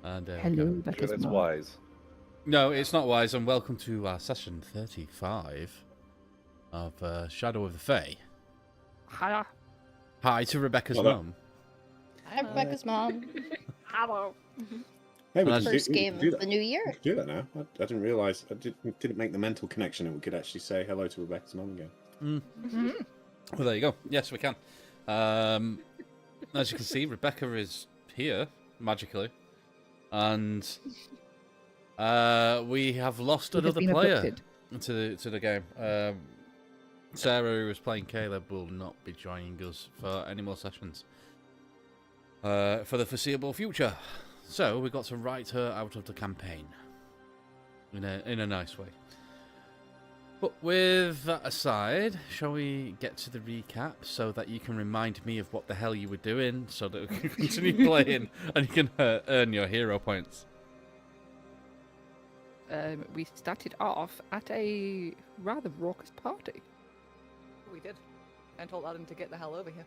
And Hello, Rebecca's That's mom. wise. no, it's not wise. And welcome to session 35 of Shadow of the Fae. Hiya. Hi to Rebecca's Hello. mum. Hi, Rebecca's mom. Hello. Hey, we Well, can First do, we game can do of that. the new We year. can do that now. I didn't realise. I didn't make the mental connection that we could actually say hello to Rebecca's mum again. Well, there you go. Yes, we can. As you can see, Rebecca is here magically, and we have lost He has another been player abducted. to the game. Sarah, who was playing Caleb, will not be joining us for any more sessions for the foreseeable future. So we got to write her out of the campaign in a nice way. But with that aside, shall we get to the recap so that you can remind me of what the hell you were doing, so that we can continue playing and you can earn your hero points? We started off at a rather raucous party. We did. And told Adam to get the hell over here.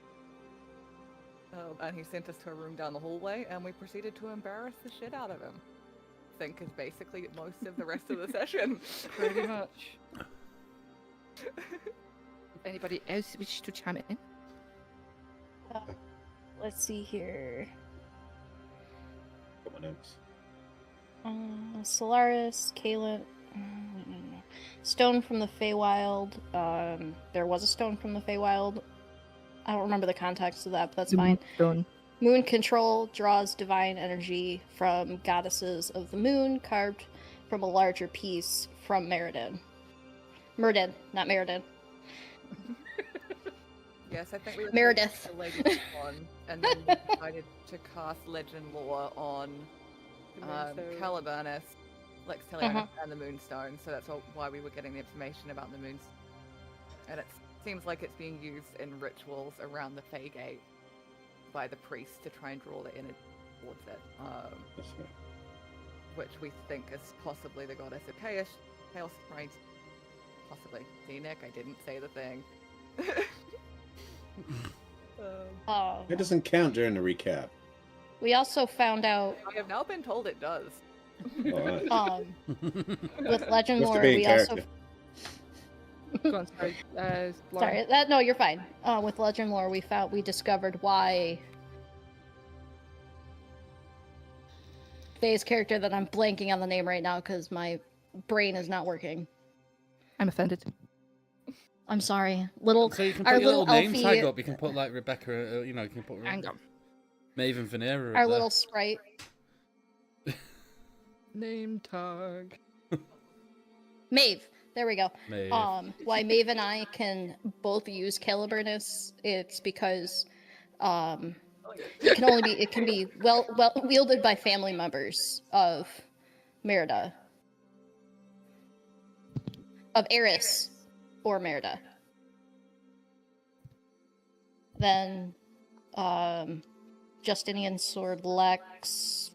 And he sent us to a room down the hallway, and we proceeded to embarrass the shit out of him. I think is basically most of the rest of the session. Pretty much. If anybody else wishes to chime in? Let's see here. Got my notes. Solaris, Caleb, stone from the Feywild. There was a stone from the Feywild. I don't remember the context of that, but that's fine. Done. Moon control draws divine energy from goddesses of the moon, carved from a larger piece from Meriden. Meriden, not Meriden. Yes, I think we were Meredith. talking to Lady Swan, and then we decided to cast Legend Lore on Caliburnus, Lextelianus, and the Moonstone. So that's why we were getting the information about the Moonstone. And it seems like it's being used in rituals around the Fae Gate by the priest to try and draw the energy towards it. That's right. Which we think is possibly the goddess of chaos. Chaos, right? Possibly. See, Nick, I didn't say the thing. It doesn't count during the recap. We also found out I have now been told it does. All right. with Legend You have to Lore, be in we also character. Go on, sorry. Lauren. sorry, no, you're fine. With Legend Lore, we discovered why Faye's character that I'm blanking on the name right now because my brain is not working. I'm offended. I'm sorry, little. So you can our put your little little name elfie- tag up. You can put like Rebecca. You know, you can put Hang on. Maven Venera. up Our there. little sprite. Name tag. Maeve. There we go. Maeve. Why Maeve and I can both use Caliburnus, it's because it can be well wielded by family members of Merida. Of Eris or Merida. Then Justinian's sword Lex.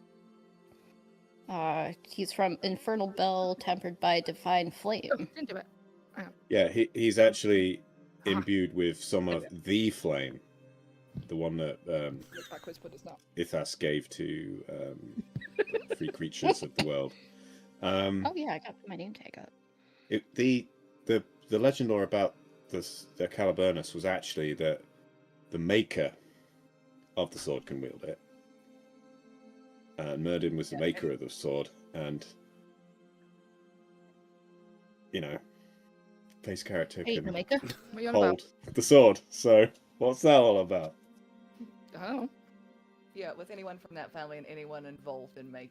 He's from Infernal Bell, tempered by divine flame. Into it. Yeah, he's actually imbued with some of the flame, the one that Look backwards, but it's not. Ithas gave to free creatures of the world. Oh yeah, I got my name tag up. The legend lore about the Caliburnus was actually that the maker of the sword can wield it. And Merdin was the maker of the sword, and Faye's character Hey, the can maker. What are you on about? hold the sword. So what's that all about? I don't know. Yeah, with anyone from that family and anyone involved in making.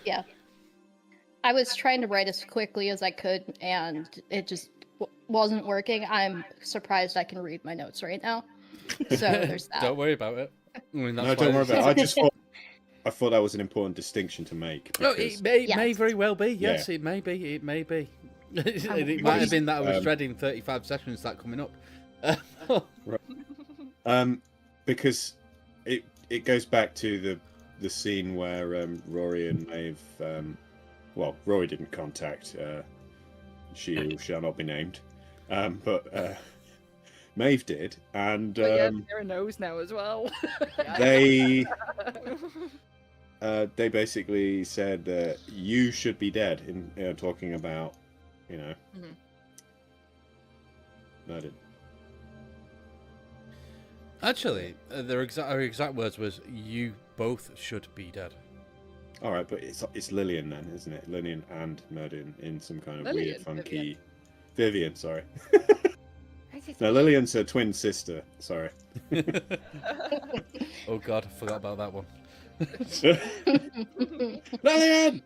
Yeah. I was trying to write as quickly as I could, and it just wasn't working. I'm surprised I can read my notes right now. So there's that. Don't worry about it. I mean, that's No, don't why worry about it. I thought that was an important distinction to make. No, Because, it may Yes. very well be. Yes, Yeah. it may be. It may be. It Because, might have been that I was um, dreading 35 sessions that coming up. because it goes back to the scene where Rory and Maeve, Rory didn't contact she who shall not be named, but Maeve did, and But yeah, Sarah knows now as well. they basically said that you should be dead. In talking about, Mhm. murdered. Actually, her exact words was, "You both should be dead." All right, but it's Lillian then, isn't it? Lillian and Murden in some kind of Lillian, weird, funky. Vivian, sorry. I just- No, Lillian's her twin sister. Sorry. Oh God, I forgot about that one. Lillian.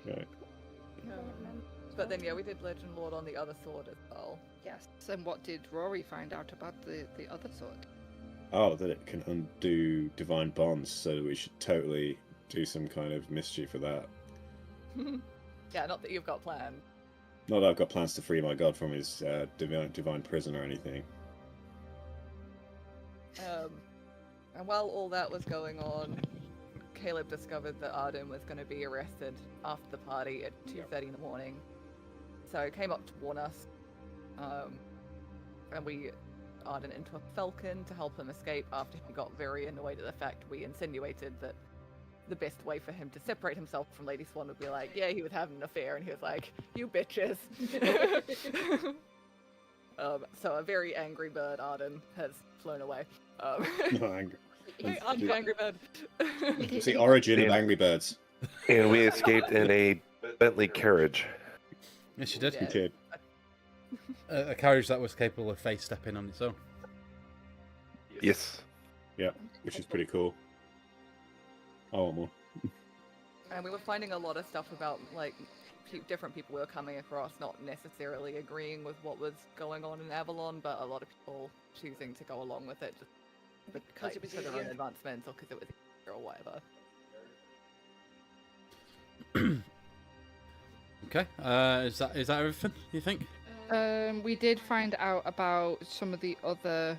Right. But then, yeah, we did Legend Lord on the other sword as well. Yes. And what did Rory find out about the other sword? Oh, that it can undo divine bonds, so we should totally do some kind of mischief for that. Yeah, not that you've got planned. Not that I've got plans to free my god from his divine prison or anything. And while all that was going on, Caleb discovered that Arden was going to be arrested after the party at 2:30 in the morning. So he came up to warn us, and we Arden into a falcon to help him escape after he got very annoyed at the fact we insinuated that the best way for him to separate himself from Lady Swan would be like, yeah, he was having an affair, and he was like, you bitches. So a very angry bird, Arden, has flown away. No, angry. Angry bird. It's the origin of Angry Birds. And we escaped in a Bentley carriage. Yes, you did. Yeah. Kid. A carriage that was capable of face stepping on its own. Yes. Yeah, which is pretty cool. I want more. And we were finding a lot of stuff about, like, different people we were coming across not necessarily agreeing with what was going on in Avalon, but a lot of people choosing to go along with it just Because it was for their own easier. advancements or because it was easier or whatever. Okay. Is that everything? You think? We did find out about some of the other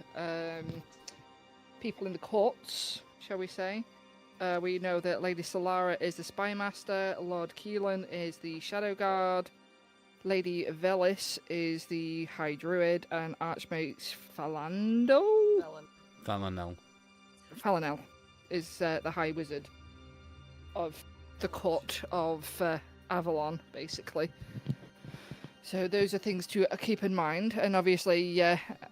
people in the courts, shall we say. We know that Lady Solara is the Spy Master, Lord Keelan is the Shadow Guard, Lady Velis is the High Druid, and Archmage Falanel. Falanel is the High Wizard of the court of Avalon, basically. So those are things to keep in mind. And obviously,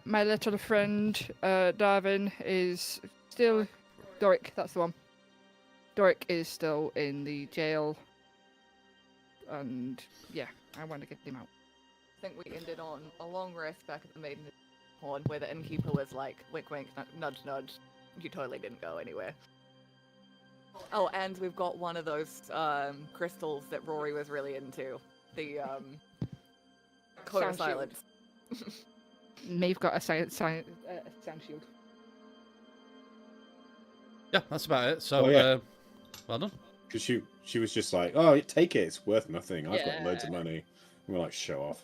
my little friend Darwin is still... Doric, that's the one. Doric is still in the jail. And, yeah, I want to get him out. I think we ended on a long rest back at the Maiden Horn where the innkeeper was like, wink wink, nudge nudge, you totally didn't go anywhere. Oh, and we've got one of those crystals that Rory was really into. The Code of Sound shield. Silence. Maeve got a sound shield. Yeah, that's about it. So, Oh, yeah. well done. Because she was just like, oh, take it, it's worth nothing. I've got Yeah. loads of money. And we're like, show off.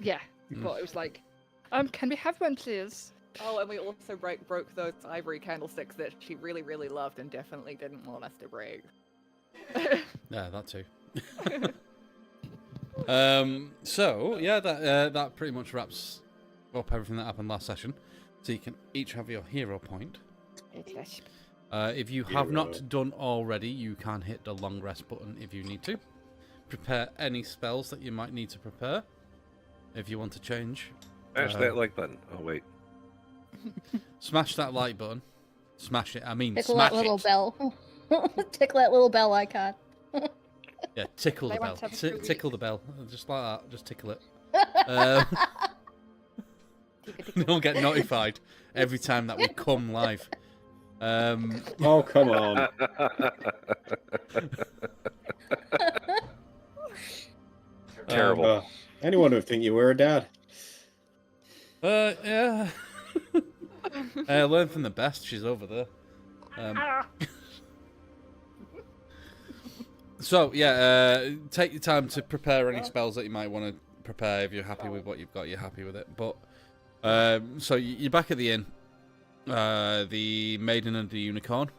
Yeah, but it was like, can we have one, please? Oh, and we also broke those ivory candlesticks that she really, really loved and definitely didn't want us to break. Yeah, that too. So yeah, that pretty much wraps up everything that happened last session. So you can each have your hero point. If you have not done already, you can hit the long rest button if you need to. Prepare any spells that you might need to prepare. If you want to change, Smash that like button. Oh wait. smash that like button. Smash it. I mean, Tickle smash that little it. bell. Tickle that little bell icon. Yeah, tickle the They bell. want to have a free- Tickle the bell. Just like that. Just tickle it. Don't get notified every time that we come live. Oh, come on. Terrible. Anyone would think you were a dad. Yeah. Learn from the best. She's over there. So yeah, take your time to prepare any spells that you might want to prepare. If you're happy with what you've got, you're happy with it. But so you're back at the inn. The Maiden and the Unicorn.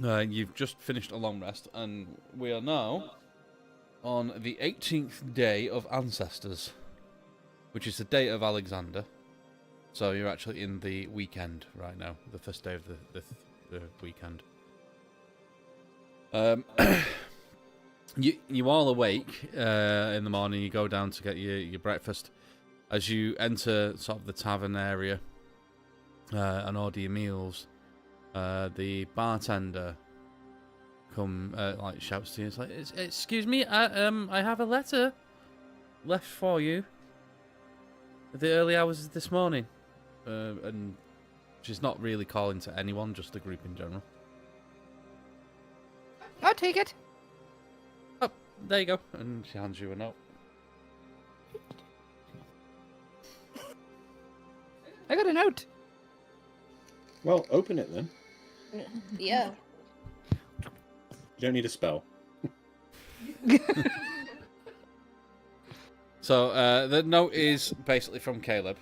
You've just finished a long rest, and we are now on the 18th day of Ancestors. which is the date of Alexander. So you're actually in the weekend right now, the first day of the weekend. You all awake in the morning. You go down to get your breakfast. As you enter sort of the tavern area and order your meals, the bartender shouts to you. It's like, "Excuse me, I have a letter left for you at the early hours of this morning." And she's not really calling to anyone, just the group in general. I'll take it. Oh, there you go. And she hands you a note. I got a note. Well, open it then. Yeah. You don't need a spell. So the note is basically from Caleb.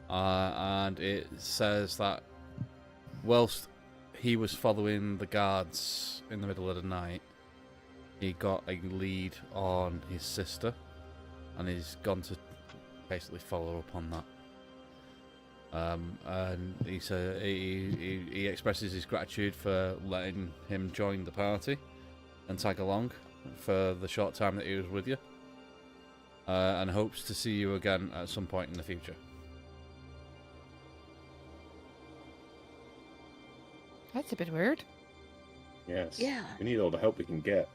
And it says that whilst he was following the guards in the middle of the night, he got a lead on his sister, and he's gone to basically follow up on that. And he said he expresses his gratitude for letting him join the party and tag along for the short time that he was with you, and hopes to see you again at some point in the future. That's a bit weird. Yes. Yeah. We need all the help we can get.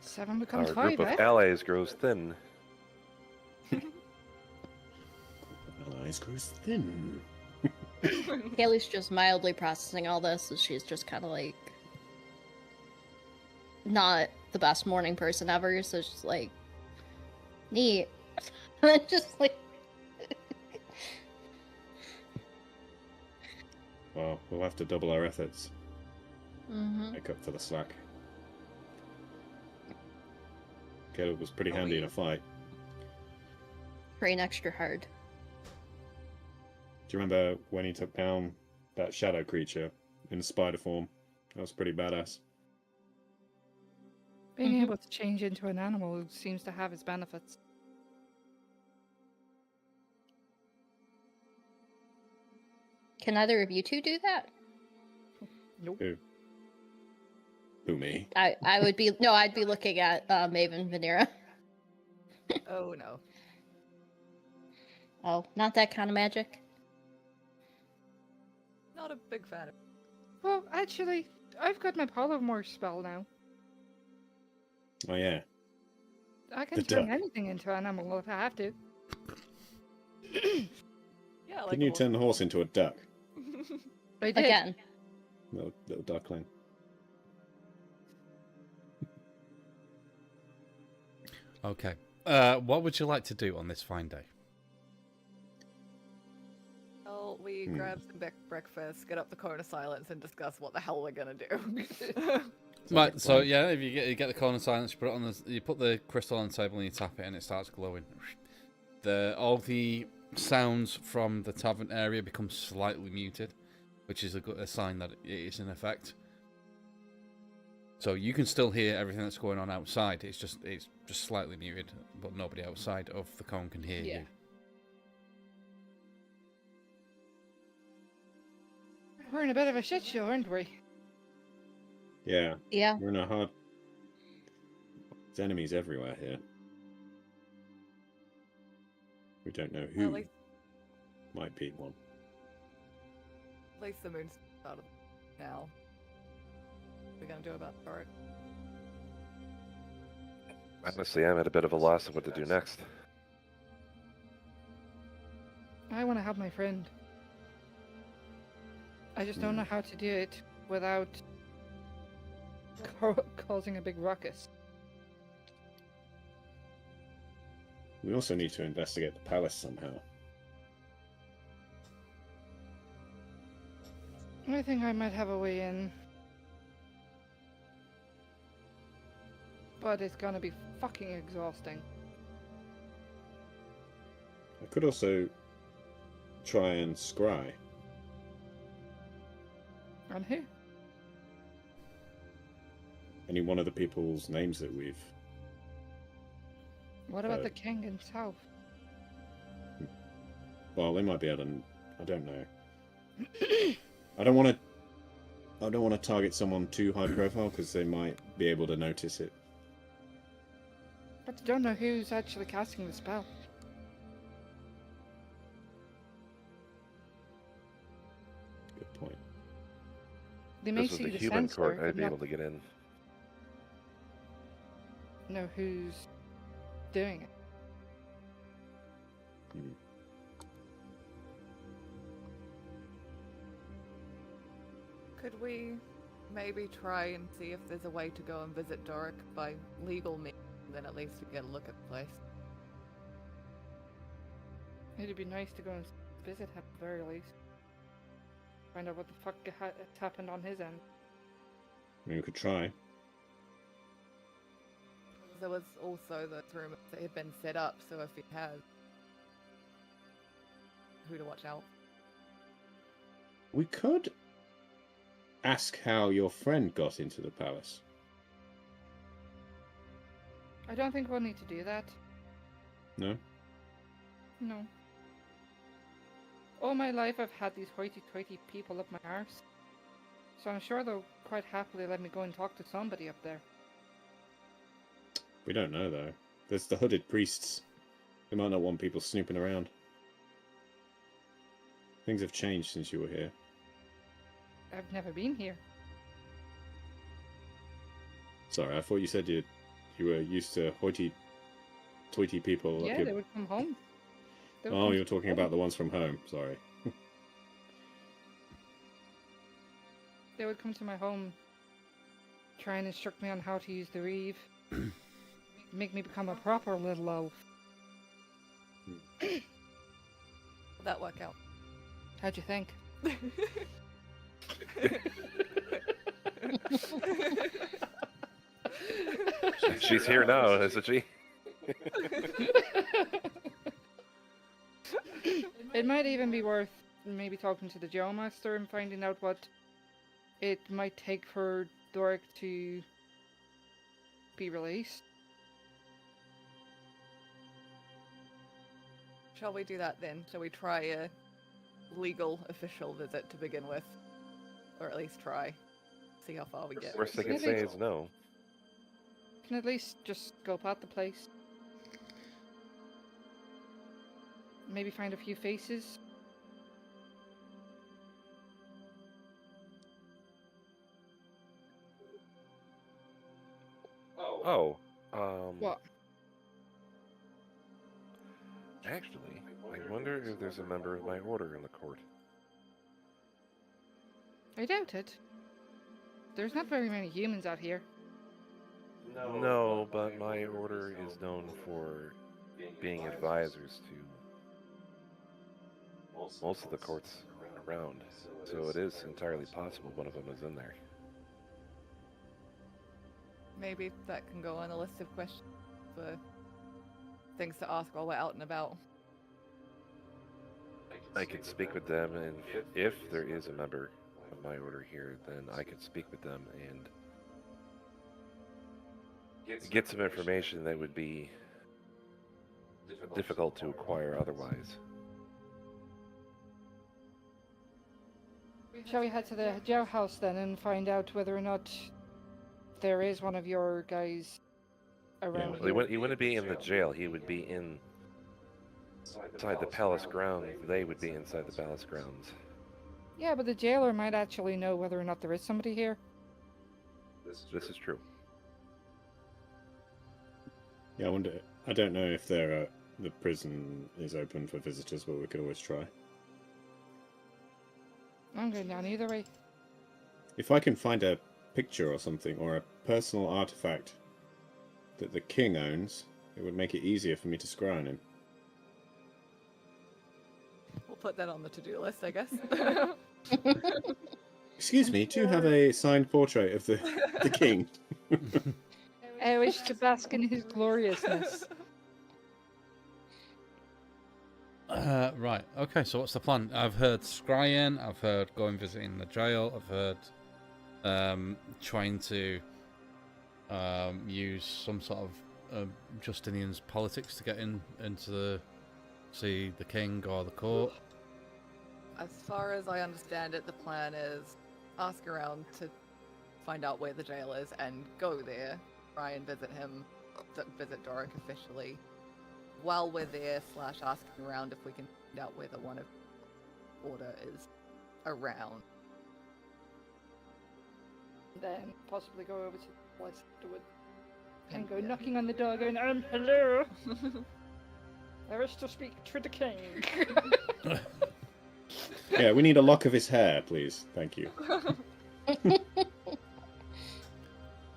7 becomes Our 5, group eh? of allies grows thin. Allies grows thin. Haley's just mildly processing all this, and she's just kind of like not the best morning person ever. So she's like, neat. And just like, Well, we'll have to double our efforts. mm-hmm. Make up for the slack. Caleb was pretty handy in a fight. Train extra hard. Do you remember when he took down that shadow creature in spider form? That was pretty badass. Being Mhm. able to change into an animal seems to have its benefits. Can either of you two do that? Nope. Who, me? I would be no, I'd be looking at Maven Vanera. Oh no. Oh, not that kind of magic. Not a big fan of Well, actually, I've got my polymorph spell now. Oh, yeah. I can The turn duck. anything into an animal if I have to. Yeah, like Didn't you a turn the horse into a duck? I did. Again. Little duckling. Okay. What would you like to do on this fine day? Well, we Hmm. grab some breakfast, get up the cone of silence, and discuss what the hell we're gonna do. Sounds like Right. a So plan. yeah, if you get the corner of silence, you put it on you put the crystal on the table and you tap it, and it starts glowing. All the sounds from the tavern area become slightly muted, which is a sign that it is in effect. So you can still hear everything that's going on outside. It's just slightly muted, but nobody outside of the cone can hear Yeah. you. We're in a bit of a shit show, aren't we? Yeah, Yeah. we're in a hard... There's enemies everywhere here. We don't know who Well, at might be one. least the moon's out of now. What are we gonna do about the art? Honestly, I'm at a bit of a loss of what to do next. I want to help my friend. I just don't know how to do it without causing a big ruckus. We also need to investigate the palace somehow. I think I might have a way in. But it's gonna be fucking exhausting. I could also try and scry. And who? Any one of the people's names that we've What about the king himself? Well, they might be able to. I don't know. I don't want to target someone too high profile because they might be able to notice it. But I don't know who's actually casting the spell. Good point. They may This was see the the human sensor, court. but I'd be not able to get in. know who's doing it. Hmm. Could we maybe try and see if there's a way to go and visit Doric by legal means, then at least we get a look at the place? It'd be nice to go and visit him at the very least. Find out what the fuck has happened on his end. I mean, we could try. There was also the rumor that it had been set up, so if he has, who to watch out. We could ask how your friend got into the palace. I don't think we'll need to do that. No? No. All my life I've had these hoity-toity people up my arse. So I'm sure they'll quite happily let me go and talk to somebody up there. We don't know, though. There's the hooded priests. They might not want people snooping around. Things have changed since you were here. I've never been here. Sorry, I thought you said you were used to hoity-toity people Yeah, up they here. would come home. They would Oh, come you're talking home. about the ones from home. Sorry. They would come to my home, try and instruct me on how to use the reeve. Make me become a proper little elf. Will that work out? How'd you think? She's here now, isn't she? It might even be worth maybe talking to the jail master and finding out what it might take for Doric to be released. Shall we do that then? Shall we try a legal official visit to begin with? Or at least try. See how far we get. Worst they can say is no. Can at least just scope out the place. Maybe find a few faces. Oh, What? actually, I wonder if there's a member of my order in the court. I doubt it. There's not very many humans out here. No, but my order is known for being advisors to most of the courts around, so it is entirely possible one of them is in there. Maybe that can go on a list of questions for things to ask while we're out and about. I could speak with them, and if there is a member of my order here, then I could speak with them and get some information that would be difficult to acquire otherwise. Shall we head to the jailhouse then and find out whether or not there is one of your guys around Well, here? he wouldn't be in the jail. He would be inside the palace grounds. They would be inside the palace grounds. Yeah, but the jailer might actually know whether or not there is somebody here. This is true. Yeah, I wonder. I don't know if the prison is open for visitors, but we could always try. I'm going down either way. If I can find a picture or something, or a personal artifact that the king owns, it would make it easier for me to scry on him. We'll put that on the to-do list, I guess. Excuse me, do you have a signed portrait of the king? I wish to bask in his gloriousness. Right, okay, so what's the plan? I've heard scrying, I've heard going visiting the jail, I've heard trying to use some sort of Justinian's politics to get into see the king or the court? As far as I understand it, the plan is ask around to find out where the jail is and go there, try and visit him, visit Doric officially. While we're there, / asking around if we can find out whether one of Order is around. Then possibly go over to the place afterward and go knocking on the door going, hello. I wish to speak to the king. Yeah, we need a lock of his hair, please. Thank you.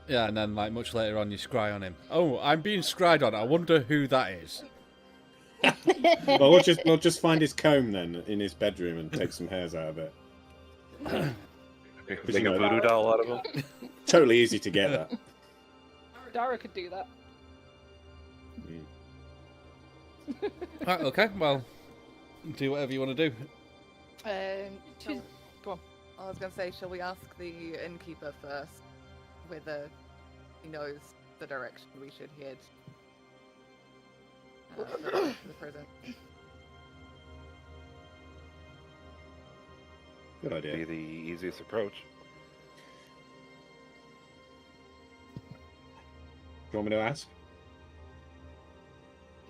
Yeah, and then like much later on, you scry on him. Oh, I'm being scried on. I wonder who that is. Well, we'll just find his comb then in his bedroom and take some hairs out of it. Make a voodoo doll out of him. Totally easy to get that. Dara could do that. Right, okay, well, do whatever you want to do. Go on. I was going to say, shall we ask the innkeeper first whether he knows the direction we should head for the prison? Good idea. Be the easiest approach. Do you want me to ask?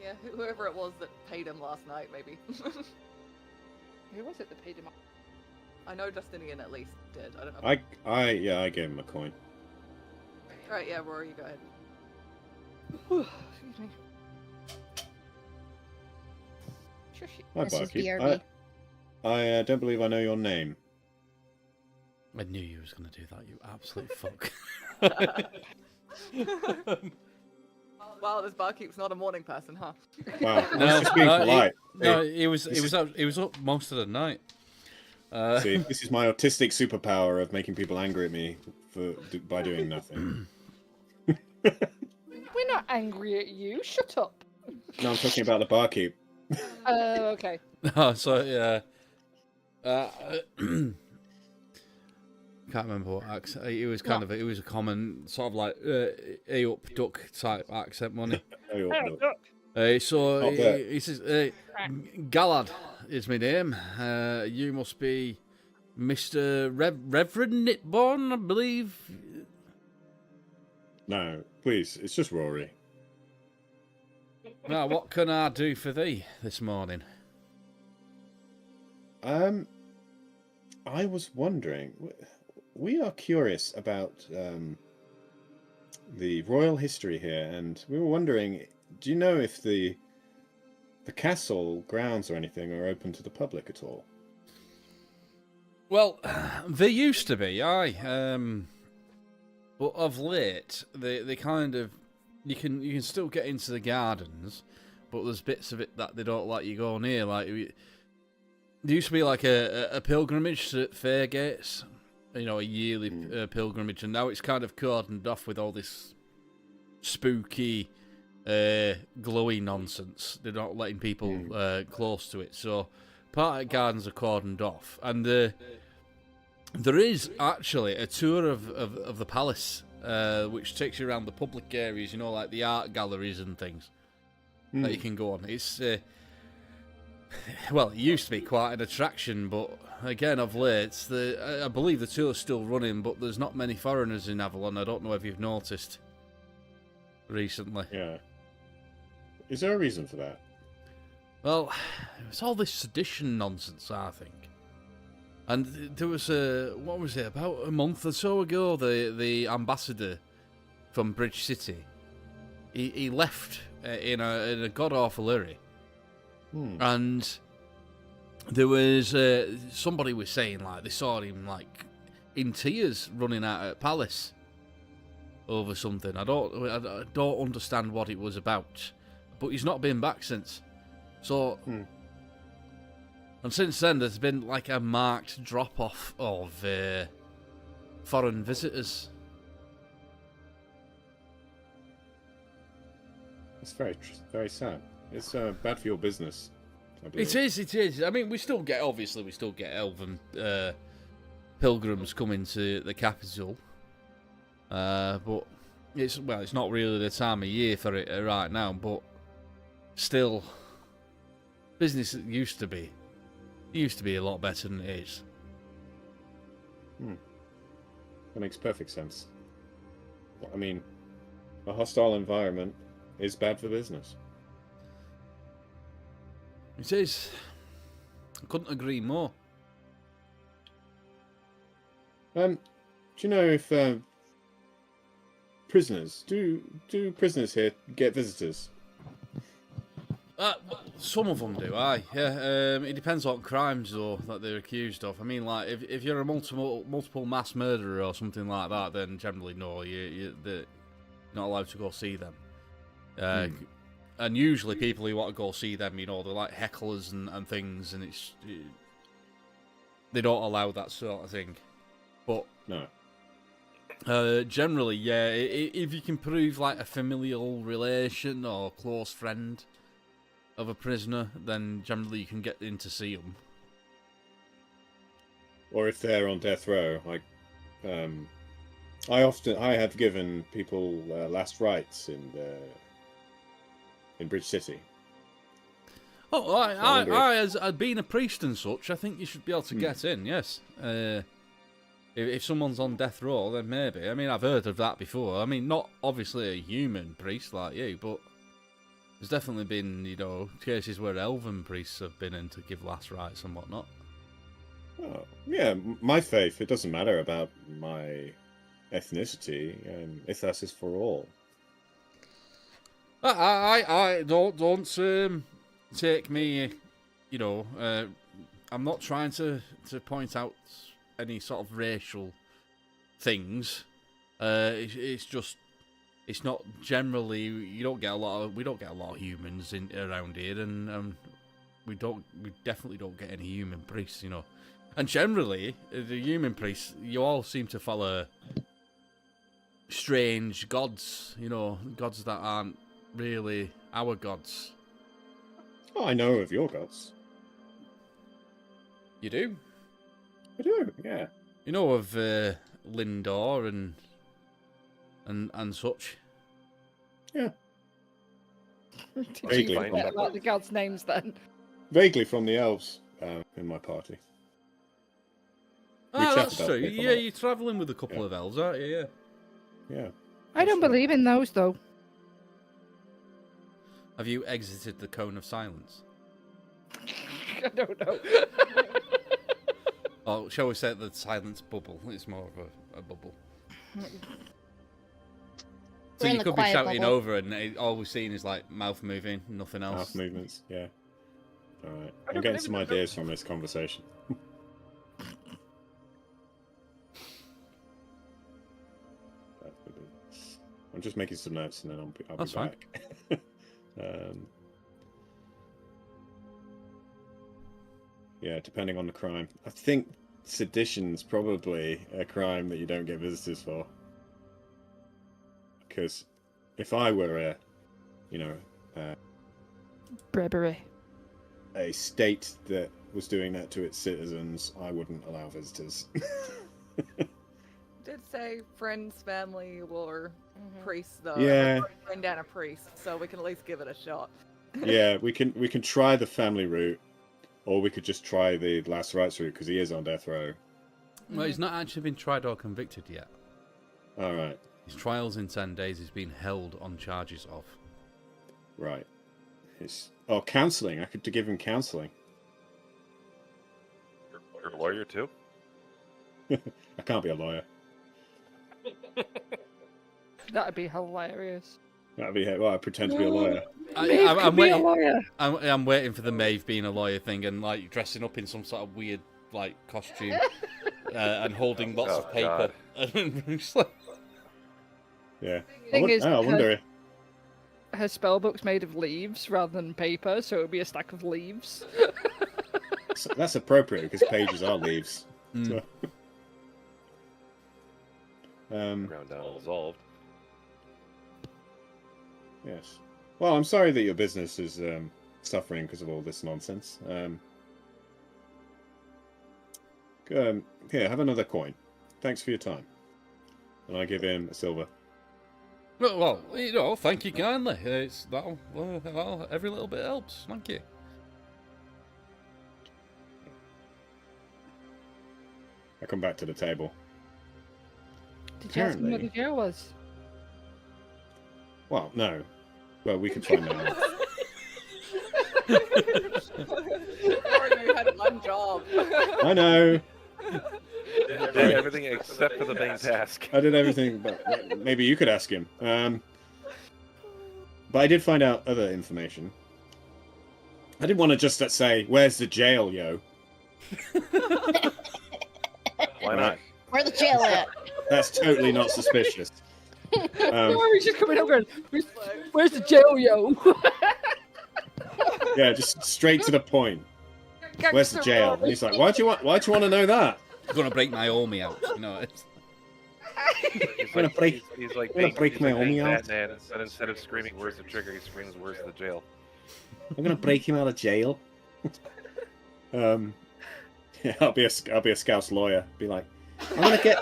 Yeah, whoever it was that paid him last night, maybe. Who was it that paid him off? I know Justinian at least did. I don't know. I gave him a coin. Right, yeah, Rory, you go ahead. Excuse me. Shush it. Hi, This is Barkeep. BRB. I don't believe I know your name. I knew you was going to do that, you absolute fuck. Wow, this barkeep's not a morning person, huh? Wow, I was just being polite. No, Hey, he was up most of the night. see, this is my autistic superpower of making people angry at me by doing nothing. We're not angry at you. Shut up. No, I'm talking about the barkeep. Okay. No, so yeah. Can't remember what accent. It was kind of it was a common sort of like "hey up duck" type accent, wasn't Oh, no. it? So Not that. he says, "Galad is my name. You must be Mr. Reverend Nitborn, I believe." No, please, it's just Rory. Now, what can I do for thee this morning? I was wondering. We are curious about the royal history here, and we were wondering, do you know if the castle grounds or anything are open to the public at all? Well, they used to be, aye. But of late, they kind of you can still get into the gardens, but there's bits of it that they don't let you go near. Like there used to be like a pilgrimage at fair gates, you know, a yearly pilgrimage, and now it's kind of cordoned off with all this spooky, glowy nonsense. They're not letting people close to it, so part of the gardens are cordoned off, and there is actually a tour of the palace, which takes you around the public areas, you know, like the art galleries and things that you can go on. It's well, it used to be quite an attraction, but again, of late, I believe the tour's still running, but there's not many foreigners in Avalon. I don't know if you've noticed recently. Yeah. Is there a reason for that? Well, it's all this sedition nonsense, I think. And there was what was it, about a month or so ago, the ambassador from Bridge City, he left in a god-awful hurry. And there was somebody was saying like they saw him like in tears running out of palace over something. I don't understand what it was about, but he's not been back since. So, and since then there's been like a marked drop off of foreign visitors. It's very sad. It's bad for your business, I believe. It is. I mean, we still get elven pilgrims coming to the capital, but it's not really the time of year for it right now, but still, business used to be a lot better than it is. That makes perfect sense. I mean, a hostile environment is bad for business. It is. I couldn't agree more. Do you know if prisoners do prisoners here get visitors? Some of them do, aye. Yeah, it depends what crimes though that they're accused of. I mean, like if you're a multiple mass murderer or something like that, then generally no, they're not allowed to go see them. And usually people who want to go see them, you know, they're like hecklers and things, and they don't allow that sort of thing. But No. generally, yeah, if you can prove like a familial relation or close friend of a prisoner, then generally you can get in to see them. Or if they're on death row, like I have given people last rites in Bridge City. Oh, I as being a priest and such, I think you should be able to get in. Yes, if someone's on death row, then maybe. I mean, I've heard of that before. I mean, not obviously a human priest like you, but there's definitely been, you know, cases where elven priests have been in to give last rites and whatnot. Oh, yeah, my faith, it doesn't matter about my ethnicity. Ithas is for all. I don't take me, you know, I'm not trying to point out any sort of racial things. It's just, it's not generally, we don't get a lot of humans around here, and we definitely don't get any human priests, you know. And generally, the human priests, you all seem to follow strange gods, you know, gods that aren't really our gods. Oh, I know of your gods. You do? I do, yeah. You know of Lindor and such? Yeah. Did Vaguely. you forget about the gods' names then? Vaguely from the elves in my party. We Ah, chat that's about true. people Yeah, a lot. you're travelling with a couple of elves, aren't you? Yeah. Yeah. I don't believe in those though. Have you exited the cone of silence? I don't know. Or shall we say the silence bubble? It's more of a bubble. So We're in you the could be quiet shouting bubble. over, and all we're seeing is like mouth moving, nothing else. Mouth movements, yeah. Alright. I I'm don't getting believe some in ideas from this conversation. I'm just making some notes and then I'll That's be fine. back. Yeah, depending on the crime. I think sedition's probably a crime that you don't get visitors for. Because if I were Brebery. a state that was doing that to its citizens, I wouldn't allow visitors. Did say friends, family, or priests though. Yeah. We're going down a priest, so we can at least give it a shot. Yeah, we can try the family route, or we could just try the last rites route because he is on death row. Well, he's not actually been tried or convicted yet. All right, His trial's in 10 days. He's been held on charges of. right. Counselling. I could give him counselling. You're a lawyer too? I can't be a lawyer. That'd be hilarious. That'd be well. I pretend to be a lawyer. I'm be a waiting. lawyer. I'm waiting for the Maeve being a lawyer thing and like dressing up in some sort of weird like costume and holding lots of paper. It's like, Yeah. Thing is, I wonder. Her spellbook's made of leaves rather than paper, so it would be a stack of leaves. That's appropriate because pages are leaves. Mm. Ground down and dissolved. Yes. Well, I'm sorry that your business is suffering because of all this nonsense. Here, have another coin. Thanks for your time. And I give him a silver. Well, you know, thank you kindly. Every little bit helps. Thank you. I come back to the table. Did you ask him where Apparently- the jail was? Well, no. Well, we could find out. Sorry, you had one job. I know. Did everything except for the main task. I did everything, but maybe you could ask him. But I did find out other information. I didn't want to just say, "Where's the jail, yo?" Why not? Where the jail at? That's totally not suspicious. No, he's just coming over. Where's the jail, yo? Yeah, just straight to the point. Where's the jail? And he's like, "Why do you want to know that?" I'm gonna break my Omi out. You know, it's... He's gonna like, break- he's like gonna being, break he's my like being Omi out. Batman, and instead of screaming, "Where's the trigger?" he screams, "Where's the jail?" I'm gonna break him out of jail. Yeah, I'll be a Scouse lawyer. Be like, I'm gonna get.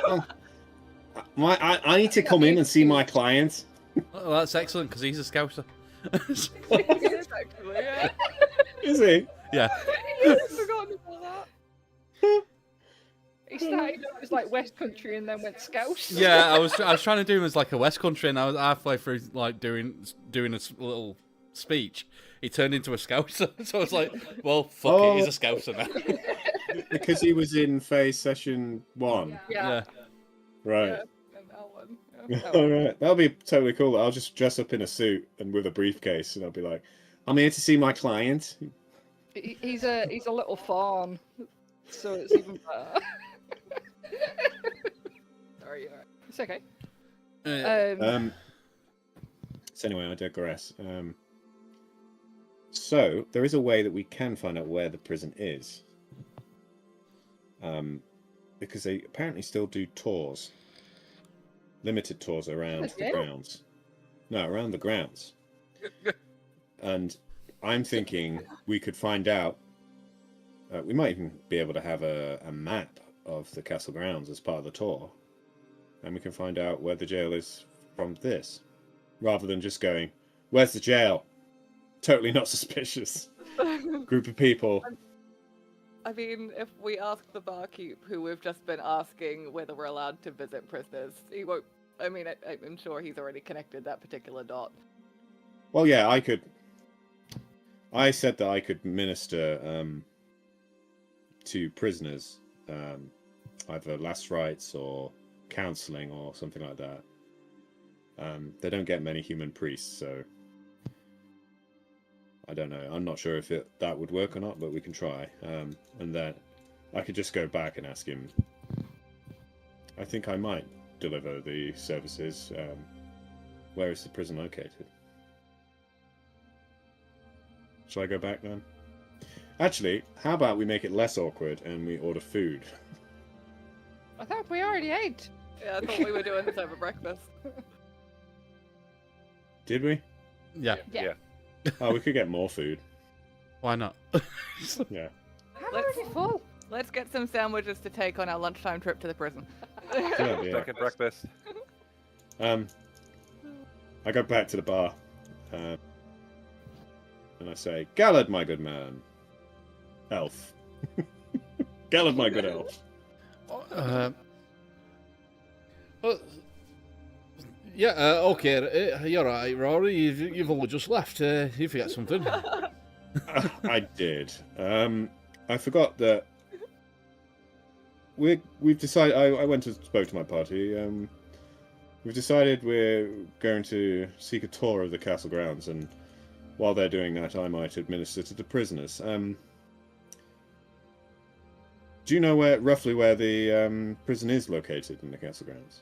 I need to come in and see my client. Oh, that's excellent because he's a Scouser. Actually, yeah. Is he? Yeah. I'd forgotten about that. He started off as like West Country and then went Scouse. Yeah, I was trying to do him as like a West Country, and I was halfway through like doing little speech. He turned into a Scouser, so I was like, "Well, fuck it, he's a Scouser now." Because he was in Phase Session 1. Yeah. Right. And that one. Yeah. All right. That'll be totally cool. I'll just dress up in a suit and with a briefcase, and I'll be like, "I'm here to see my client." He's a little fawn, so it's even better. Sorry, you're right. It's okay. Uh, So anyway, I digress. So there is a way that we can find out where the prison is. Because they apparently still do tours, limited tours around the jail? grounds. No, around the grounds. And I'm thinking we could find out. We might even be able to have a map of the castle grounds as part of the tour, and we can find out where the jail is from this, rather than just going, "Where's the jail?" Totally not suspicious. Group of people. I mean, if we ask the barkeep, who we've just been asking whether we're allowed to visit prisoners, he won't. I mean, I'm sure he's already connected that particular dot. Well, yeah, I could. I said that I could minister to prisoners, either last rites or counselling or something like that. They don't get many human priests, so I don't know. I'm not sure if that would work or not, but we can try. And then I could just go back and ask him. I think I might deliver the services. Where is the prison located? Shall I go back then? Actually, how about we make it less awkward and we order food? I thought we already ate. Yeah, I thought we were doing this over breakfast. Did we? yeah. Yeah. Oh, we could get more food. Why not? Yeah. I'm Let's- already full. Let's get some sandwiches to take on our lunchtime trip to the prison. Good idea. Second breakfast. I go back to the bar, and I say, "Gallard, my good man, elf. Gallard, my good elf." Yeah, okay, you're right, Rory. You've only just left. You forget something. I did. I forgot that we've decided. I went and spoke to my party. We've decided we're going to seek a tour of the castle grounds, and while they're doing that, I might administer to the prisoners. Do you know roughly where the prison is located in the castle grounds?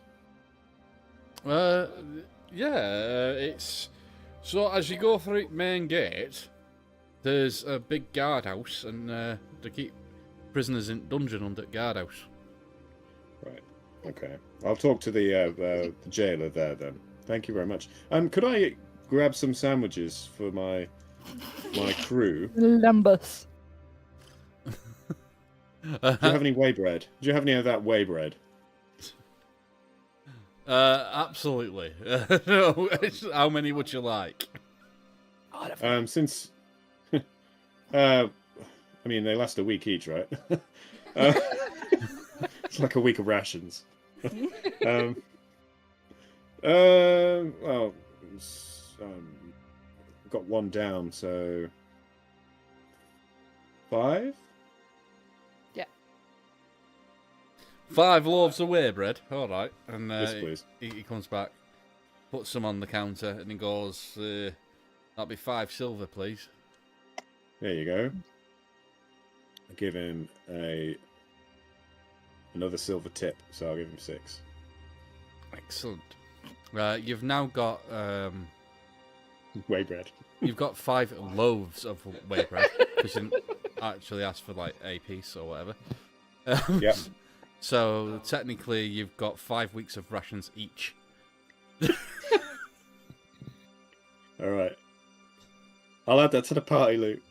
Yeah, it's so as you go through the main gate, there's a big guardhouse, and they keep prisoners in dungeon under the guardhouse. Right. Okay. I'll talk to the jailer there then. Thank you very much. Could I grab some sandwiches for my crew? Lumbus. Do you have any whey bread? Do you have any of that whey bread? Absolutely. No, how many would you like? Since, I mean, they last a week each, right? It's like a week of rations. Well, got one down, so 5. 5 loaves of whey bread. All right. And Yes, please. he comes back, puts some on the counter, and he goes, "That'll be 5 silver, please." There you go. I give him another silver tip, so I'll give him 6. Excellent. You've now got Whey bread. you've got 5 loaves of whey bread because you didn't actually ask for like a piece or whatever. Yep. So technically, you've got 5 weeks of rations each. All right. I'll add that to the party loot.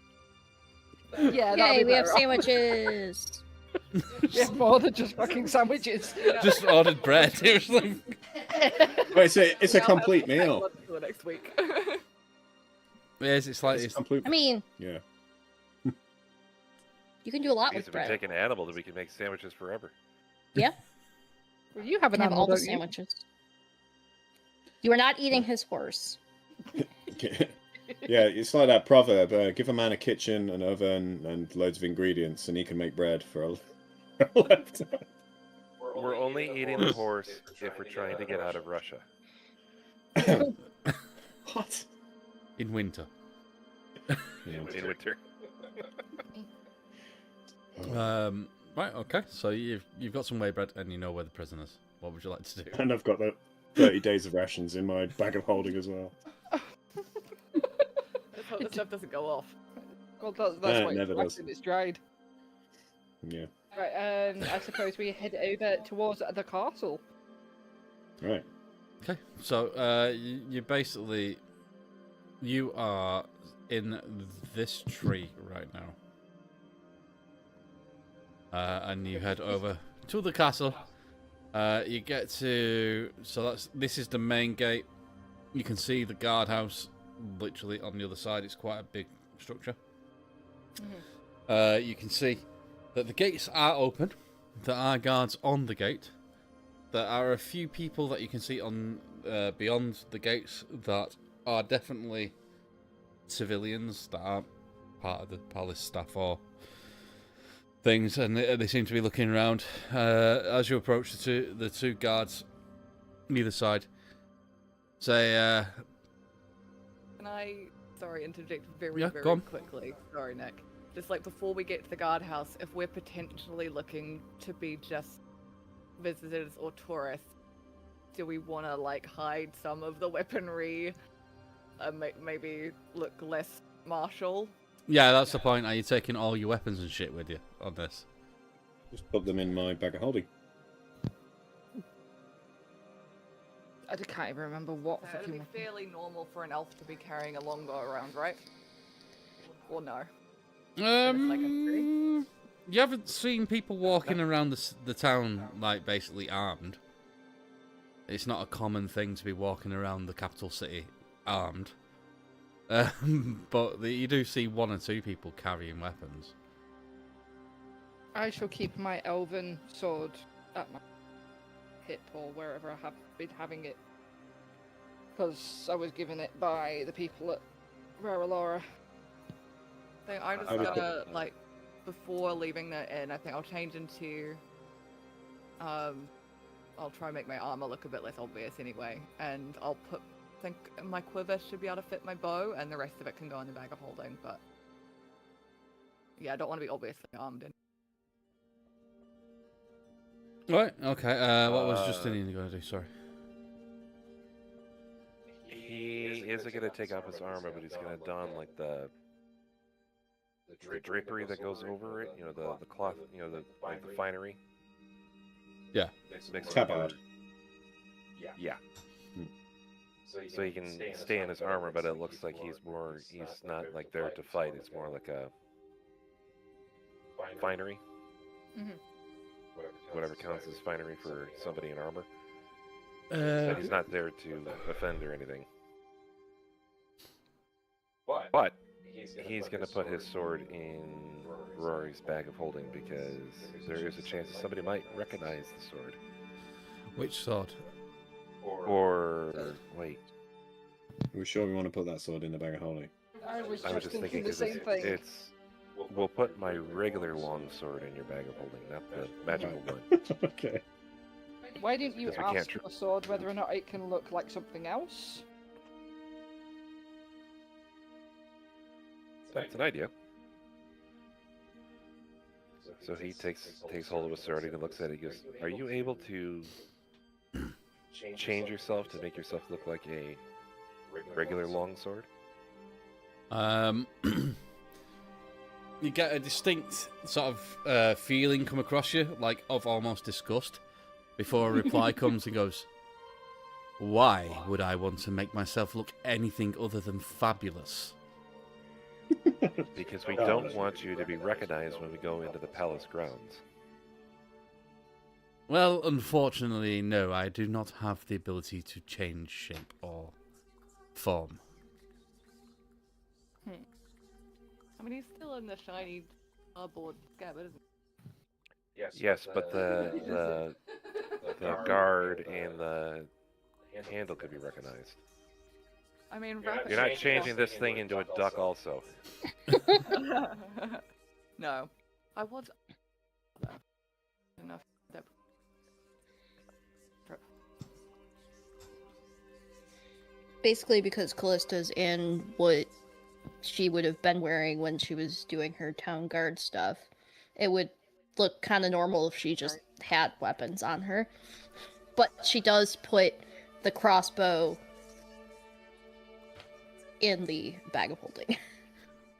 Yeah, Yay, we have better off. sandwiches. Yeah, more than just fucking sandwiches. Just ordered bread. It was like, Wait, it's a Now complete I'll take meal. lunch for the next week. yes, it's like It's a it's, complete. I mean, Yeah. you can do a lot Means with if we bread. take an animal, then we can make sandwiches forever. Yeah, Well, you have you an can have animal, all the don't you? sandwiches. You are not eating his horse. Yeah, it's like that proverb: give a man a kitchen, an oven, and loads of ingredients, and he can make bread for a lifetime. We're only eating the horse if we're trying to get out of Russia. What? in winter. In winter. Right. Okay. So you've got some whey bread and you know where the prison is. What would you like to do? And I've got the 30 days of rations in my bag of holding as well. Let's hope the stuff doesn't go off. Well, that's No, it why never it's does. dried. It's dried. Yeah. Right, I suppose we head over towards the castle. Right. Okay. So you basically you are in this tree right now. And you head over to the castle. You get to this is the main gate. You can see the guardhouse literally on the other side. It's quite a big structure. You can see that the gates are open. There are guards on the gate. There are a few people that you can see on beyond the gates that are definitely civilians that aren't part of the palace staff or things, and they seem to be looking around. As you approach the two guards on either side, say, Can I, sorry, interject very, Yeah, very go on. quickly? Sorry, Nick. Just like before we get to the guardhouse, if we're potentially looking to be just visitors or tourists, do we want to like hide some of the weaponry? Maybe look less martial? yeah, that's the point. Are you taking all your weapons and shit with you on this? Just put them in my bag of holding. I can't even remember what It'd fucking be weapon. fairly normal for an elf to be carrying a longbow around, right? Or no? You haven't seen people walking around the town like basically armed. It's not a common thing to be walking around the capital city armed. But you do see 1 or 2 people carrying weapons. I shall keep my elven sword at my hip or wherever I have been having it. Because I was given it by the people at Rara Laura. I think I'm just I would gonna, like, before leaving the inn, I think I'll change into, I'll try and make my armor look a bit less obvious anyway, and I'll think my quiver should be able to fit my bow, and the rest of it can go in the bag of holding, but yeah, I don't want to be obviously armed. Right, okay. What was Justinian going to do? Sorry. He isn't going to take off his armor, but he's going to don like the drapery that goes over it. You know, the cloth. You know, the finery. Yeah. Mixed Tabard. Yeah. So he can stay in his armor, but it looks like he's not like there to fight. It's more like a finery. Mhm. Whatever counts as finery for somebody in armor. Said he's not there to offend or anything. But he's going to put his sword in Rory's bag of holding because there is a chance that somebody might recognize the sword. Which sword? Or wait, Are we sure we want to put that sword in the bag of holding? I was I was just thinking the because same thing. it's. We'll put my regular long sword in your bag of holding, not the magical one. Okay. Why didn't you Because we can't ask the sword whether or not it can look like something else? That's an idea. So he takes hold of a sword and he looks at it. He goes, "Are you able to change yourself to make yourself look like a regular longsword?" You get a distinct sort of feeling come across you, like of almost disgust, before a reply comes and goes, "Why would I want to make myself look anything other than fabulous?" Because we don't want you to be recognized when we go into the palace grounds. Well, unfortunately, no, I do not have the ability to change shape or form. I mean, he's still in the shiny cardboard scabbard, isn't he? Yes, but the guard and the handle could be recognized. I mean, wrap You're not changing this thing into a duck also. No, I would. Enough. Basically, because Callista's in what she would have been wearing when she was doing her town guard stuff, it would look kind of normal if she just had weapons on her. But she does put the crossbow in the bag of holding.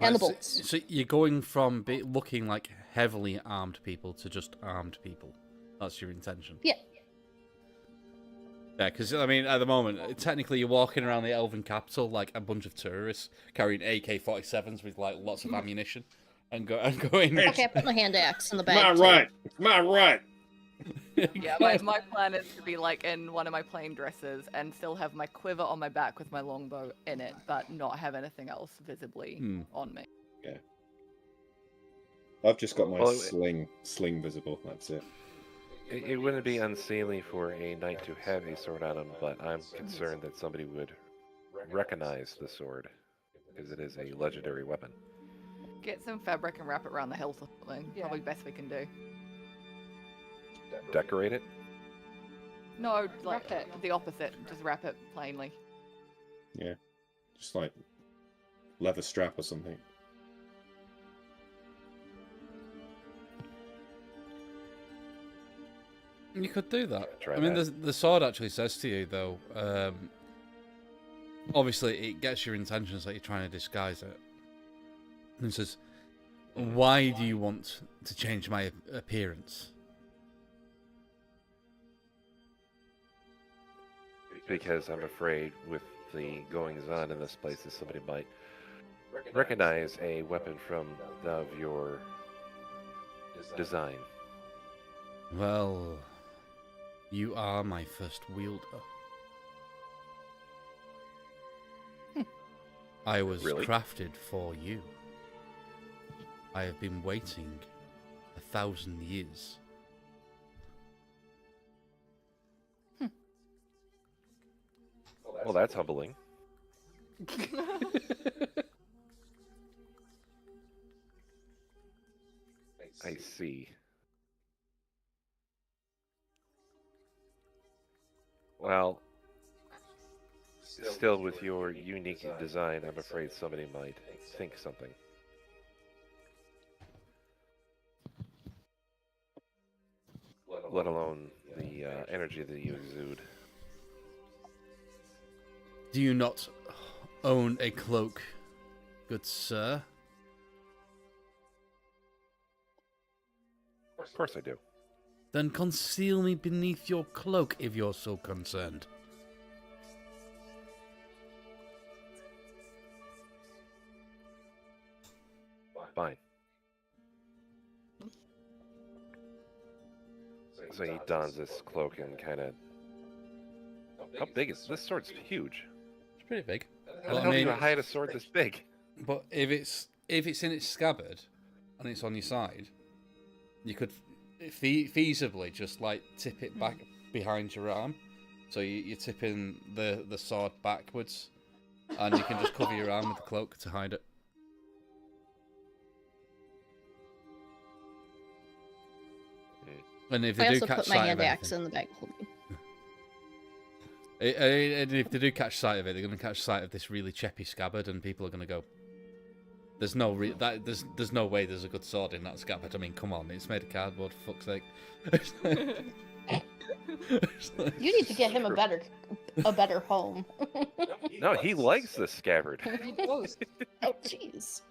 And the bolts. So you're going from looking like heavily armed people to just armed people. That's your intention. Yeah. Yeah, because, I mean, at the moment, technically you're walking around the Elven capital like a bunch of tourists carrying AK-47s with, like, lots of ammunition and going... Okay, I put my hand axe in the bag. My right! My right! Yeah, my plan is to be like in one of my plain dresses and still have my quiver on my back with my longbow in it, but not have anything else visibly on me. Yeah. I've just got my Well, sling visible, that's it. It wouldn't be unseemly for a knight to have a sword on him, but I'm concerned that somebody would recognize the sword, because it is a legendary weapon. Get some fabric and wrap it around the hilt or something. Yeah. Probably best we can do. Decorate it? No, like Wrap it. the opposite. Just wrap it plainly. Yeah. Just like leather strap or something. You could do that. Try I mean, that. the sword actually says to you, though, obviously it gets your intentions that you're trying to disguise it. And it says, "Why do you want to change my appearance?" Because I'm afraid with the goings on in this place that somebody might recognize a weapon of your design. Well, you are my first wielder. I was Really? crafted for you. I have been waiting 1,000 years. Well, that's humbling. I see. Well, still with your unique design, I'm afraid somebody might think something. Let alone the energy that you exude. Do you not own a cloak, good sir? Of course I do. Then conceal me beneath your cloak if you're so concerned. Fine. So he dons this cloak and kind of How big is this sword's huge? It's pretty big. How the Well, hell I do mean, you hide a sword this big? but if it's in its scabbard and it's on your side, you could feasibly just like tip it back behind your arm. So you're tipping the sword backwards, and you can just cover your arm with the cloak to hide it. And if I they do also catch put my sight of hand anything, axe in the bag holding. and if they do catch sight of it, they're going to catch sight of this really cheppy scabbard, and people are going to go, "There's no there's no way there's a good sword in that scabbard." I mean, come on, it's made of cardboard. For fuck's sake. You need to get him a better home. No, he likes the scabbard. Oh, jeez.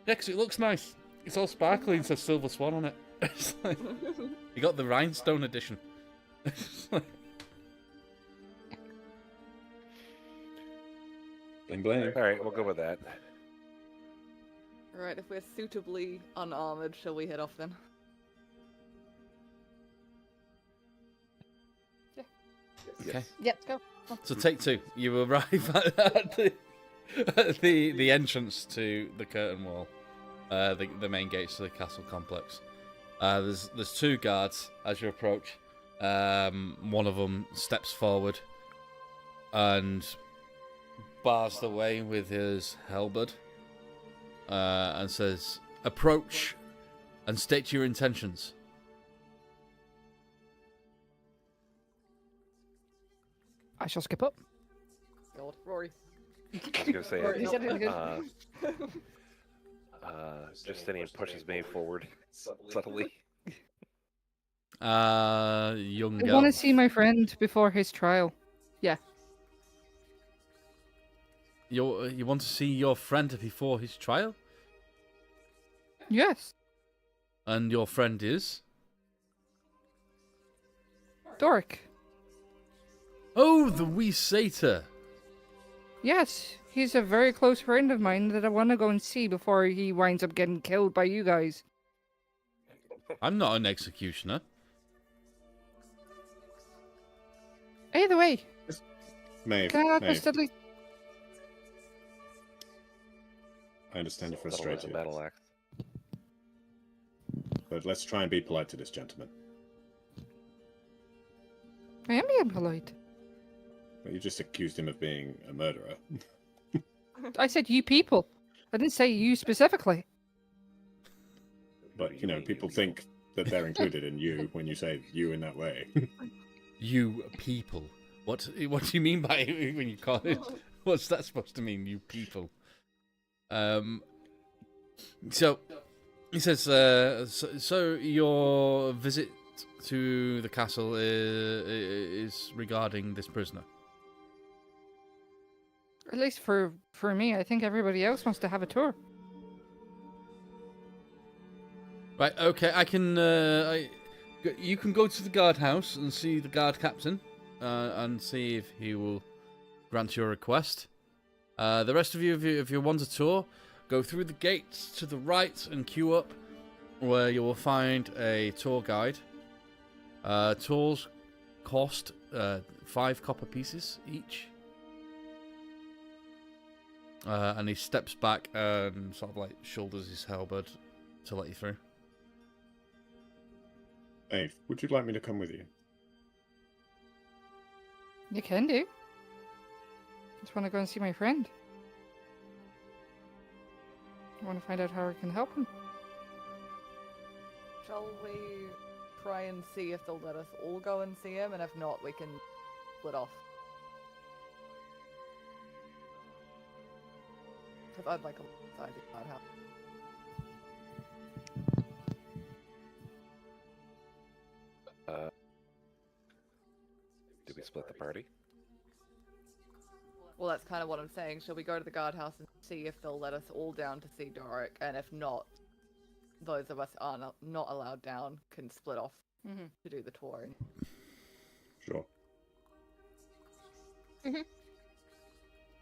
Yeah, 'cause it looks nice. It's all sparkly and says Silver Swan on it. It's like, you got the rhinestone edition. It's like, Bling bling. All right, we'll go with that. Right, if we're suitably unarmored, shall we head off then? okay. Yep, go. So take two. You arrive at the entrance to the curtain wall, the main gates to the castle complex. There's two guards as you approach. One of them steps forward and bars the way with his halberd and says, "Approach and state your intentions." I shall skip up. God, Rory. I was gonna say, He said it again. Justinian pushes me forward subtly. Young I girl. want to see my friend before his trial. You want to see your friend before his trial? Yes, And your friend is? Doric. Oh, the wee satyr. Yes, he's a very close friend of mine that I want to go and see before he winds up getting killed by you guys. I'm not an executioner. Either way, Maeve, can I have Maeve, Mr. Lee? I understand your That'll win the frustration, battle axe. but let's try and be polite to this gentleman. I am being polite. But you just accused him of being a murderer. I said you people. I didn't say you specifically. But, you know, people think that they're included in you when you say you in that way. You people. What do you mean by it when you call it? What's that supposed to mean, you people? So he says, so your visit to the castle is regarding this prisoner. At least for me, I think everybody else wants to have a tour. Right, okay, I can. You can go to the guardhouse and see the guard captain, and see if he will grant your request. The rest of you, if you want a tour, go through the gates to the right and queue up, where you will find a tour guide. Tours cost 5 copper pieces each. And he steps back and sort of like shoulders his halberd to let you through. Maeve, would you like me to come with you? You can do. Just want to go and see my friend. I want to find out how I can help him. Shall we try and see if they'll let us all go and see him, and if not, we can split off? Because I'd like a side to decide how. Did we split the party? Well, that's kind of what I'm saying. Shall we go to the guardhouse and see if they'll let us all down to see Doric, and if not, those of us are not allowed down can split off to do the touring. Sure. Is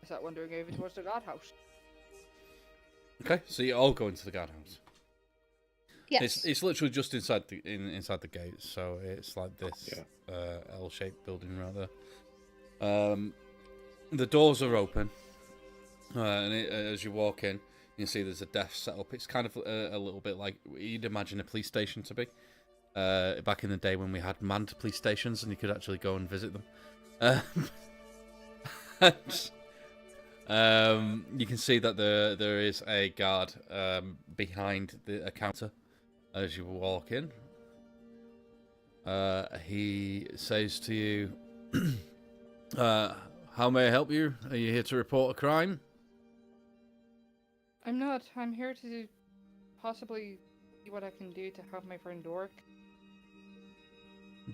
that wandering over towards the guardhouse? Okay, so you all go into the guardhouse. Yes. It's literally just inside the gate, so it's like this L-shaped building right there. The doors are open, and as you walk in, you see there's a desk set up. It's kind of a little bit like you'd imagine a police station to be. Back in the day when we had manned police stations and you could actually go and visit them. You can see that there is a guard behind a counter as you walk in. He says to you, how may I help you? Are you here to report a crime? I'm not. I'm here to possibly see what I can do to help my friend Dork.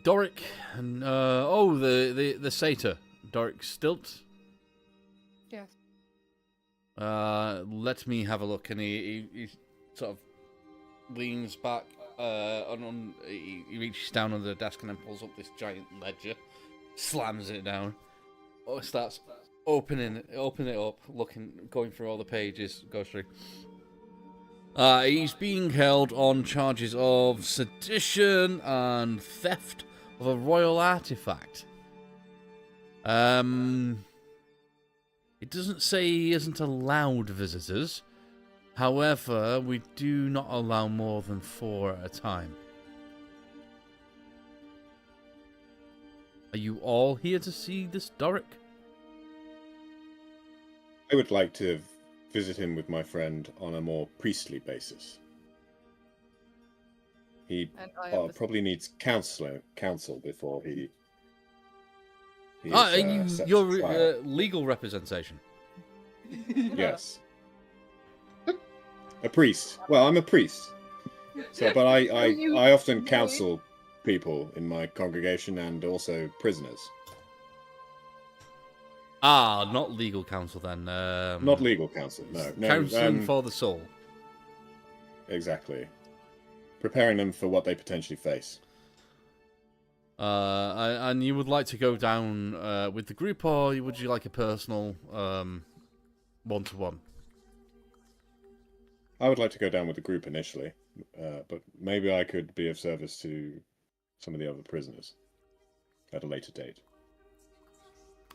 Doric, and the satyr, Doric Stilt. Yes. Let me have a look. And he sort of leans back. He reaches down under the desk and then pulls up this giant ledger, slams it down. Starts opening it up, going through all the pages. Goes through. He's being held on charges of sedition and theft of a royal artifact. It doesn't say he isn't allowed visitors. However, we do not allow more than 4 at a time. Are you all here to see this Doric? I would like to visit him with my friend on a more priestly basis. He probably needs counsel before he sets your fire. legal representation. Yes. A priest. Well, I'm a priest. So, but I often counsel people in my congregation and also prisoners. Not legal counsel then. Not legal counsel, no. Counseling for the soul. Exactly. Preparing them for what they potentially face. And you would like to go down with the group, or would you like a personal one-to-one? I would like to go down with the group initially, but maybe I could be of service to some of the other prisoners at a later date.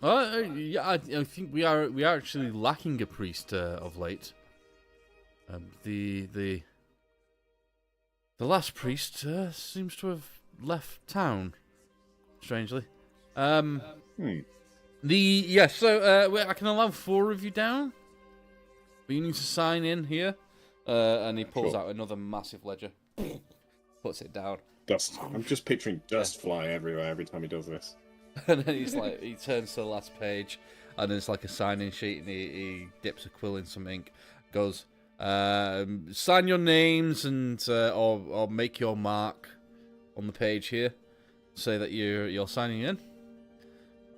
Yeah, I think we are actually lacking a priest of late. The last priest seems to have left town, strangely. So I can allow 4 of you down, but you need to sign in here. And he pulls out another massive ledger, puts it down. Dust. I'm just picturing dust flying everywhere every time he does this. And then he turns to the last page, and there's like a signing sheet, and he dips a quill in some ink, goes, sign your names and or make your mark on the page here, say that you're signing in.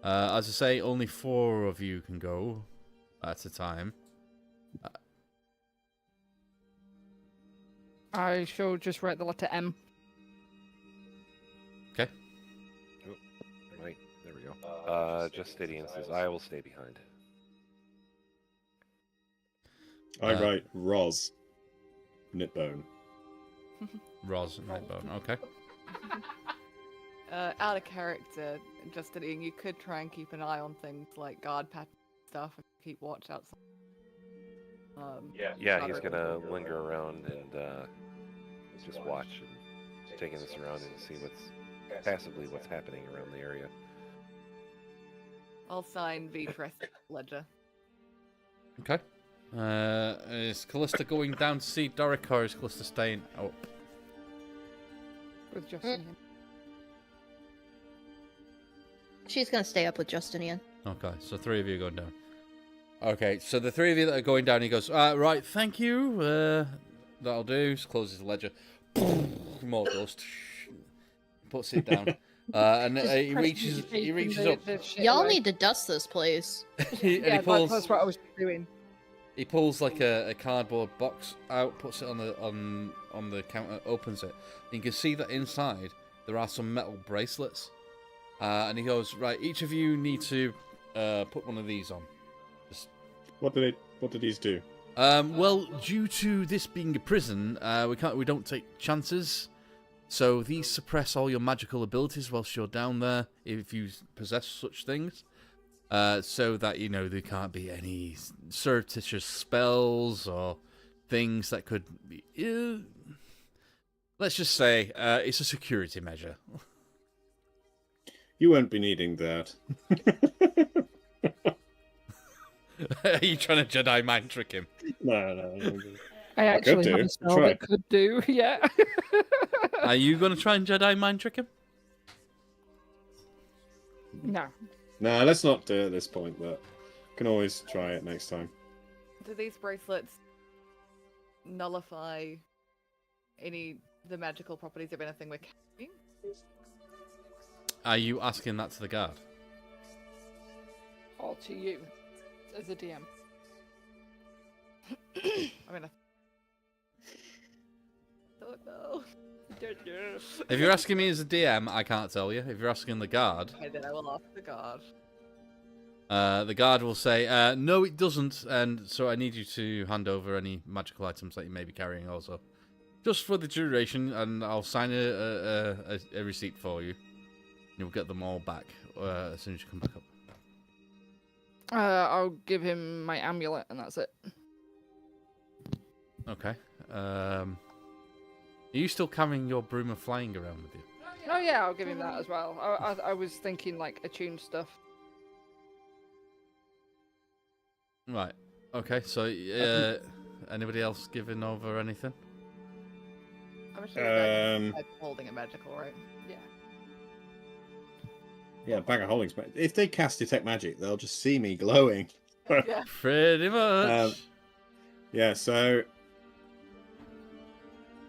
As I say, only 4 of you can go at a time. I shall just write the letter M. Okay. Oh, right, there we go. Justinian says, I will stay behind. I write Roz. Knitbone. Roz Nightbone, okay. Out of character, Justinian, you could try and keep an eye on things like guard pattern stuff and keep watch outside. Yeah, he's gonna linger around and just watch and taking this around and see what's happening around the area. I'll sign Vitress ledger. Okay. Is Callista going down to see Doric, or is Callista staying up? With Justinian. She's gonna stay up with Justinian. Okay, so 3 of you are going down. Okay, so the 3 of you that are going down, he goes, right, thank you. That'll do. Just closes the ledger. More dust. Puts it down. And he reaches up. Y'all need to dust this place. He Yeah, pulls, that's what I was doing. he pulls like a cardboard box out, puts it on the counter, opens it. And you can see that inside there are some metal bracelets. And he goes, right, each of you need to put one of these on. What do these do? Well, due to this being a prison, we don't take chances. So these suppress all your magical abilities whilst you're down there, if you possess such things. so that there can't be any surreptitious spells or things that could be. Let's just say it's a security measure. You won't be needing that. Are you trying to Jedi mind trick him? No. I actually have do. a spell Try. that could do, yeah. Are you going to try and Jedi mind trick him? No. No, let's not do it at this point, but can always try it next time. Do these bracelets nullify the magical properties of anything we're carrying? Are you asking that to the guard? Or to you, as a DM. I mean, I don't know. If you're asking me as a DM, I can't tell you. If you're asking the guard, Okay, then I will ask the guard. the guard will say, no, it doesn't, and so I need you to hand over any magical items that you may be carrying also. Just for the duration, and I'll sign a receipt for you. You'll get them all back as soon as you come back up. I'll give him my amulet, and that's it. Okay. Are you still carrying your broom of flying around with you? Oh yeah, I'll give him that as well. I was thinking like attuned stuff. Right. Okay, so anybody else giving over anything? I'm sure that holding it magical, right? Yeah. Yeah, bag of holdings. If they cast detect magic, they'll just see me glowing. Yeah. Pretty much. Yeah, so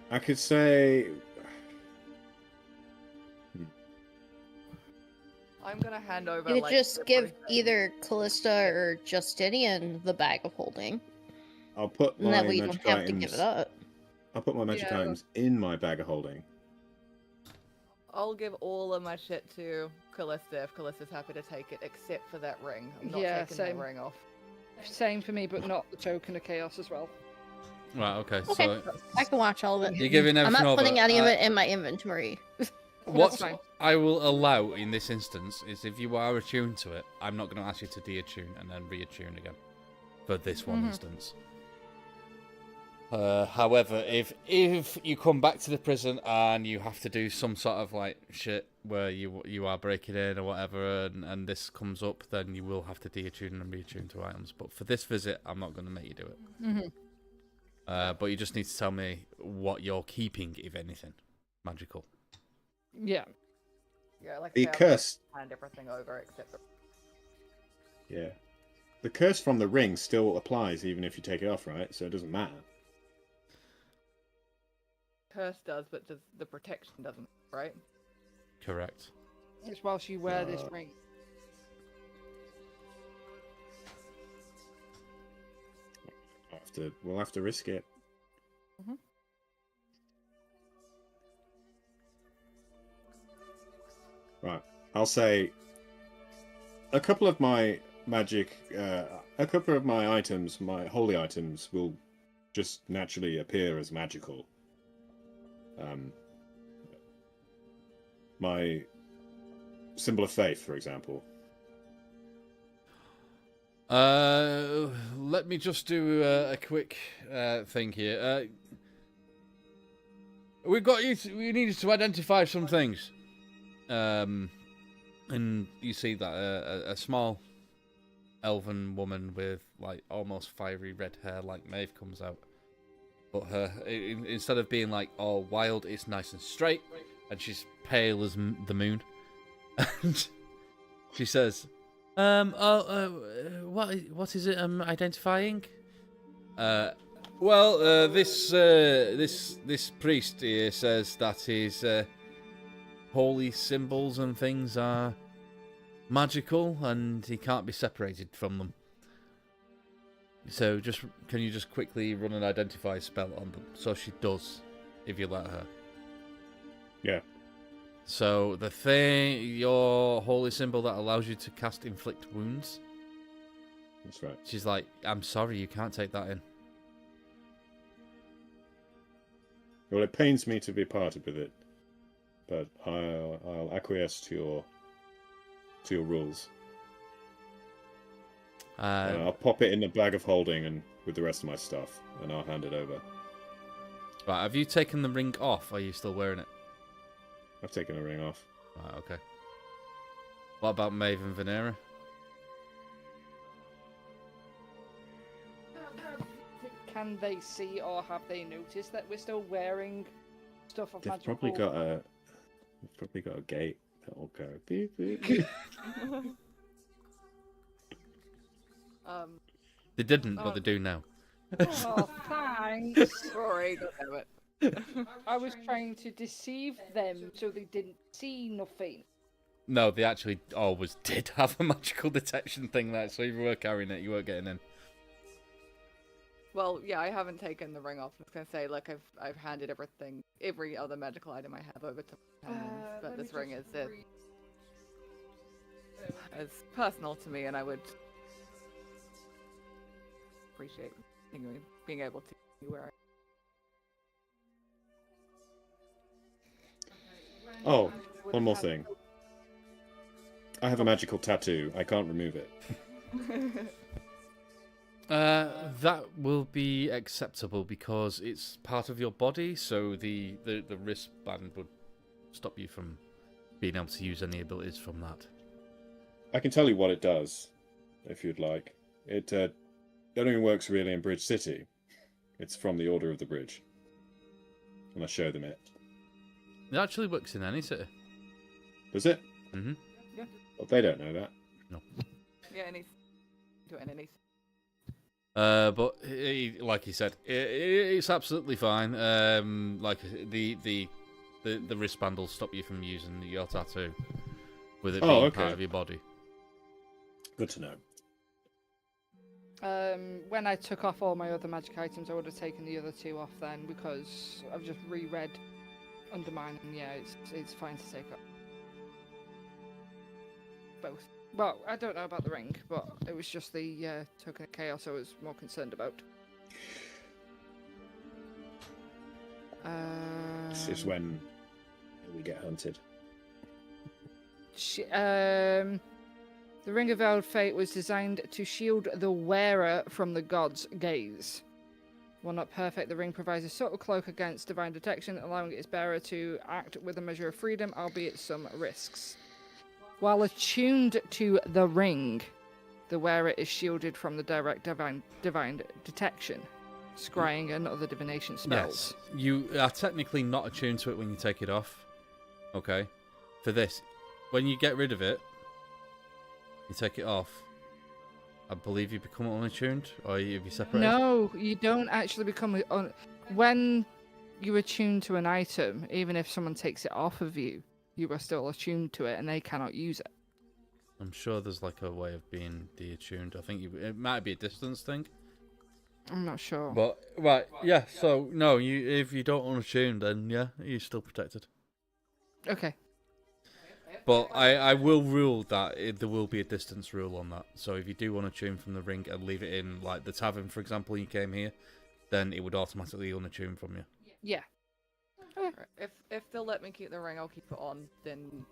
I could say I'm gonna hand over. You like, just give everything. either Callista or Justinian the bag of holding, I'll put and my that way you don't magic have items. to give it up. I'll put my magic Yeah. items in my bag of holding. I'll give all of my shit to Callista if Callista's happy to take it, except for that ring. I'm not Yeah, taking same. that ring off. Same for me, but not the token of chaos as well. Right, okay, Okay. so I can watch all of it. you're giving I'm everything not over. putting any of it in my inventory. What fine. I will allow in this instance is if you are attuned to it, I'm not going to ask you to de-attune and then re-attune again for this one instance. However, if you come back to the prison and you have to do some sort of like shit where you are breaking in or whatever, and this comes up, then you will have to de-attune and re-attune to items. But for this visit, I'm not going to make you do it. But you just need to tell me what you're keeping, if anything, magical. Yeah. Yeah, like The I say, curse. I'll hand everything over except the... Yeah. The curse from the ring still applies even if you take it off, right? So it doesn't matter. curse does, but the protection doesn't, right? Correct. It's whilst you wear this ring. We'll have to risk it. Mhm. Right. I'll say a couple of my magic, a couple of my items, my holy items, will just naturally appear as magical. My symbol of faith, for example. Let me just do a quick thing here. We needed to identify some things. And you see that a small elven woman with like almost fiery red hair like Maeve comes out. But instead of being like all wild, it's nice and straight, and she's pale as the moon. And she says, what is it I'm identifying? This priest here says that his holy symbols and things are magical, and he can't be separated from them. So can you just quickly run an identify spell on them? So she does, if you let her. Yeah. So your holy symbol that allows you to cast inflict wounds. That's right. She's like, I'm sorry, you can't take that in. Well, it pains me to be parted with it, but I'll acquiesce to your rules. I'll pop it in the bag of holding and with the rest of my stuff, and I'll hand it over. Right, have you taken the ring off? Or are you still wearing it? I've taken the ring off. Right, okay. What about Maeve and Venera? Can they see or have they noticed that we're still wearing stuff of They've magical? probably got a gate that will go beep beep beep. They didn't, but they do now. Oh, thanks. Rory, don't know it. I was trying to deceive them so they didn't see nothing. No, they actually always did have a magical detection thing there, so if you were carrying it, you weren't getting in. Well, yeah, I haven't taken the ring off. I was gonna say, like, I've handed every other magical item I have over to my companions, but this ring is as personal to me, and I would appreciate being able to wear it. Oh, one more thing. I have a magical tattoo. I can't remove it. That will be acceptable because it's part of your body, so the wristband would stop you from being able to use any abilities from that. I can tell you what it does, if you'd like. It only works really in Bridge City. It's from the Order of the Bridge. And I show them it. It actually works in any city. Does it? Mm-hmm. Yeah. Well, they don't know that. No. Yeah, do it in any. But like he said, it's absolutely fine. Like the wristband will stop you from using your tattoo with it being part of your body. Good to know. When I took off all my other magic items, I would have taken the other two off then because I've just reread Undermine, and yeah, it's fine to take off both. Well, I don't know about the ring, but it was just the token of chaos I was more concerned about. This is when we get hunted. The Ring of Veiled Fate was designed to shield the wearer from the god's gaze. While not perfect, the ring provides a subtle cloak against divine detection, allowing its bearer to act with a measure of freedom, albeit some risks. While attuned to the ring, the wearer is shielded from the direct divine detection, scrying, and other divination spells. Yes, you are technically not attuned to it when you take it off. Okay, for this, when you get rid of it, you take it off. I believe you become unattuned, or have you separated? No, you don't actually become when you attune to an item. Even if someone takes it off of you, you are still attuned to it, and they cannot use it. I'm sure there's like a way of being de-attuned. I think it might be a distance thing. I'm not sure. But right, yeah. So no, if you don't unattune, then yeah, you're still protected. Okay. But I will rule that there will be a distance rule on that. So if you do want to tune from the ring and leave it in, like the tavern, for example, you came here, then it would automatically unattune from you. Yeah. Right. If they'll let me keep the ring, I'll keep it on. Then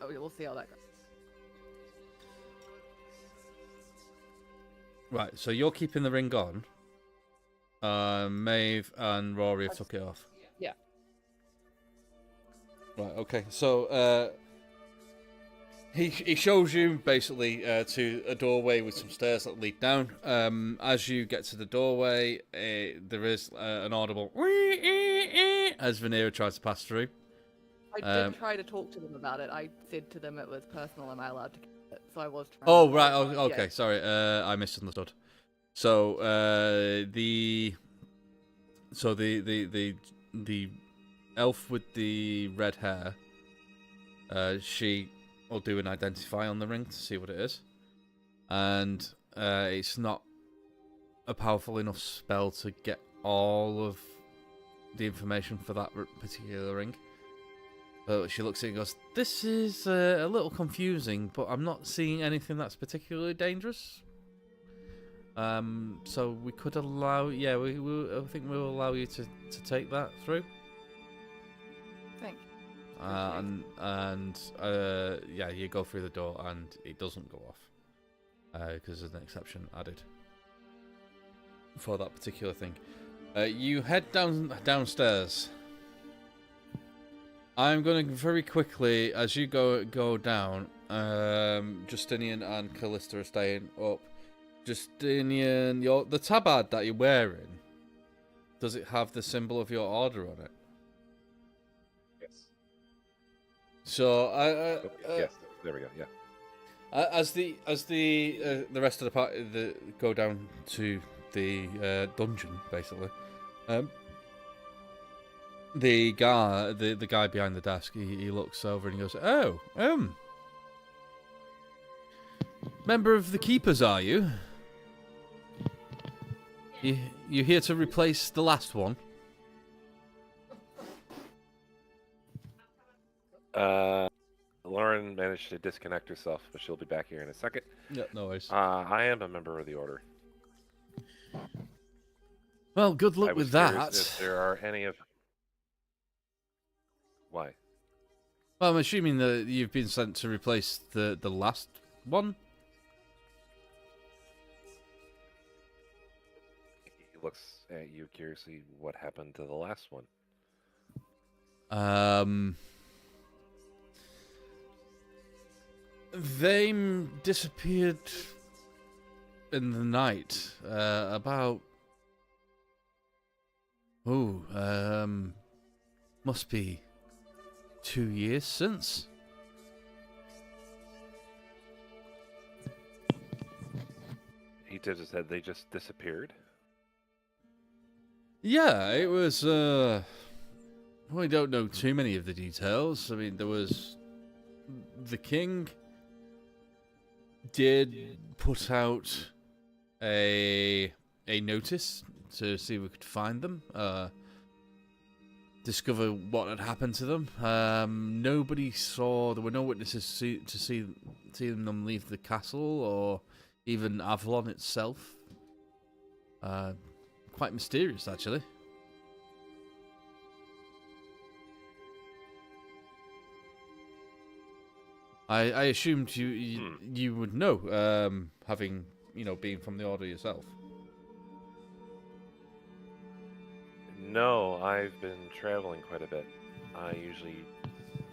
we'll see how that goes. Right. So you're keeping the ring on. Maeve and Rory have took it off. Yeah. Right, okay. So, he shows you, basically, to a doorway with some stairs that lead down. As you get to the doorway, there is an audible as Venera tries to pass through. I did try to talk to them about it. I said to them it was personal, am I allowed to keep it? So I was trying Oh, to... right, okay, Yeah. sorry, I misunderstood. So, the elf with the red hair, she will do an identify on the ring to see what it is. And it's not a powerful enough spell to get all of the information for that particular ring. She looks at it and goes, "This is a little confusing, but I'm not seeing anything that's particularly dangerous. So we could allow, I think we'll allow you to take that through." Thank you. You go through the door and it doesn't go off. because there's an exception added for that particular thing. You head downstairs. I'm going to very quickly, as you go down, Justinian and Callista are staying up. Justinian, the tabard that you're wearing, does it have the symbol of your order on it? Yes. So, yes, there we go. Yeah. as the rest of the party go down to the dungeon, basically, the guy behind the desk, he looks over and he goes, "Oh, member of the Keepers, are you? You here to replace the last one?" Lauren managed to disconnect herself, but she'll be back here in a second. Yeah, no worries. I am a member of the Order. Well, good I luck was with curious that. If there are any of... Why? Well, I'm assuming that you've been sent to replace the last one. He looks at you curiously. What happened to the last one? They disappeared in the night. About... must be 2 years since. He tips his head. They just disappeared? Yeah, it was, we don't know too many of the details. I mean, there was... The king did put out a notice to see if we could find them, discover what had happened to them. Nobody saw... There were no witnesses to see them leave the castle or even Avalon itself. Quite mysterious, actually. I assumed you would know, having, been from the Order yourself. No, I've been traveling quite a bit.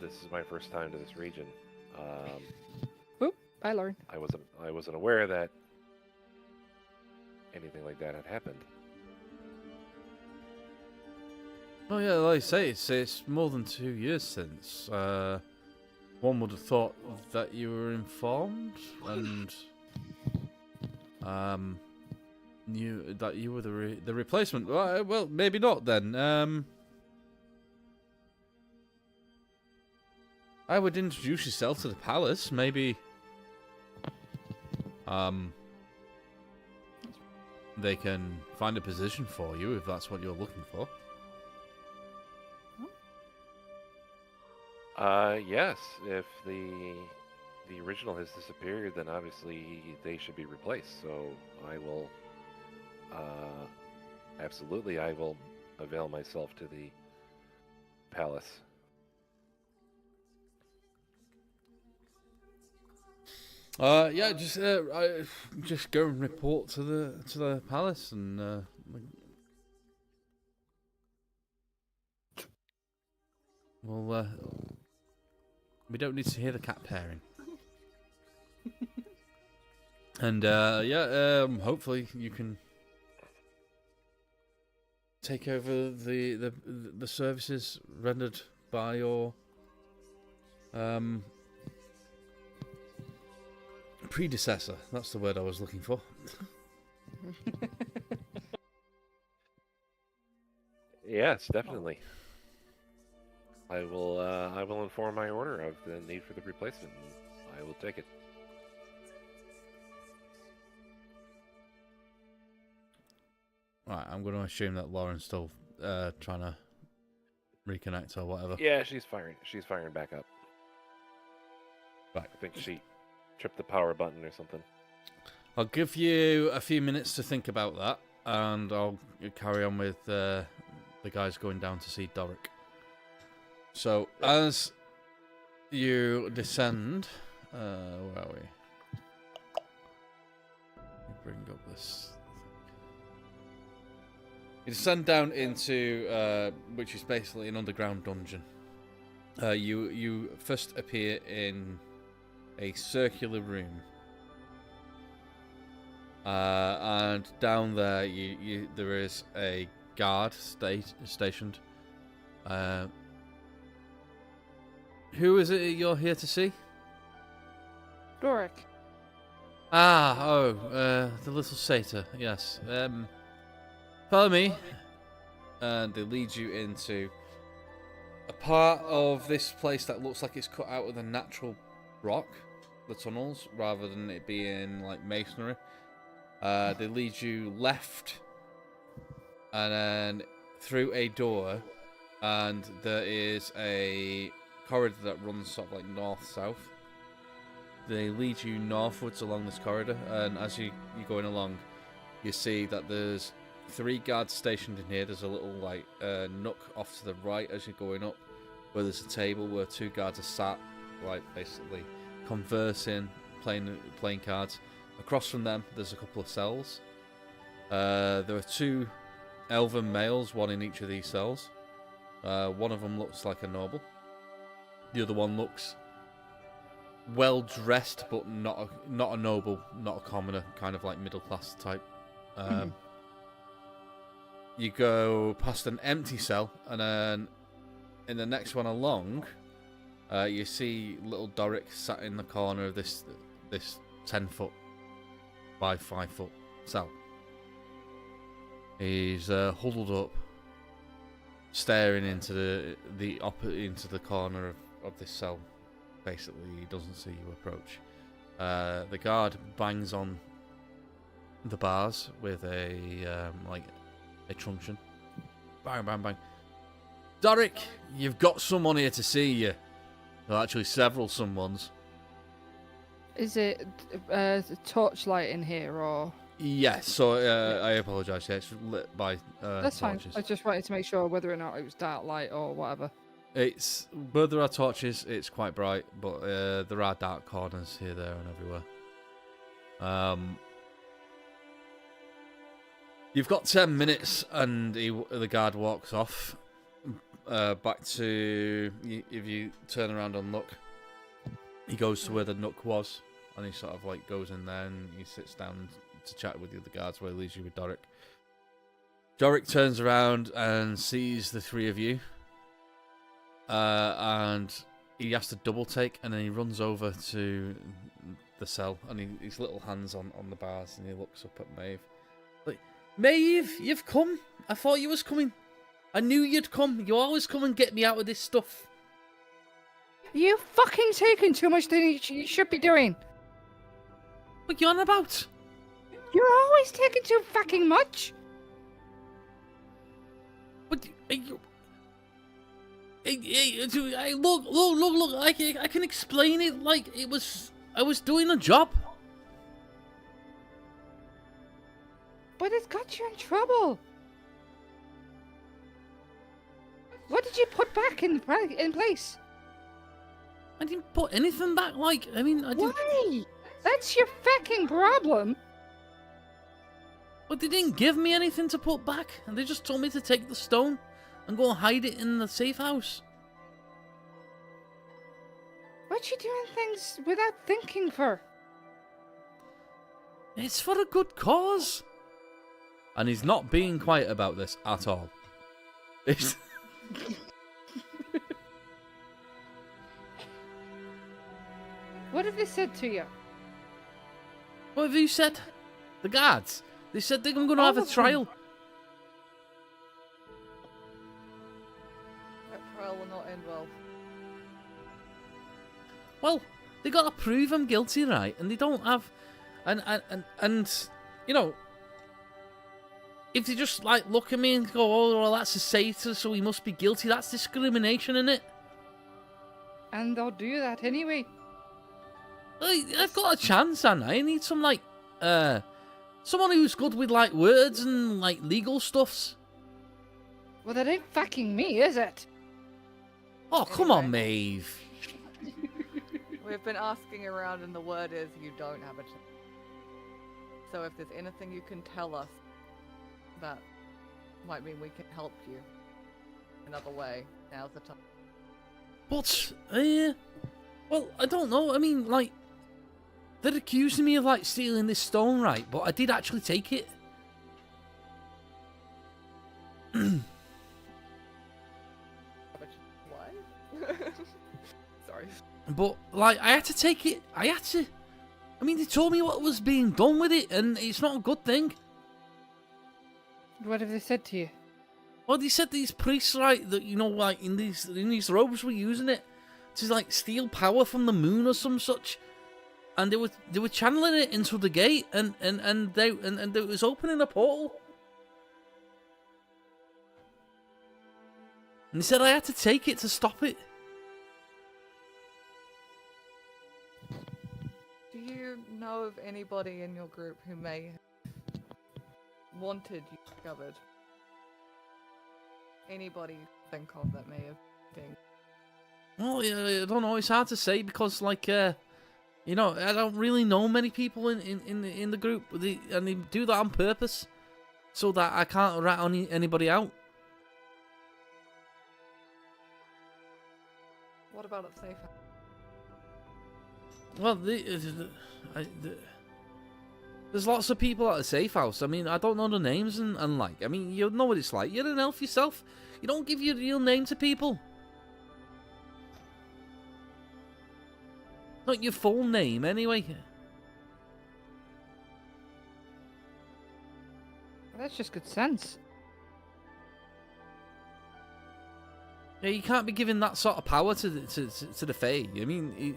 This is my first time to this region. Oop, bye, Lauren. I wasn't aware that anything like that had happened. Oh yeah, like I say, it's more than 2 years since. One would have thought that you were informed and knew that you were the replacement. Well, maybe not then. I would introduce yourself to the palace. Maybe they can find a position for you if that's what you're looking for. Yes. If the original has disappeared, then obviously they should be replaced. So I will, absolutely, I will avail myself to the palace. Yeah, just go and report to the palace and well, we don't need to hear the cat purring. And hopefully you can take over the services rendered by your predecessor. That's the word I was looking for. Yes, definitely. I will inform my order of the need for the replacement, and I will take it. Right, I'm going to assume that Lauren's still trying to reconnect or whatever. Yeah, she's firing. She's firing back up. Right. I think she tripped the power button or something. I'll give you a few minutes to think about that, and I'll carry on with the guys going down to see Doric. So, as you descend, where are we? bring up this. You descend down into which is basically an underground dungeon. You first appear in a circular room, and down there there is a guard stationed. Who is it you're here to see? Doric. The little satyr, yes. Follow me. And they lead you into a part of this place that looks like it's cut out of the natural rock, the tunnels, rather than it being like masonry. They lead you left and then through a door, and there is a corridor that runs sort of like north-south. They lead you northwards along this corridor, and as you're going along, you see that there's 3 guards stationed in here. There's a little like nook off to the right as you're going up, where there's a table where 2 guards are sat, like basically conversing, playing cards. Across from them, there's a couple of cells. There are 2 elven males, one in each of these cells. One of them looks like a noble. The other one looks well dressed, but not a noble, not a commoner, kind of like middle class type. You go past an empty cell, and then in the next one along, you see little Doric sat in the corner of this 10-foot by 5-foot cell. He's huddled up, staring into the corner of this cell. Basically, he doesn't see you approach. The guard bangs on the bars with a truncheon. Bang, bang, bang. Doric, you've got someone here to see you. Well, actually, several someones. Is it a torchlight in here, or...? Yes, so I apologise. Yeah, it's lit by That's torches. fine. I just wanted to make sure whether or not it was dark light or whatever. It's where there are torches, it's quite bright, but there are dark corners here, there, and everywhere. You've got 10 minutes, and the guard walks off. Back to if you turn around and look, he goes to where the nook was, and he sort of like goes in there and he sits down to chat with the other guards, where he leaves you with Doric. Doric turns around and sees the 3 of you. And he has to double take, and then he runs over to the cell, and his little hands on the bars, and he looks up at Maeve. Like, Maeve, you've come. I thought you was coming. I knew you'd come. You always come and get me out of this stuff. You fucking taking too much than you should be doing. What you on about? You're always taking too fucking much. What are you... Hey, look! I can explain it like it was. I was doing a job. But it's got you in trouble. What did you put back in place? I didn't put anything back. Like, I mean, I didn't. Why? That's your fucking problem. But they didn't give me anything to put back, and they just told me to take the stone and go and hide it in the safe house. What you doing things without thinking for? It's for a good cause. And he's not being quiet about this at all. It's... What have they said to you? What have you said? The guards. They said they're going to have a trial. That trial will not end well. Well, they got to prove I'm guilty, right? And they don't have... And you know... If they just, like, look at me and go, oh, well, that's a satyr, so he must be guilty, that's discrimination, isn't it? And they'll do that anyway. I've got a chance, and I need some, like, someone who's good with, like, words and, like, legal stuffs. Well, that ain't fucking me, is it? Oh, come on, Maeve. We've been asking around, and the word is you don't have a chance. So if there's anything you can tell us that might mean we can help you another way, now's the time. But, well, I don't know. I mean, like, they're accusing me of, like, stealing this stone, right? But I did actually take it. What? Sorry. But, like, I had to take it. I had to. I mean, they told me what was being done with it, and it's not a good thing. What have they said to you? Well, they said these priests, right, that, you know, like, in these robes were using it to, like, steal power from the moon or some such. And they were channeling it into the gate, and it was opening a portal. And they said I had to take it to stop it. Do you know of anybody in your group who may have wanted you discovered? Anybody you think of that may have been? Well, yeah, I don't know. It's hard to say because, like, you know, I don't really know many people in the group, and they do that on purpose, so that I can't rat on anybody out. What about at Safe House? Well, there's lots of people at the safe house. I mean, I don't know the names and like, I mean, you know what it's like. You're an elf yourself. You don't give your real name to people. Not your full name, anyway. That's just good sense. Yeah, you can't be giving that sort of power to the Fae. I mean,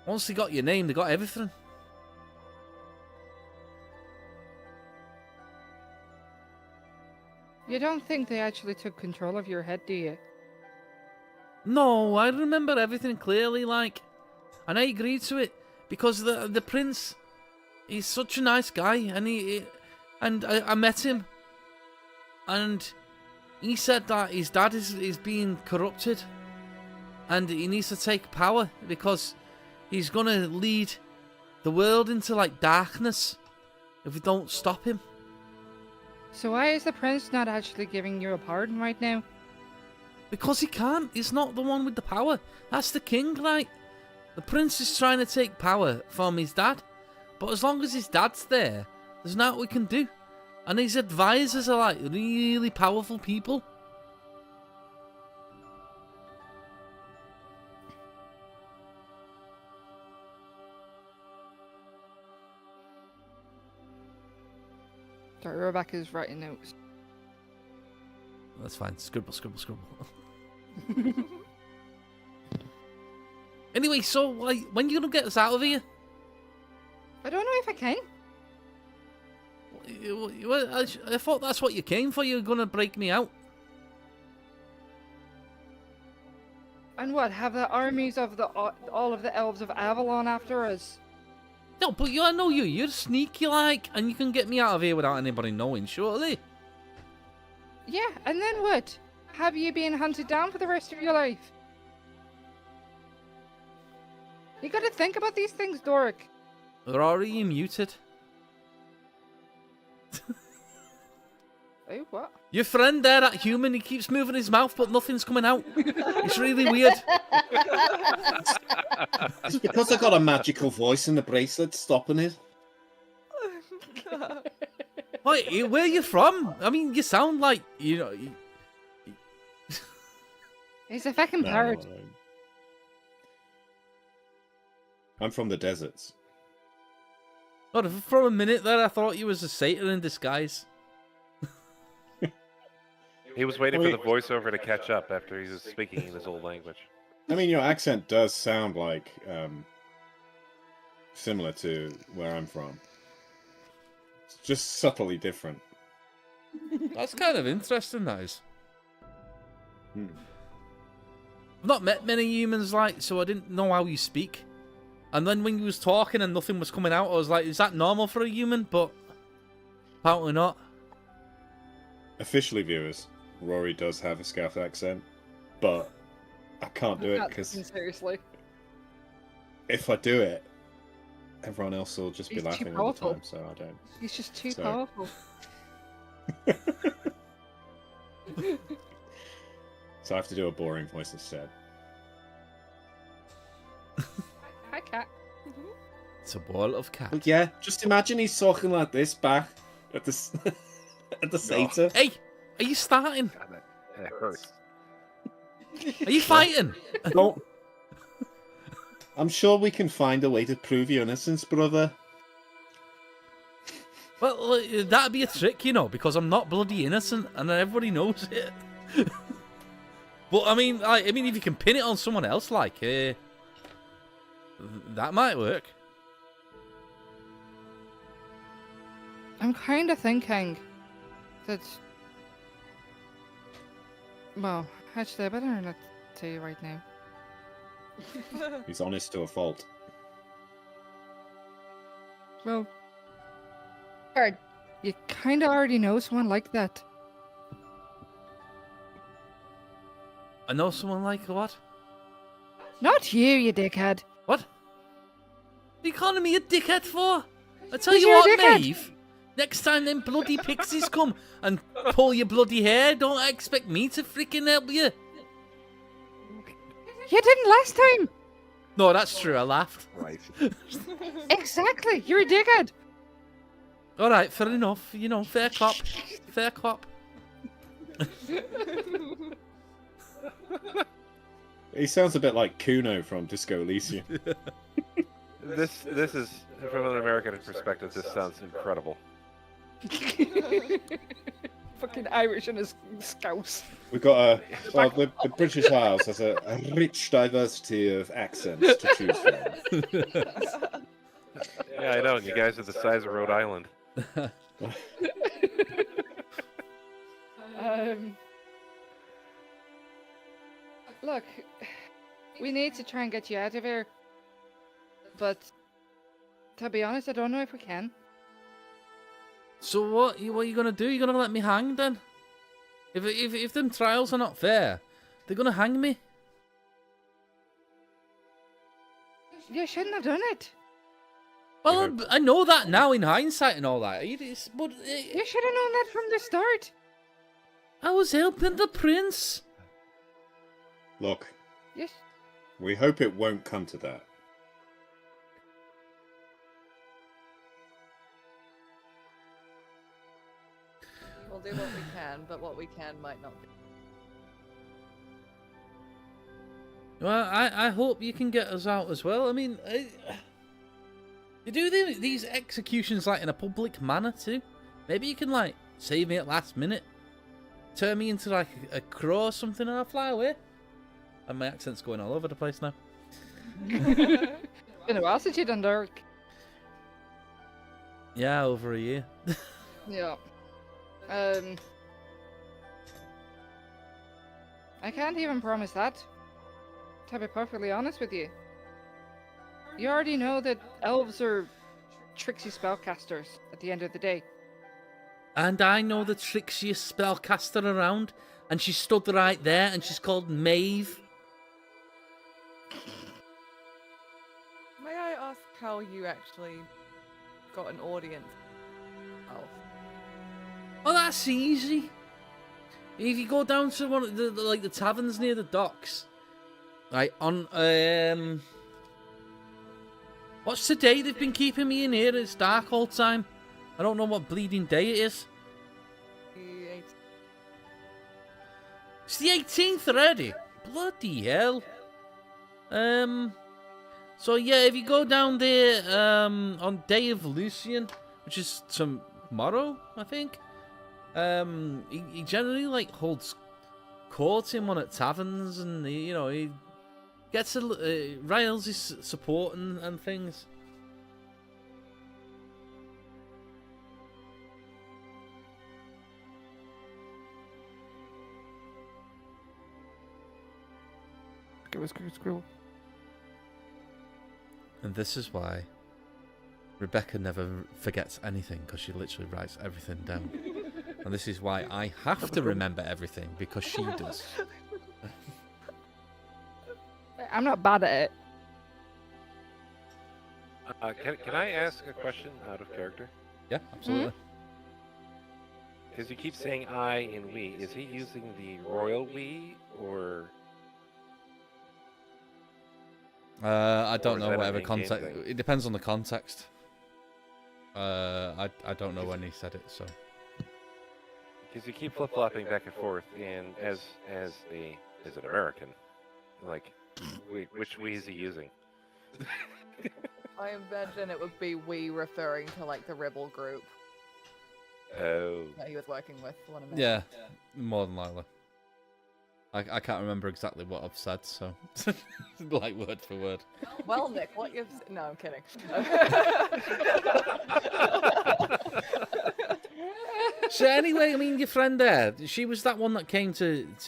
once they got your name, they got everything. You don't think they actually took control of your head, do you? No, I remember everything clearly, like, and I agreed to it because the prince, he's such a nice guy, and I met him, and he said that his dad is being corrupted, and he needs to take power because he's gonna lead the world into, like, darkness if we don't stop him. So why is the prince not actually giving you a pardon right now? Because he can't. He's not the one with the power. That's the king, right? The prince is trying to take power from his dad. But as long as his dad's there, there's nothing we can do. And his advisors are, like, really powerful people. Sorry, Rebecca's writing notes. That's fine. Scribble, scribble, scribble. Anyway, so, like, when you gonna get us out of here? I don't know if I can. I thought that's what you came for. You were gonna break me out. And what, have the armies of all of the elves of Avalon after us? No, but I know you. You're sneaky, like, and you can get me out of here without anybody knowing, surely. Yeah, and then what? Have you been hunted down for the rest of your life? You gotta think about these things, Doric. Rory, you muted. Oh, what? Your friend there, that human, he keeps moving his mouth, but nothing's coming out. It's really weird. It's because I got a magical voice in the bracelet stopping it. Wait, where are you from? I mean, you sound like, you know... He's a fucking bird. No. I'm from the deserts. God, for a minute there, I thought you was a satyr in disguise. He was waiting for the voiceover to catch up after he was speaking in his old language. I mean, your accent does sound like similar to where I'm from. It's just subtly different. That's kind of interesting, that is. Hmm. I've not met many humans, like, so I didn't know how you speak. And then when you was talking and nothing was coming out, I was like, is that normal for a human? But apparently not. Officially, viewers, Rory does have a Scouse accent, but I can't do it because seriously. if I do it, everyone else will just be He's too laughing all the powerful. time, so I don't. He's just too So- powerful. So I have to do a boring voice instead. Hi, cat. It's a ball of cat. But yeah, just imagine he's talking like this back at the at the satyr. Hey, are you starting? God, that hurts. Are you fighting? Don't. I'm sure we can find a way to prove your innocence, brother. Well, that'd be a trick, you know, because I'm not bloody innocent, and everybody knows it. But I mean, if you can pin it on someone else, like, that might work. I'm kind of thinking that. Well, actually, I better not tell you right now. He's honest to a fault. Well, Hard. you kind of already know someone like that. I know someone like what? Not you dickhead. What? What are you calling me a dickhead for? I tell 'Cause you you're a what, dickhead. Maeve. Next time them bloody pixies come and pull your bloody hair, don't expect me to freaking help you. You didn't last time. No, that's true. I laughed. Right. Exactly. You're a dickhead. All right, fair enough. You know, fair cop. Fair cop. He sounds a bit like Kuno from Disco Elysium. This is from an American perspective. This sounds incredible. Fucking Irish and his scouse. We've got the British Isles has a rich diversity of accents to choose from. Yeah, I know. And you guys are the size of Rhode Island. Look, we need to try and get you out of here. But to be honest, I don't know if we can. So what are you gonna do? You gonna let me hang then? If them trials are not fair, they're gonna hang me. You shouldn't have done it. Well, I know that now in hindsight and all that. But You should have known that from the start. I was helping the prince. Look, Yes. we hope it won't come to that. We'll do what we can, but what we can might not be. Well, I hope you can get us out as well. I mean, you do these executions like in a public manner too. Maybe you can like save me at last minute, turn me into like a crow or something, and I'll fly away. And my accent's going all over the place now. Been a while since you done Dark. Yeah, over a year. Yeah. I can't even promise that. To be perfectly honest with you. You already know that elves are tricksy spellcasters at the end of the day. And I know the trickiest spellcaster around, and she stood right there, and she's called Maeve. May I ask how you actually got an audience? Oh. Oh, that's easy. If you go down to one of the taverns near the docks, right on what's today? They've been keeping me in here. It's dark all the time. I don't know what bleeding day it is. It's the 18th already. Bloody hell. So yeah, if you go down there on Day of Lucian, which is tomorrow, I think. He generally like holds court in one at taverns, and he gets riles his support and things. Give us a scroll. And this is why Rebecca never forgets anything, because she literally writes everything down. And this is why I have to remember everything, because she does. I'm not bad at it. Can I ask a question out of character? Yeah, absolutely. Because you keep saying I and we. Is he using the royal we or? I Or don't is know that an whatever in-game context. thing? It depends on the context. I don't know when he said it, so. Because you keep flip flopping back and forth, and as an American, like, which we is he using? I imagine it would be we referring to like the rebel group Oh, that he was working with. One of Yeah, more than likely. I can't remember exactly what I've said, so like word for word. Well, Nick, what you've no, I'm kidding. So anyway, I mean, your friend there, she was that one that came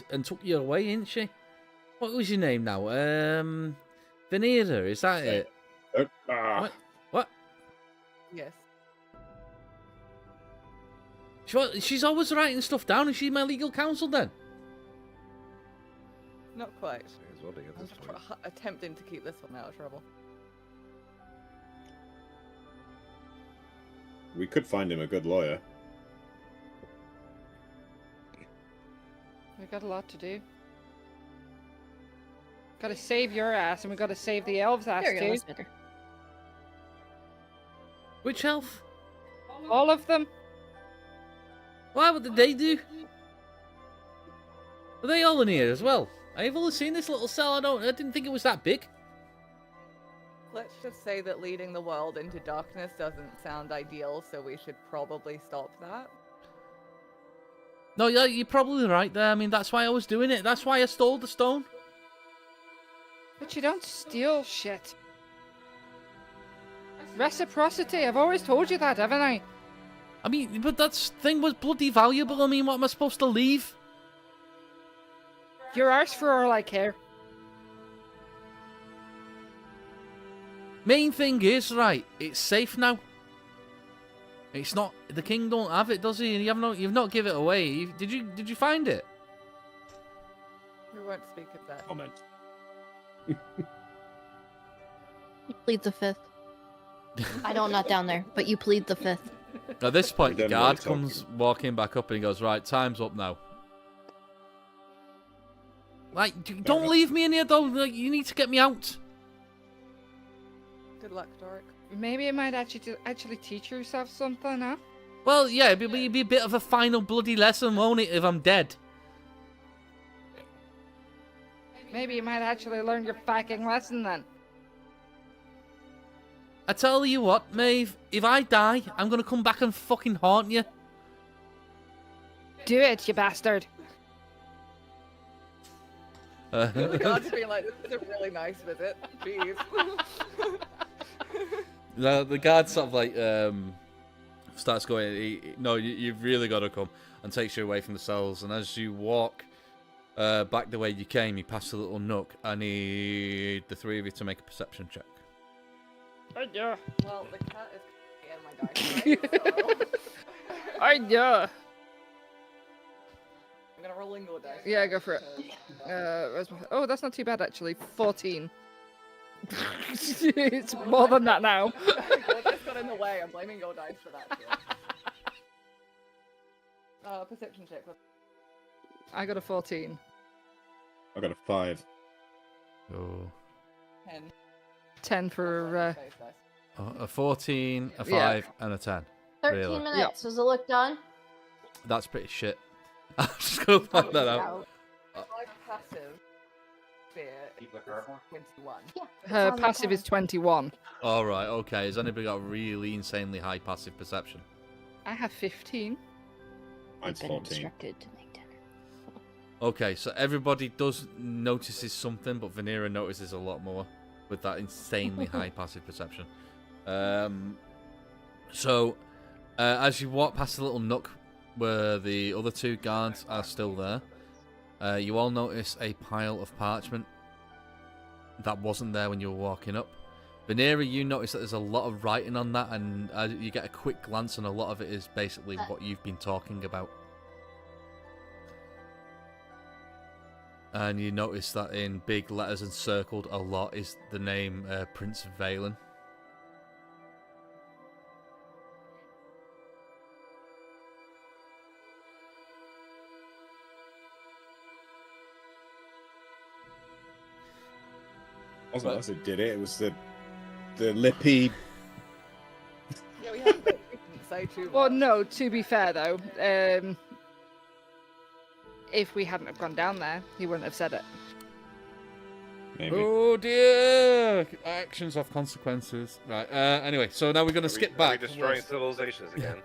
and took you away, isn't she? What was your name now? Venera, is that it? What? What? Yes. She's always writing stuff down. Is she my legal counsel then? Not quite. may as well be at I'm this just point. attempting to keep this one out of trouble. We could find him a good lawyer. We've got a lot to do. Gotta save your ass, and we gotta save the elves' ass There you go, too. that's better. Which elf? All of them. Why? What did they do? Are they all in here as well? I've only seen this little cell. I didn't think it was that big. Let's just say that leading the world into darkness doesn't sound ideal, so we should probably stop that. No, yeah, you're probably right there. I mean, that's why I was doing it. That's why I stole the stone. But you don't steal shit. Reciprocity. I've always told you that, haven't I? I mean, but that thing was bloody valuable. I mean, what am I supposed to leave? You're ours for all I care. Main thing is, right, it's safe now. It's not, the king don't have it, does he? And you've not give it away. Did you find it? We won't speak of that. Comment. You plead the fifth. I know I'm not down there, but you plead the fifth. At this point, the Then what guard are you talking comes walking back up and he goes, right, time's up now. Like, don't leave me in here, though. Like, you need to get me out. Good luck, Doric. Maybe it might actually teach yourself something, huh? Well, yeah, it'd be a bit of a final bloody lesson, won't it, if I'm dead? Maybe you might actually learn your fucking lesson then. I tell you what, Maeve, if I die, I'm gonna come back and fucking haunt you. Do it, you bastard. The guards being like, this is a really nice visit. Jeez. The guard sort of like starts going, no, you've really got to come, and takes you away from the cells. And as you walk back the way you came, you pass a little nook. I need the three of you to make a perception check. Yeah. Well, the cat is in my dice, right? So... Yeah. I'm gonna roll your dice. Yeah, go for it. Where's my... Oh, that's not too bad actually. 14. It's more than that now. Your dice got in the way. I'm blaming your dice for that. Perception check. I got a 14. I got a 5. Oh. 10. 10 for. A 14, a 5, Yeah. and a 10. 13 Really? minutes. Does it look done? That's pretty shit. I'm just gonna find that out. My passive fear is 21. Yeah. Her it's on the passive is card. 21. All right, okay. Has anybody got really insanely high passive perception? I have 15. Mine's Been 14. instructed to make dinner. Okay, so everybody does notices something, but Venera notices a lot more with that insanely high passive perception. So, as you walk past the little nook where the other two guards are still there, you all notice a pile of parchment that wasn't there when you were walking up. Venera, you notice that there's a lot of writing on that, and you get a quick glance, and a lot of it is basically what you've been talking about. And you notice that in big letters and circled a lot is the name Prince Valen. wasn't us that did it. It was the lippy. Yeah, we haven't didn't say too Well, much. no. To be fair, though, if we hadn't have gone down there, he wouldn't have said it. Maybe. Oh dear! Actions have consequences. Right. Anyway, so now we're going to skip Are we back. destroying civilizations again?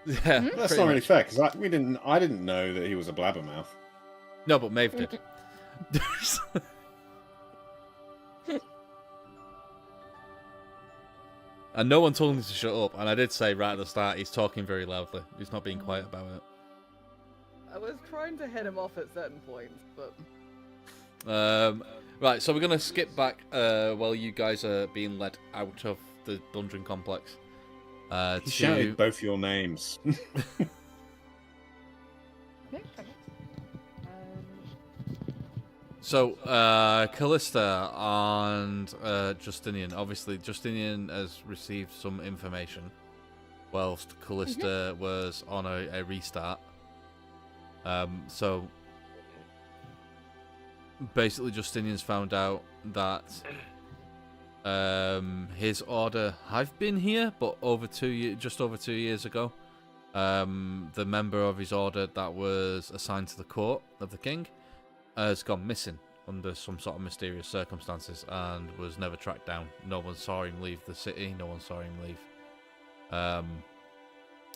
Yeah. That's pretty not really much. fair because I didn't know that he was a blabbermouth. No, but Maeve did. And no one told him to shut up. And I did say right at the start, he's talking very loudly. He's not being quiet about it. I was trying to head him off at certain points, but Right, so we're going to skip back while you guys are being led out of the dungeon complex. He shouted both your names. yeah, kind of. So, Callista and Justinian. Obviously, Justinian has received some information, whilst Callista was on a restart. So, basically, Justinian's found out that his order have been here, but just over 2 years ago, the member of his order that was assigned to the court of the king has gone missing under some sort of mysterious circumstances and was never tracked down. No one saw him leave the city. No one saw him leave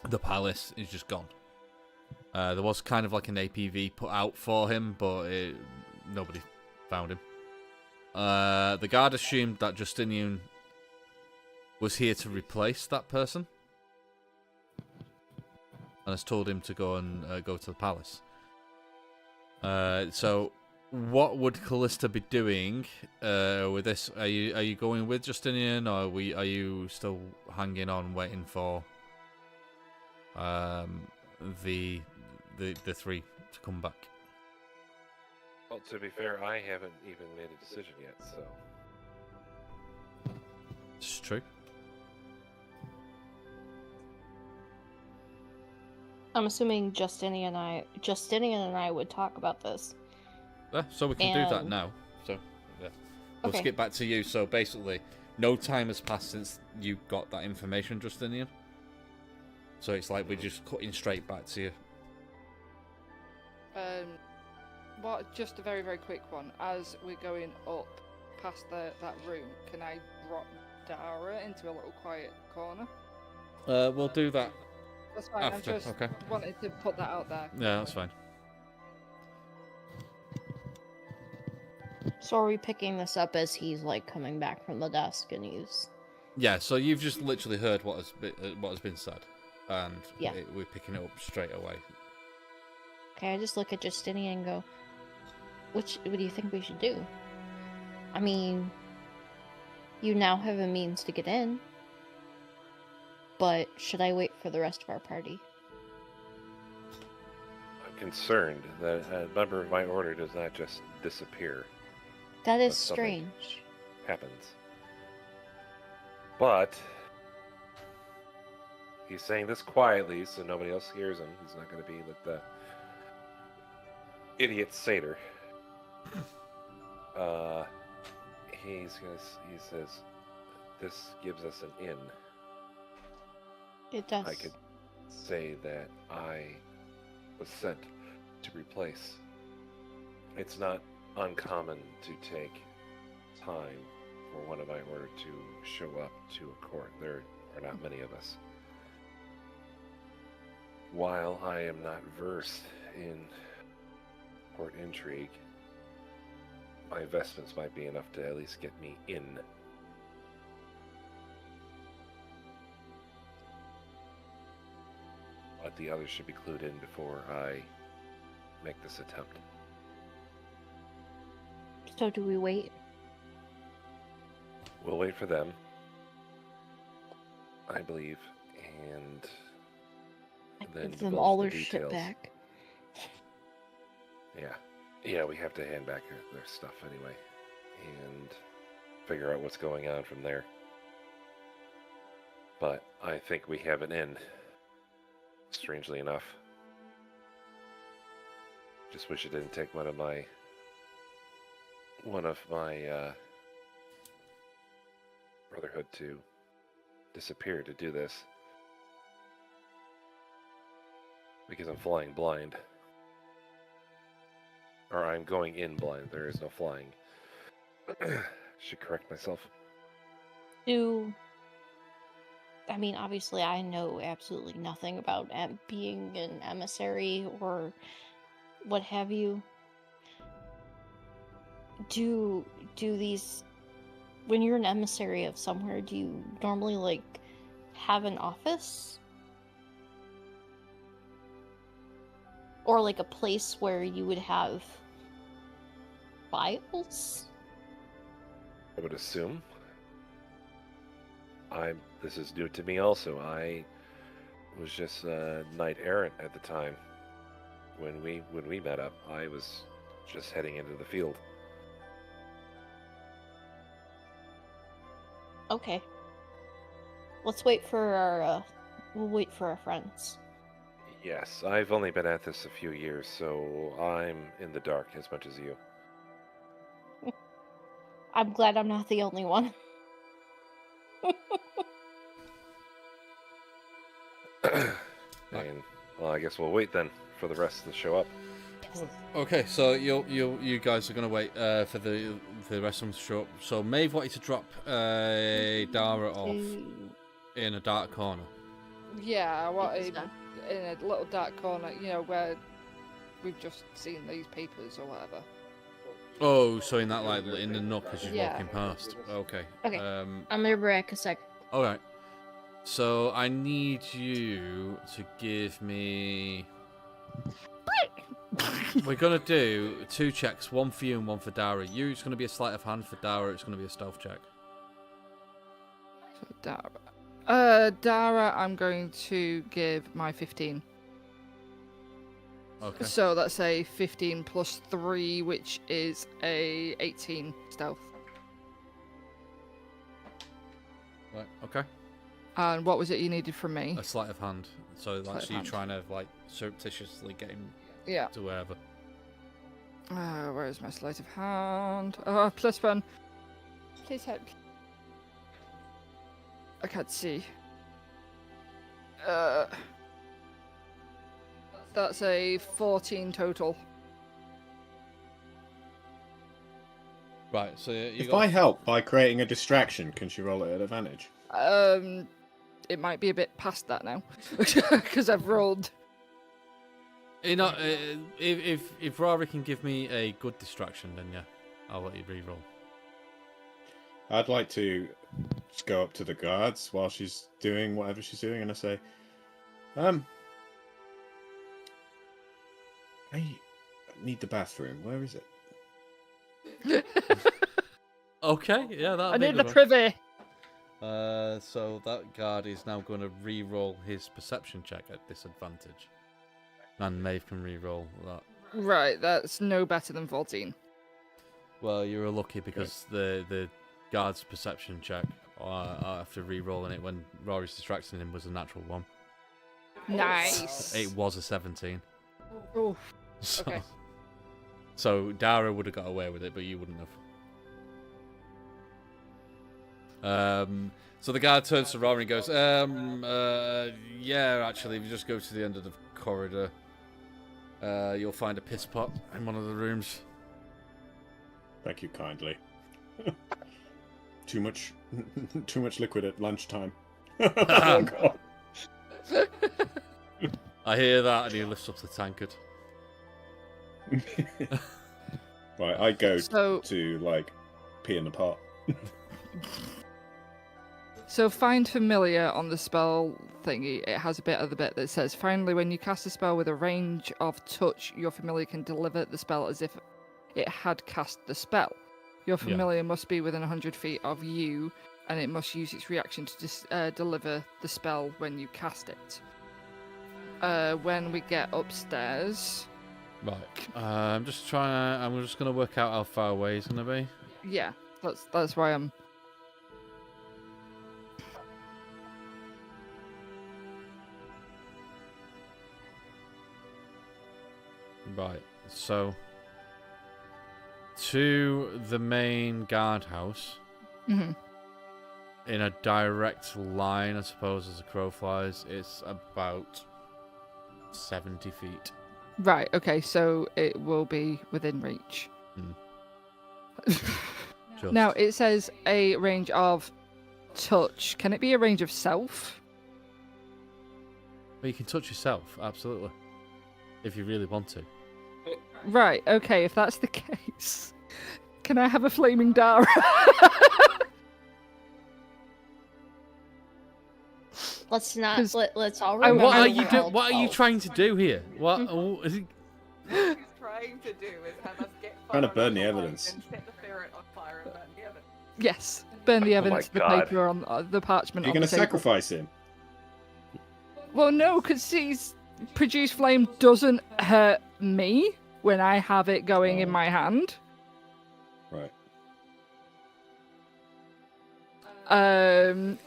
the palace. He's just gone. There was kind of like an APV put out for him, but nobody found him. The guard assumed that Justinian was here to replace that person and has told him to go and go to the palace. So, what would Callista be doing with this? Are you going with Justinian, or are you still hanging on, waiting for the three to come back? Well, to be fair, I haven't even made a decision yet, so... It's true. I'm assuming Justinian and I would talk about this. Yeah, so we can do that And- now. So, yeah. We'll Okay. skip back to you. So, basically, no time has passed since you got that information, Justinian. So, it's like we're just cutting straight back to you. Just a very, very quick one. As we're going up past that room, can I drop Dara into a little quiet corner? We'll do that. That's fine. After, I just okay. wanted to put that out there. Yeah, that's fine. So are we picking this up as he's like coming back from the desk and he's... Yeah, so you've just literally heard what has been said, and Yeah. we're picking it up straight away. Okay, I just look at Justinian and go, what do you think we should do? I mean, you now have a means to get in, but should I wait for the rest of our party? I'm concerned that a member of my order does not just disappear. That is That's something. strange. Happens. But he's saying this quietly so nobody else hears him. He's not going to be like the idiot satyr. He says, this gives us an in. It does. I could say that I was sent to replace. It's not uncommon to take time for one of my order to show up to a court. There are not many of us. While I am not versed in court intrigue, my investments might be enough to at least get me in. But the others should be clued in before I make this attempt. So do we wait? We'll wait for them, I believe, and I then give them divulge all the their shit details. back. Yeah, we have to hand back their stuff anyway, and figure out what's going on from there. But I think we have an end, strangely enough. Just wish it didn't take one of my Brotherhood to disappear to do this. Because I'm flying blind. Or I'm going in blind. There is no flying. Should correct myself. I mean, obviously, I know absolutely nothing about being an emissary or what have you. Do these, when you're an emissary of somewhere, do you normally like have an office? Or like a place where you would have files? I would assume. This is new to me also. I was just a knight errant at the time. When we met up, I was just heading into the field. Okay. Let's wait for our we'll wait for our friends. Yes, I've only been at this a few years, so I'm in the dark as much as you. I'm glad I'm not the only one. And well, I guess we'll wait then for the rest to show up. Okay, so you guys are gonna wait for the rest of them to show up. So Maeve wanted to drop Dara off in a dark corner. Yeah, I wanted so. in a little dark corner, you know, where we've just seen these papers or whatever. Oh, so in that like in the nook as you're Yeah. walking past. Okay. Okay. I'm gonna be back a sec. All right. So I need you to give me. We're gonna do 2 checks, one for you and one for Dara. You, it's gonna be a sleight of hand. For Dara, it's gonna be a stealth check. So Dara, I'm going to give my 15. Okay. So that's a 15 plus 3, which is a 18 stealth. Right. Okay. And what was it you needed from me? A sleight of hand. So Sleight that's of you hand. trying to like surreptitiously get him Yeah. to wherever. Where is my sleight of hand? Oh, +1. Please help. I can't see. That's a 14 total. Right. So you If got. I help by creating a distraction, can she roll it at advantage? It might be a bit past that now because I've rolled. You know, if Rory can give me a good distraction, then yeah, I'll let you re-roll. I'd like to just go up to the guards while she's doing whatever she's doing, and I say, I need the bathroom. Where is it? Okay, yeah, that. I need the privy. So that guard is now going to re-roll his perception check at disadvantage, and Maeve can re-roll that. Right, that's no better than 14. Well, you're lucky because the guard's perception check after re-rolling it when Rory's distracting him was a natural 1. Nice. It was a 17. Oh, So, okay. so Dara would have got away with it, but you wouldn't have. So the guard turns to Rory and goes, yeah, actually, if you just go to the end of the corridor, you'll find a piss pot in one of the rooms. Thank you kindly. Too much liquid at lunchtime. Oh, God. I hear that, and he lifts up the tankard. Right, I go So- to like pee in the pot. So find familiar on the spell thingy. It has a bit of the bit that says, finally, when you cast a spell with a range of touch, your familiar can deliver the spell as if it had cast the spell. Your familiar must be within 100 feet of you, and it must use its reaction to deliver the spell when you cast it. When we get upstairs... Right. I'm just going to work out how far away he's going to be. Yeah, that's why I'm... Right. So, to the main guardhouse, Mm-hmm. in a direct line, I suppose, as a crow flies, it's about 70 feet. Right, okay, so it will be within reach. Just. Now, it says a range of touch. Can it be a range of self? But you can touch yourself, absolutely, if you really want to. Right, okay, if that's the case, can I have a flaming Dara? Let's not. 'Cause Let's all I- remember. What are I- you we're doing? all What are you 12. trying to do here? What? Oh, is it- What he's trying to do is have us get Trying to far burn enough the away evidence. and set the ferret on fire and burn the evidence. Yes, burn the Oh my evidence, the God. paper on the parchment. You're on going the to table. sacrifice him. Well, no, because he's produce flame doesn't hurt me when I have it going in Oh. my hand. Right.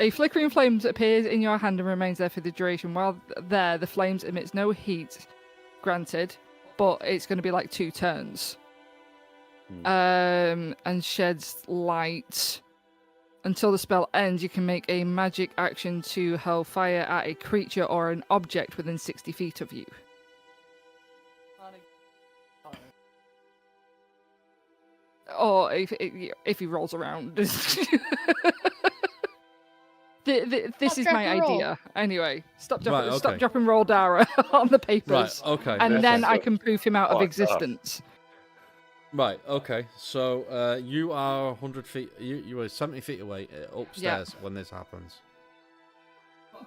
A flickering flame appears in your hand and remains there for the duration. While there, the flames emits no heat, granted, but it's going to be like 2 turns. And sheds light. Until the spell ends, you can make a magic action to hurl fire at a creature or an object within 60 feet of you. Or if he rolls around. This Stop, is drop, my and roll. idea. Anyway, stop, Right, stop, okay. drop, and roll Dara on the papers. Right. Okay. And This then is I so can poof him out of fucked up. existence. Right. Okay. So you are 100 feet. You are 70 feet away upstairs when this happens.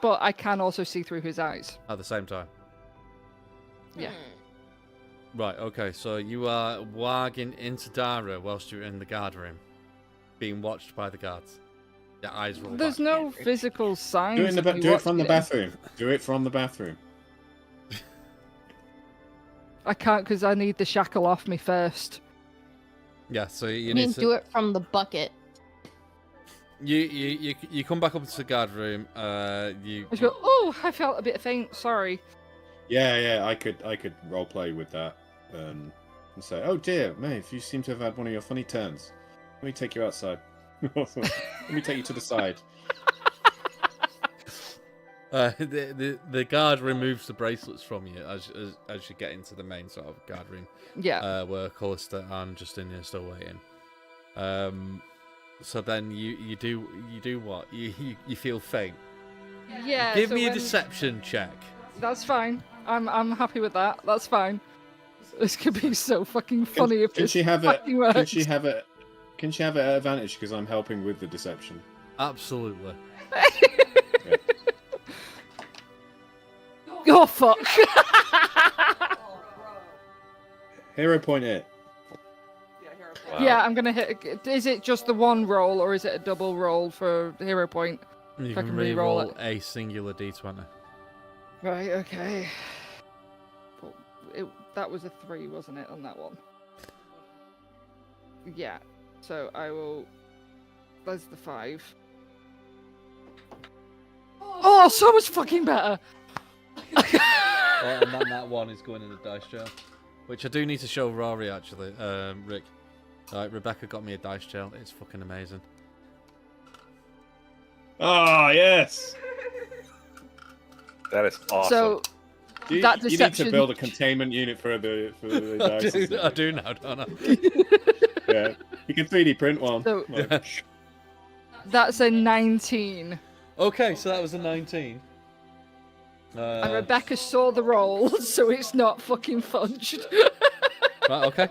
But I can also see through his eyes. At the same time. Yeah. Right. Okay. So you are wagging into Dara whilst you're in the guard room, being watched by the guards. Your eyes roll There's back. no physical signs. Do it, in the of me do it from the watching bathroom. Do it from the bathroom. I can't because I need the shackle off me first. Yeah. So you I need mean, to. do it from the bucket. You come back up to the guard room. You. I just go, oh, I felt a bit faint. Sorry. Yeah, I could role play with that and say, "Oh dear, Maeve, you seem to have had one of your funny turns. Let me take you outside. Let me take you to the side." The guard removes the bracelets from you as you get into the main sort of guard room. Yeah. Where Callista and Justine are still waiting. So then you do what? You feel faint. Yeah. Give so me a when- deception check. That's fine. I'm happy with that. That's fine. This could be so fucking funny if Can this she have it? fucking works. Can she have it? Can she have it at advantage because I'm helping with the deception? Absolutely. Oh fuck! Hero point it. Yeah, hero Wow. Yeah, I'm gonna hit. Is it just the one roll or is it a double roll for hero point? You If I can can re-roll re-roll a singular d20. Right. Okay. Well, that was a 3, wasn't it, on that one? Yeah. So I will. There's the 5. Oh, so much fucking better. And then that one is going in the dice jail, which I do need to show Rory actually. Rick, Rebecca got me a dice jail. It's fucking amazing. Ah, yes. That is awesome. So You, That you need deception- to build a containment unit for the dice. I do now, don't I? Yeah, you can 3D print one. So- Like, that's a 19. Okay, so that was a 19. And Rebecca saw the roll, so it's not fucking fudged. Right, okay.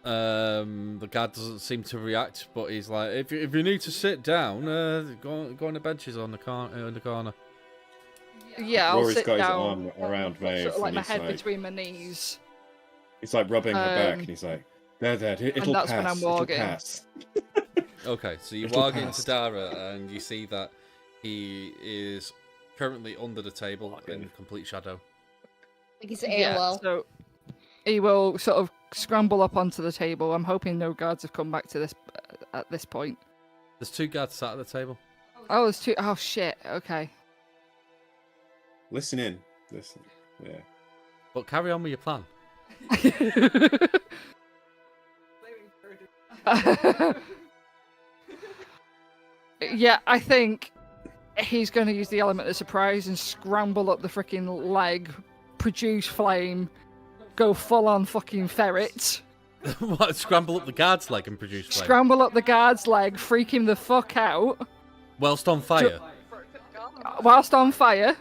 The guard doesn't seem to react, but he's like, if you need to sit down, go on the benches in the corner. Yeah, I'll Rory's sit got his down. arm around Maeve, Sort of like and my he's head like, between my knees. he's like rubbing her back, Um, and he's like, there, it'll that's when pass. I'm It'll walking. pass. Okay, so you Little walk into past. Dara and you see that he is currently under the table in complete shadow. Like he's Yeah, AOL. so he will sort of scramble up onto the table. I'm hoping no guards have come back to this at this point. There's 2 guards sat at the table. Oh, there's 2. Oh shit. Okay. Listen in. Listen. Yeah. But carry on with your plan. Yeah, I think he's going to use the element of surprise and scramble up the freaking leg, produce flame, go full on fucking ferret. What? Scramble up the guard's leg and produce flame? Scramble up the guard's leg, freak him the fuck out. Whilst on fire? Whilst on fire.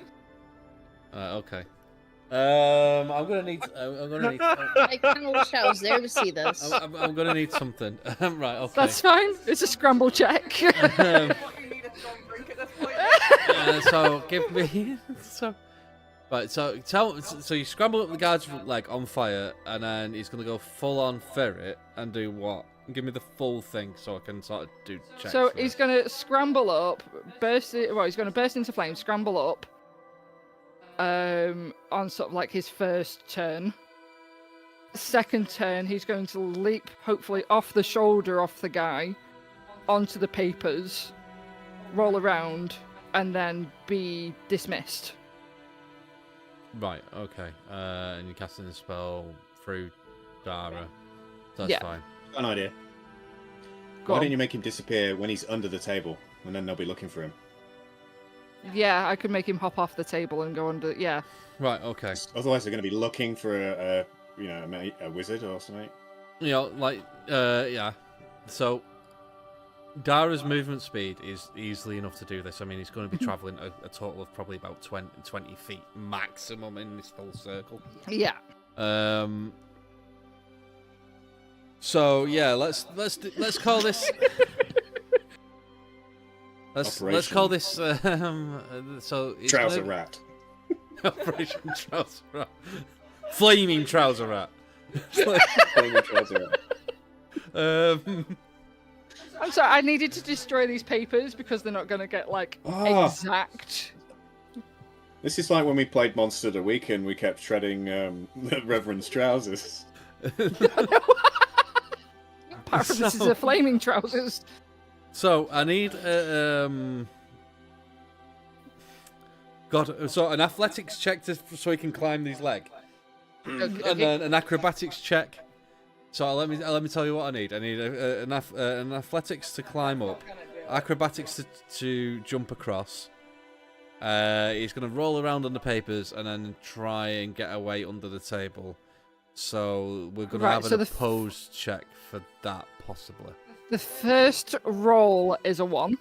Okay. I'm gonna need. I kind of wish I was there to see this. I'm gonna need something. Right. Okay. That's fine. It's a scramble check. So give me. Right. So you scramble up the guard's leg on fire, and then he's gonna go full on ferret and do what? Give me the full thing so I can sort of do checks. So for he's it. going to scramble up, he's going to burst into flame, scramble up, on sort of like his first turn. Second turn, he's going to leap, hopefully, off the shoulder off the guy, onto the papers, roll around, and then be dismissed. Right. Okay. And you're casting the spell through Dara. That's Yeah. fine. Got an idea. Go Why on. don't you make him disappear when he's under the table, and then they'll be looking for him? Yeah, I could make him hop off the table and go under. Yeah. Right. Okay. Otherwise, they're going to be looking for a wizard or something. You know, like, yeah. So, Dara's movement speed is easily enough to do this. I mean, he's going to be travelling a total of probably about 20 feet maximum in this full circle. Yeah. So yeah, let's call this. Let's call this. So it's Trouser gonna- rat. Operation Trouser Rat. Flaming Trouser Rat. Flaming trouser rat. I'm sorry, I needed to destroy these papers because they're not going to get, like, exact. This is like when we played Monster of the Week and we kept shredding the Reverend's trousers. Apart from this is a flaming trousers. So I need so an athletics check so he can climb these legs, Okay. and then an acrobatics check. So let me tell you what I need. I need an athletics to climb up, acrobatics to jump across. He's going to roll around on the papers and then try and get away under the table. So we're going to have an opposed check for that, possibly. The first roll is a 1.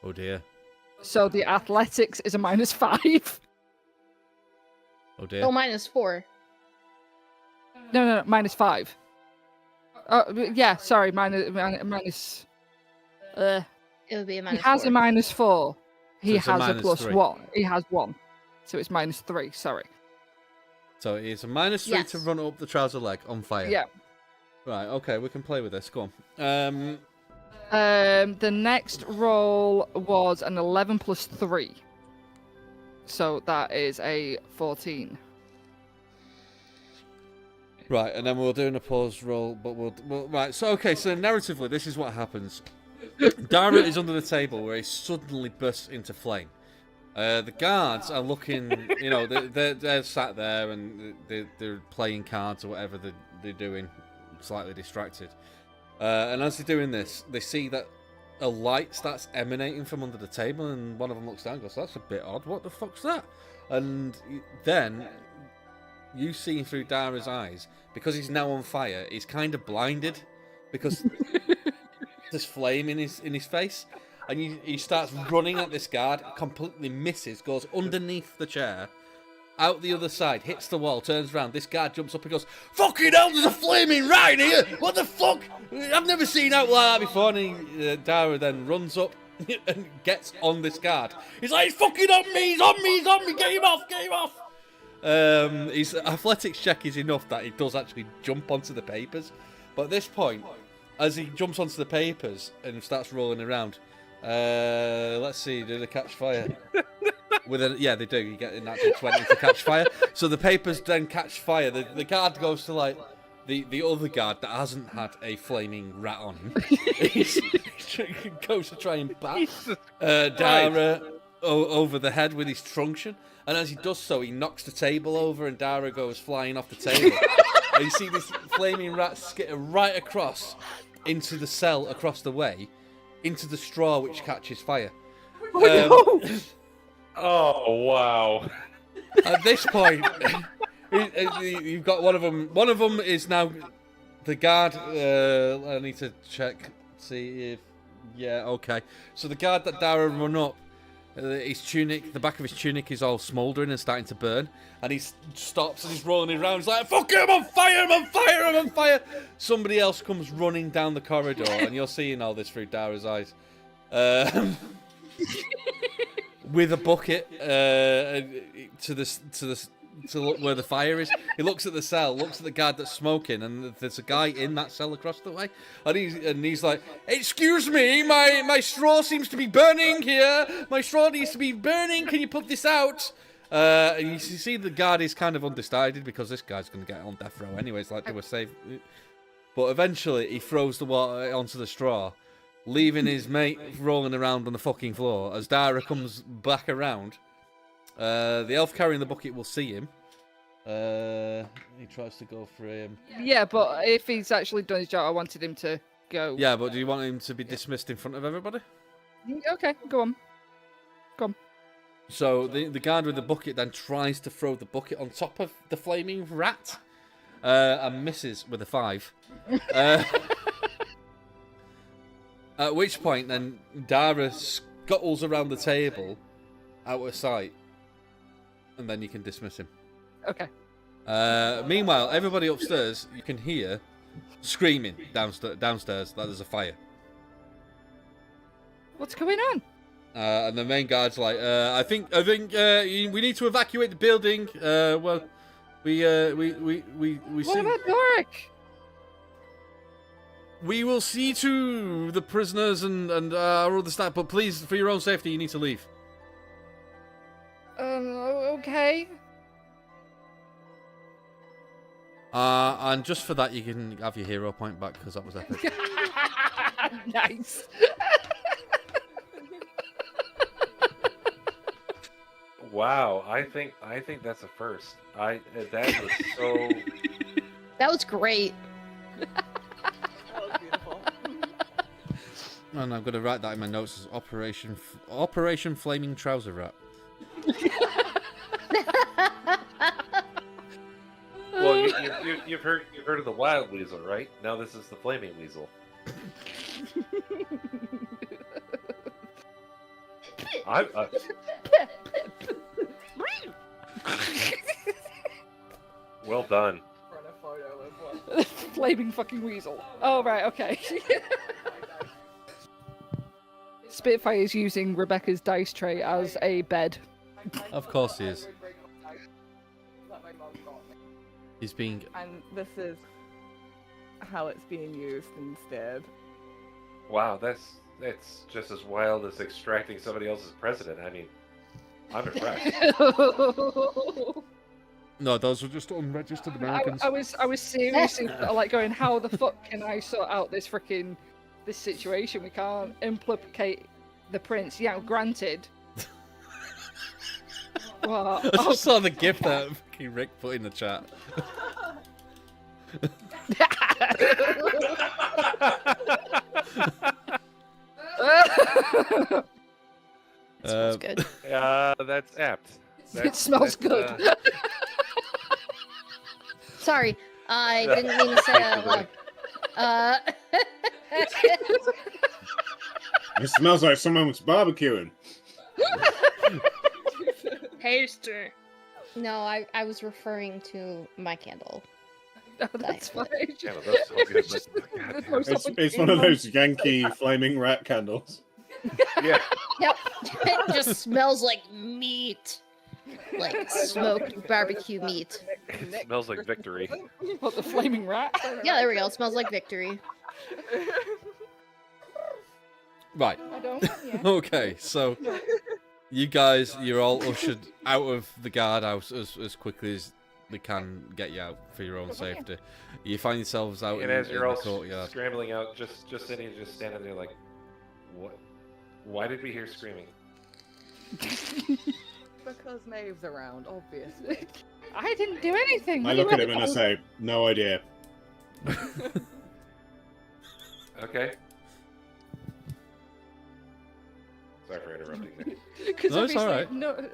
Oh dear. So the athletics is a -5. Oh dear. Oh, -4. No, -5. Yeah, sorry, minus. It would be a He has a -4. -4. He it's a has a -3. +1. He has 1. So it's -3, sorry. So it's a -3 to Yes. run up the trouser leg on fire. Yeah. Right, okay, we can play with this. Go on. The next roll was an 11 + 3. So that is a 14. Right, and then we'll do an opposed roll, but we'll right. So okay, so narratively, this is what happens. Dara is under the table where he suddenly bursts into flame. The guards are looking, you know, they're sat there and they're playing cards or whatever they're doing, slightly distracted. And as they're doing this, they see that a light starts emanating from under the table, and one of them looks down and goes, "That's a bit odd. What the fuck's that?" And then you see through Dara's eyes, because he's now on fire, he's kind of blinded because there's flame in his face. And he starts running at this guard, completely misses, goes underneath the chair, out the other side, hits the wall, turns around. This guard jumps up and goes, "Fucking hell, there's a flaming rat in here! What the fuck? I've never seen out like that before." And Dara then runs up and gets on this guard. He's like, "He's fucking on me! He's on me! He's on me! Get him off! Get him off!" His athletics check is enough that he does actually jump onto the papers. But at this point, as he jumps onto the papers and starts rolling around, let's see, do they catch fire? Yeah, they do. You get a natural 20 to catch fire. So the papers then catch fire. The guard goes to like the other guard that hasn't had a flaming rat on him. He goes to try and bat Dara over the head with his truncheon. And as he does so, he knocks the table over and Dara goes flying off the table. And you see this flaming rat skitter right across into the cell across the way. into the straw, which catches fire. Oh, no! Oh wow! At this point, you've got one of them. One of them is now the guard. I need to check, see if. Yeah, okay. So the guard that Dara run up, his tunic, the back of his tunic is all smouldering and starting to burn, and he stops and he's rolling around. He's like, "Fuck it, I'm on fire! I'm on fire! I'm on fire!" Somebody else comes running down the corridor, and you're seeing all this through Dara's eyes. With a bucket to look where the fire is. He looks at the cell, looks at the guard that's smoking, and there's a guy in that cell across the way. And he's like, "Excuse me, my straw seems to be burning here. My straw needs to be burning. Can you put this out?" And you see the guard is kind of undecided because this guy's going to get on death row anyways, like they were saying. But eventually he throws the water onto the straw, leaving his mate rolling around on the fucking floor. As Dara comes back around, the elf carrying the bucket will see him. He tries to go for him. Yeah, but if he's actually done his job, I wanted him to go. Yeah, but do you want him to be dismissed in front of everybody? Okay, go on. So the guard with the bucket then tries to throw the bucket on top of the flaming rat, and misses with a 5. At which point, then Dara scuttles around the table, out of sight, and then you can dismiss him. Okay. Meanwhile, everybody upstairs, you can hear screaming downstairs that there's a fire. What's going on? And the main guard's like, I think we need to evacuate the building. Well, we What see. about Doric? We will see to the prisoners and our other staff, but please, for your own safety, you need to leave. Okay. And just for that, you can have your hero point back because that was epic. Nice. Wow, I think that's a first. That was so. That was great. That was beautiful. And I'm going to write that in my notes as Operation Flaming Trouser Rat. Well, you've heard of the wild weasel, right? Now this is the flaming weasel. Well done. Run a photo of what? Flaming fucking weasel. Oh, right, okay. Spitfire is using Rebecca's dice tray as a bed. Of course he is. He's being... And this is how it's being used instead. Wow, that's just as wild as extracting somebody else's president. I mean, I'm impressed. No, those were just unregistered Americans. I was seriously like going, how the fuck can I sort out this situation? We can't implicate the prince. Yeah, granted. Well, I just saw the gift that fucking Rick put in the chat. Smells good. That's apt. It smells good. Sorry, I didn't mean to say that out loud. It smells like someone was barbecuing. Tasty. No, I was referring to my candle. No, that's fine. Yeah, that's so good, but- It's one of those Yankee flaming rat candles. yeah. Yep. It just smells like meat. Like smoked barbecue meat. It smells like victory. What, the flaming rat? Yeah, there we go. It smells like victory. Right. I don't. Yeah. Okay, so you guys, you're all ushered out of the guardhouse as quickly as they can get you out for your own safety. You find yourselves out And in as you're the all courtyard. scrambling out, just standing there like, what? Why did we hear screaming? Because Maeve's around, obviously. I didn't do anything. I look at him and I say, no idea. Okay. No, it's obviously alright. no.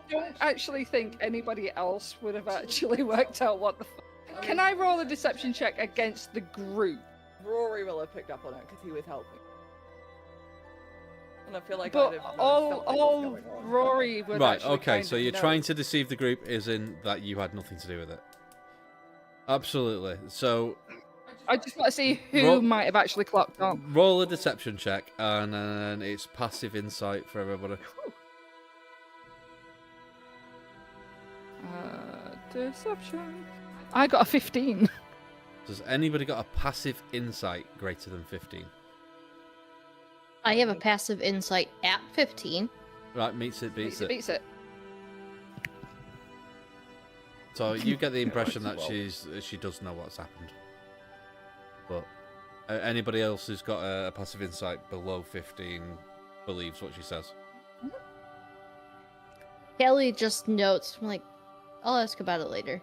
Don't actually think anybody else would have actually worked out what the. Can I roll a deception check against the group? Rory will have picked up on it because he was helping. And I feel like But I'd have noticed all something was going on. Rory would Right, actually okay, kind so of you're know. trying to deceive the group, is in that you had nothing to do with it. Absolutely. So, I just want to see who Roll- might have actually clocked on. roll a deception check, and then it's passive insight for everybody. Deception. I got a 15. Does anybody got a passive insight greater than 15? I have a passive insight at 15. Right, meets it, beats it. Beats it. So you get the impression that Well. she does know what's happened. But anybody else who's got a passive insight below 15 believes what she says. Kelly just notes, like, I'll ask about it later.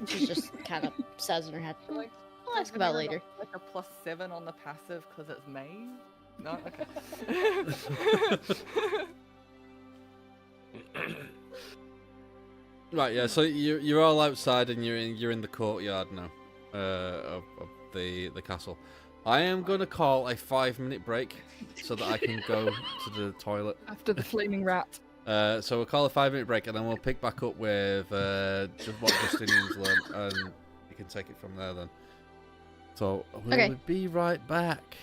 She just kind of says in her head, Like, I'll ask about it later. Like a +7 on the passive because it's May? No? Okay. Right, yeah. So you're all outside and you're in the courtyard now of the castle. I am going to call a 5-minute break so that I can go to the toilet. After the flaming rat. So we'll call a 5-minute break and then we'll pick back up with just what Justinian's learned, and you can take it from there then. So we'll Okay. be right back.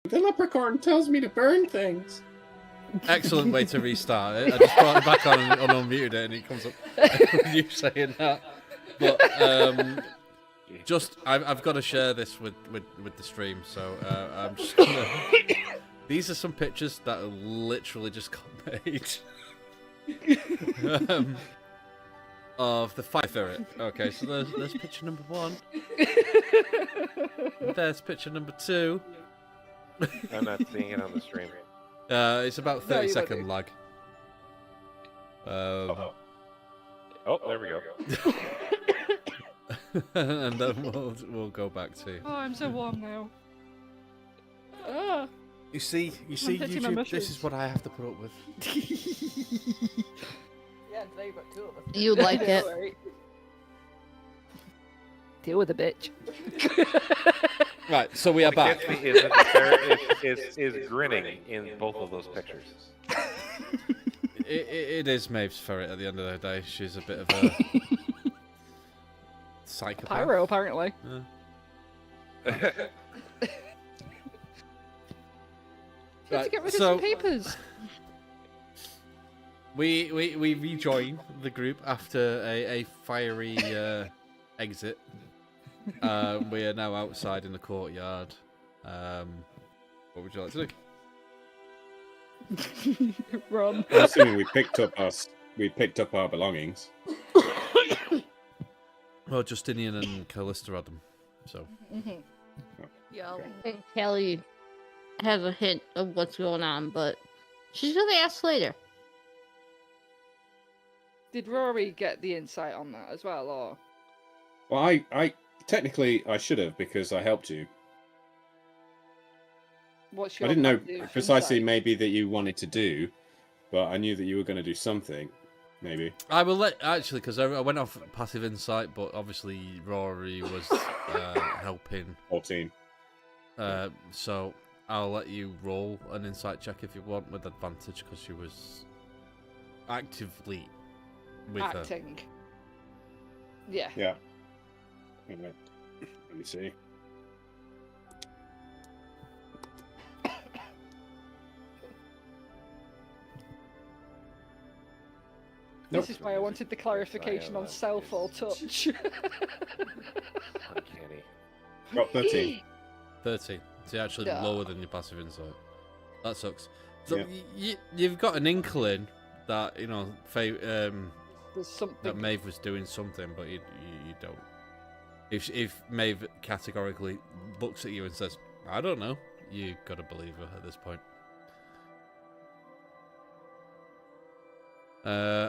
The leprechaun tells me to burn things. Excellent way to restart it. I just brought it back on and unmuted it, and it comes up with you saying that. But I've got to share this with the stream, so I'm just gonna. These are some pictures that are literally just got made of the fire ferret. Okay, so there's picture number 1. There's picture number 2. I'm not seeing it on the stream. It's about No, 30-second lag. Oh, there we go. And then we'll go back to. Oh, I'm so warm now. Ah. You see, touching my YouTube. mushrooms. This is what I have to put up with. Yeah, today you've got 2 of us. You like it. Deal with the bitch. Right, so we are The back. kid is that the ferret is grinning in both of those pictures. It is Maeve's ferret at the end of the day. She's a bit of a psychopath. Pyro, apparently. Yeah. Need to get rid of so some papers. we rejoin the group after a fiery exit. We are now outside in the courtyard. What would you like to do? Run. I'm assuming we picked up our belongings. Well, Justinian and Callista had them, so. Yeah. I think Kelly has a hint of what's going on, but she's gonna ask later. Did Rory get the insight on that as well, or? Well, I technically I should have because I helped you. What's I your didn't know passive precisely insight? maybe that you wanted to do, but I knew that you were going to do something. Maybe. I will let actually because I went off passive insight, but obviously Rory was helping. 14. So I'll let you roll an insight check if you want with advantage because she was actively with her. Acting. Yeah. Yeah. Anyway, let me see. This is why I wanted the clarification on self or touch. Uncanny. Got 13. 13. So you're actually Yeah. lower than your passive insight. That sucks. So Yeah. you've got an inkling that There's something. that Maeve was doing something, but you don't. If Maeve categorically looks at you and says, "I don't know," you gotta believe her at this point.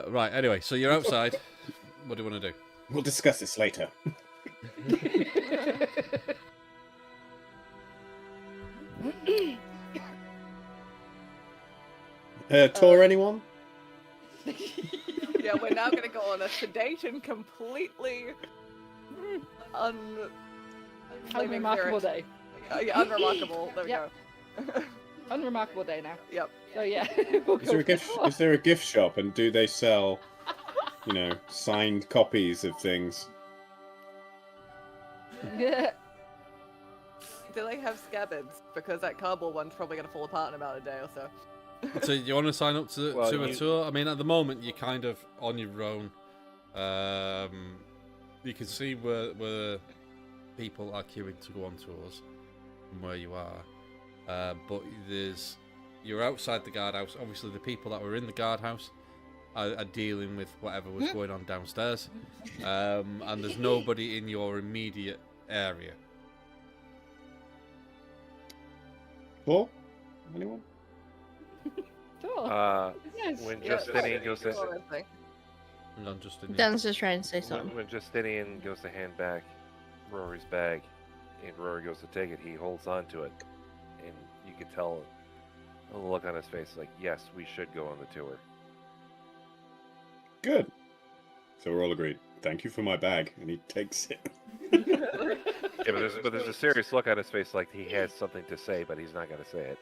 Right. Anyway, so you're outside. What do you want to do? We'll discuss this later. Tour anyone? Yeah, we're now going to go on a sedation completely Unremarkable day. Yeah, unremarkable. There we Yep. go. Unremarkable day now. Yep. So yeah. we'll Is there a go gift? for Is there a gift shop, and do they sell, signed copies of things? Yeah. Do they have scabbards? Because that cardboard one's probably going to fall apart in about a day or so. So you want to sign up to Well, a you- tour? I mean, at the moment you're kind of on your own. You can see where people are queuing to go on tours from where you are. But you're outside the guardhouse. Obviously, the people that were in the guardhouse are dealing with whatever was going on downstairs, and there's nobody in your immediate area. Tour? Anyone? Sure. Yes. When Yeah, Justinian goes to honestly. And I'm just in Dennis is trying to say something. when Justinian goes to hand back Rory's bag, and Rory goes to take it, he holds on to it, and you can tell the look on his face, like, yes, we should go on the tour. Good. So we're all agreed. Thank you for my bag, and he takes it. Yeah, but there's a serious look on his face, like he has something to say, but he's not going to say it.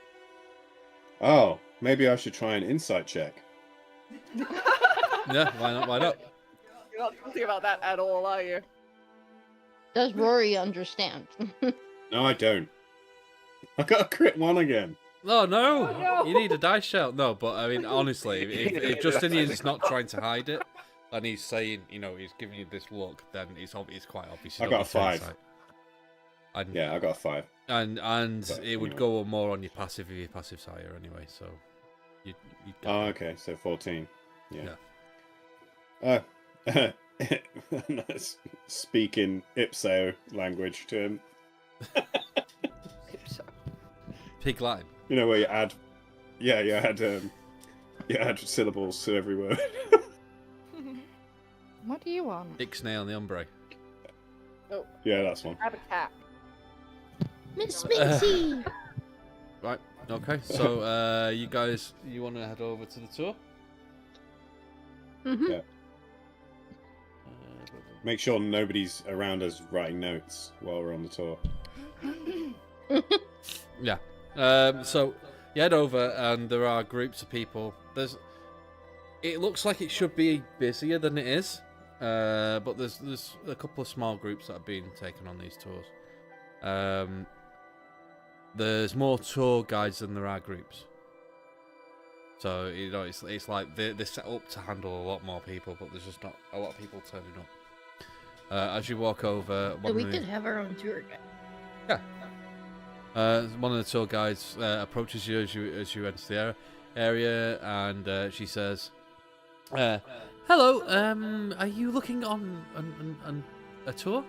Oh, maybe I should try an insight check. Yeah, why not? Why not? You're not thinking about that at all, are you? Does Rory understand? No, I don't. I got a crit 1 again. Oh no! Oh, no. You need a dice shell. No, but I mean, honestly, if Justinian's not trying to hide it, and he's saying, you know, he's giving you this look, then it's quite obvious. I got a 5. And, Yeah, I got a 5. And But, it would anyway. go more on your passive if your passive's higher anyway. So you'd get Oh, that. okay, so 14. Yeah. Speaking Ipso language to him. Ipso. Pig Latin. You know where you add, you add syllables to every word. What do you want? Ixnay on the ombre. Yeah, that's one. Grab a cat. Miss Mincy! Right. Okay. So you guys, you want to head over to the tour? Mm-hmm. Yeah. Make sure nobody's around us writing notes while we're on the tour. Yeah. So you head over, and there are groups of people. It looks like it should be busier than it is, but there's a couple of small groups that have been taken on these tours. There's more tour guides than there are groups. So you know, it's like they're set up to handle a lot more people, but there's just not a lot of people turning up. As you walk over, So we could have our own tour guide. one of the tour guides approaches you as you enter the area, and she says, "Hello, are you looking on a tour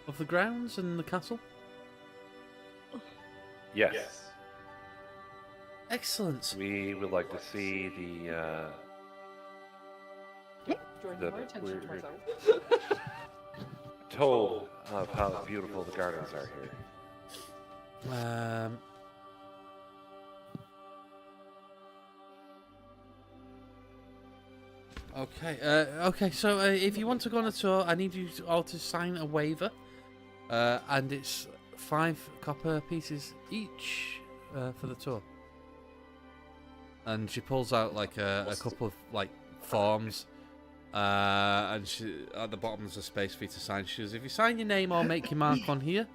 of the grounds and the castle?" Yes. Excellent. We would like to see the. Drawing The- more attention to we're- myself. Told of how beautiful the gardens are here. Okay. So if you want to go on a tour, I need you all to sign a waiver, and it's 5 copper pieces each for the tour. And she pulls out like a couple of like forms, and she, at the bottom there's a space for you to sign. She says, "If you sign your name or make your mark on here,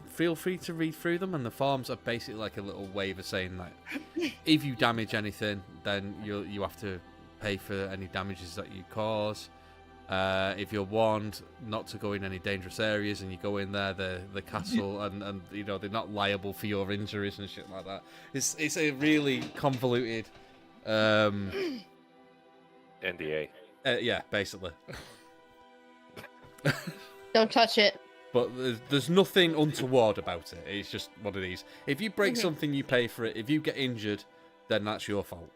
feel free to read through them." And the forms are basically like a little waiver saying that if you damage anything, then you have to pay for any damages that you cause. If you're warned not to go in any dangerous areas and you go in there, the castle and you know they're not liable for your injuries and shit like that. It's a really convoluted NDA. yeah, basically. Don't touch it. But there's nothing untoward about it. It's just one of these. If you break something, you pay for it. If you get injured, then that's your fault.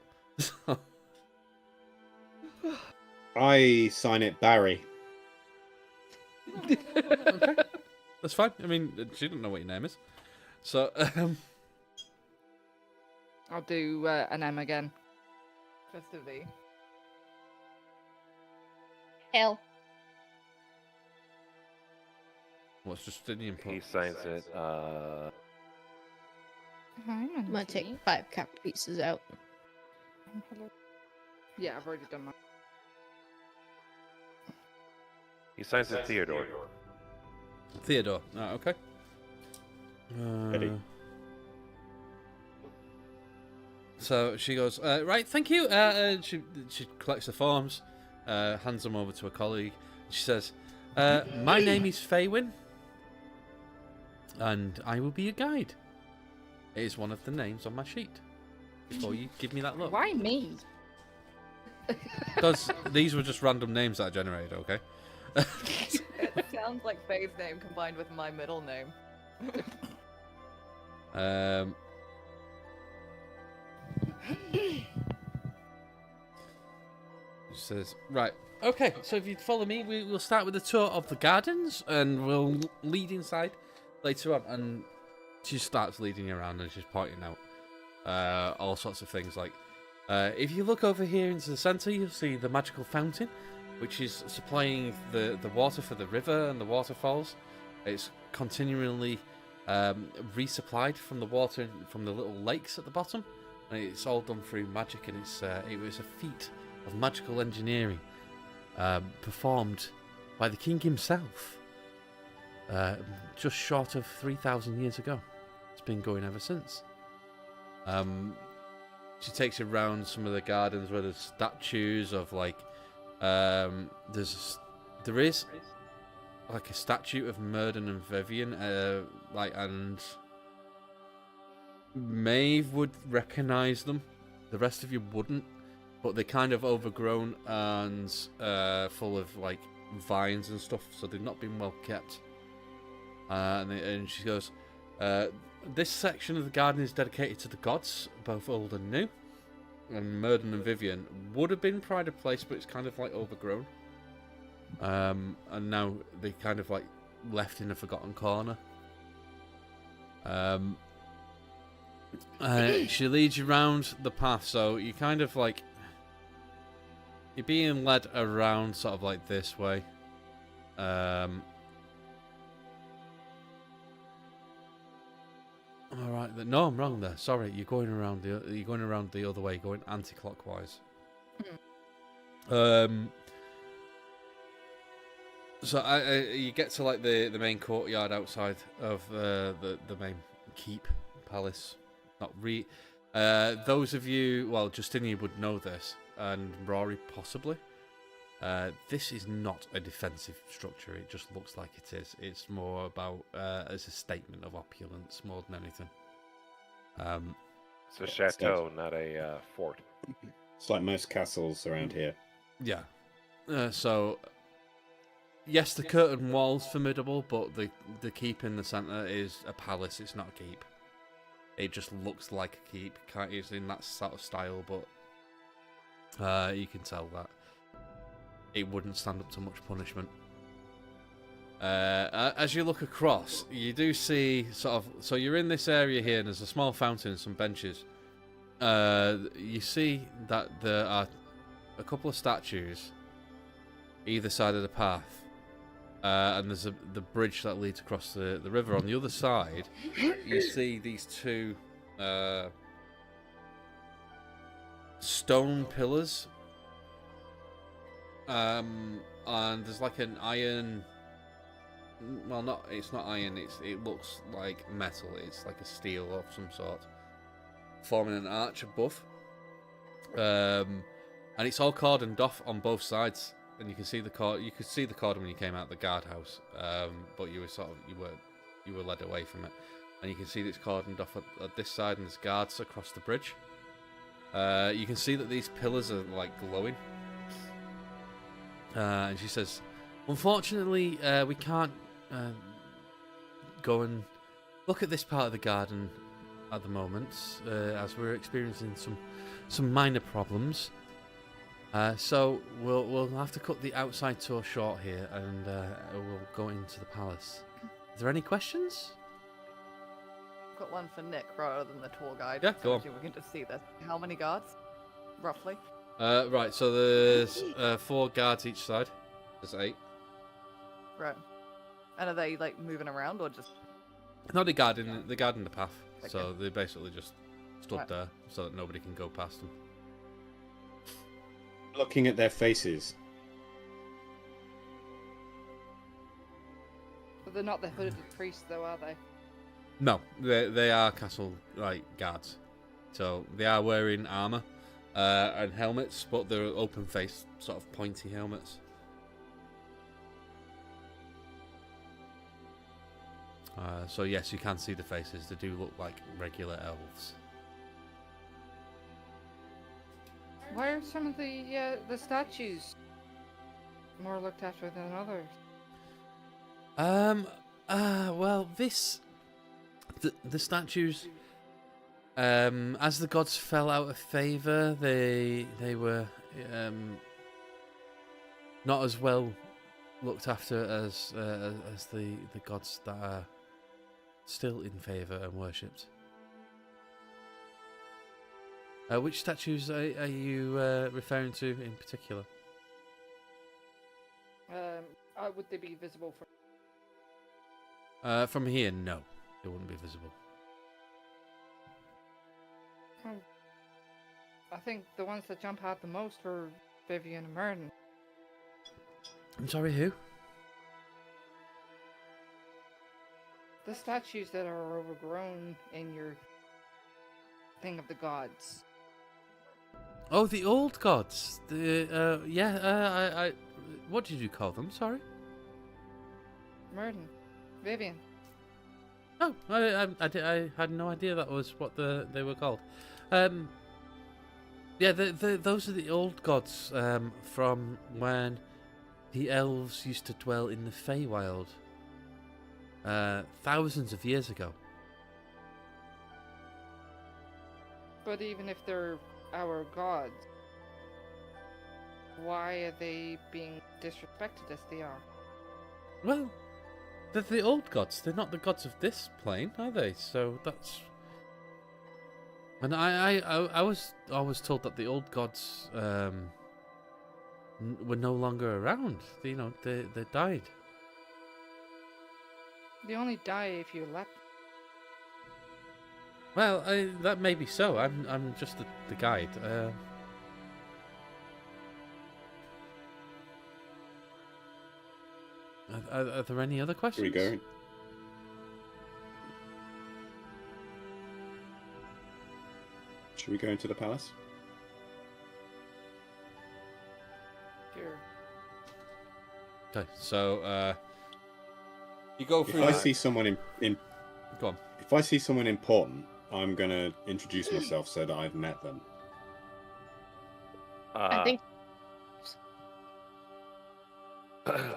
I sign it Barry. Okay, that's fine. I mean, she didn't know what your name is. So, I'll do an M again. Just a V. Hell. what's Justinian put? He signs it. I'm I'm gonna take 5 copper pieces out. Yeah, I've already done that. He signs it Theodore. Theodore. Oh, okay. Eddie. So she goes, right, thank you. And she collects the forms, hands them over to a colleague. She says, my name is Faywin, and I will be your guide. It is one of the names on my sheet. Before you give me that look. Why me? Because these were just random names that I generated, okay? It sounds like Faye's name combined with my middle name. She says, right, okay, so if you'd follow me, we'll start with a tour of the gardens, and we'll lead inside later on. And she starts leading you around, and she's pointing out all sorts of things, like, if you look over here into the centre, you'll see the magical fountain, which is supplying the water for the river and the waterfalls. It's continually resupplied from the water from the little lakes at the bottom, and it's all done through magic, and it was a feat of magical engineering performed by the king himself. just short of 3,000 years ago. It's been going ever since. She takes you around some of the gardens where there's statues of like, there is like a statue of Murden and Vivian, and Maeve would recognise them. The rest of you wouldn't, but they're kind of overgrown and full of like vines and stuff, so they've not been well kept. And she goes, this section of the garden is dedicated to the gods, both old and new. And Murden and Vivian would have been pride of place, but it's kind of like overgrown. And now they kind of like left in a forgotten corner. She leads you around the path, so you kind of like, you're being led around sort of like this way. All right, no, I'm wrong there. Sorry, you're going around the other way, going anti-clockwise. So you get to like the main courtyard outside of the main keep palace. Those of you, well, Justinian would know this, and Rory possibly. This is not a defensive structure. It just looks like it is. It's more about as a statement of opulence more than anything. It's a chateau, not a fort. It's like most castles around here. Yeah. So, yes, the curtain wall's formidable, but the keep in the centre is a palace. It's not a keep. It just looks like a keep. It's in that sort of style, but you can tell that it wouldn't stand up to much punishment. As you look across, you do see sort of... So you're in this area here, and there's a small fountain and some benches. You see that there are a couple of statues either side of the path. And there's the bridge that leads across the river. On the other side, you see these two stone pillars. And there's like an iron... Well, it's not iron, it looks like metal. It's like a steel of some sort, forming an arch above. And it's all cordoned off on both sides. And you can see the cordon when you came out the guardhouse, but you were led away from it. And you can see that it's cordoned off at this side, and there's guards across the bridge. You can see that these pillars are like glowing. And she says, unfortunately, we can't go and look at this part of the garden at the moment, as we're experiencing some minor problems. So we'll have to cut the outside tour short here, and we'll go into the palace. Is there any questions? I've got one for Nick rather than the tour guide. Yeah, go on. We can just see this. How many guards, roughly? Right, so there's 4 guards each side. There's 8. Right. And are they like moving around or just? No, they guard in the path. Okay. So they basically just stood Right. there so that nobody can go past them. Looking at their faces, But they're not the hooded priests, though, are they? No, they are castle guards. So they are wearing armor and helmets, but they're open face, sort of pointy helmets. So yes, you can see the faces. They do look like regular elves. Why are some of the statues more looked after than others? Well, the statues, as the gods fell out of favor, they were not as well looked after as the gods that are still in favor and worshipped. Which statues are you referring to in particular? Would they be visible From here, no, they wouldn't be visible. I think the ones that jump out the most were Vivian and Merton. I'm sorry, who? The statues that are overgrown in your thing of the gods. Oh, the old gods. I what did you call them? Sorry. Merton. Vivian. Oh, I had no idea that was what they were called. Yeah, those are the old gods from when the elves used to dwell in the Feywild thousands of years ago. But even if they're our gods, why are they being disrespected as they are? Well, they're the old gods. They're not the gods of this plane, are they? So that's. And I was always told that the old gods were no longer around. You know, they died. They only die if you let them. Well, that may be so. I'm just the guide. Are there any other questions? Here we go. Should we go into the palace? Sure. Okay, so you go If through. I see someone in Go on. if I see someone important, I'm gonna introduce myself so that I've met them. I think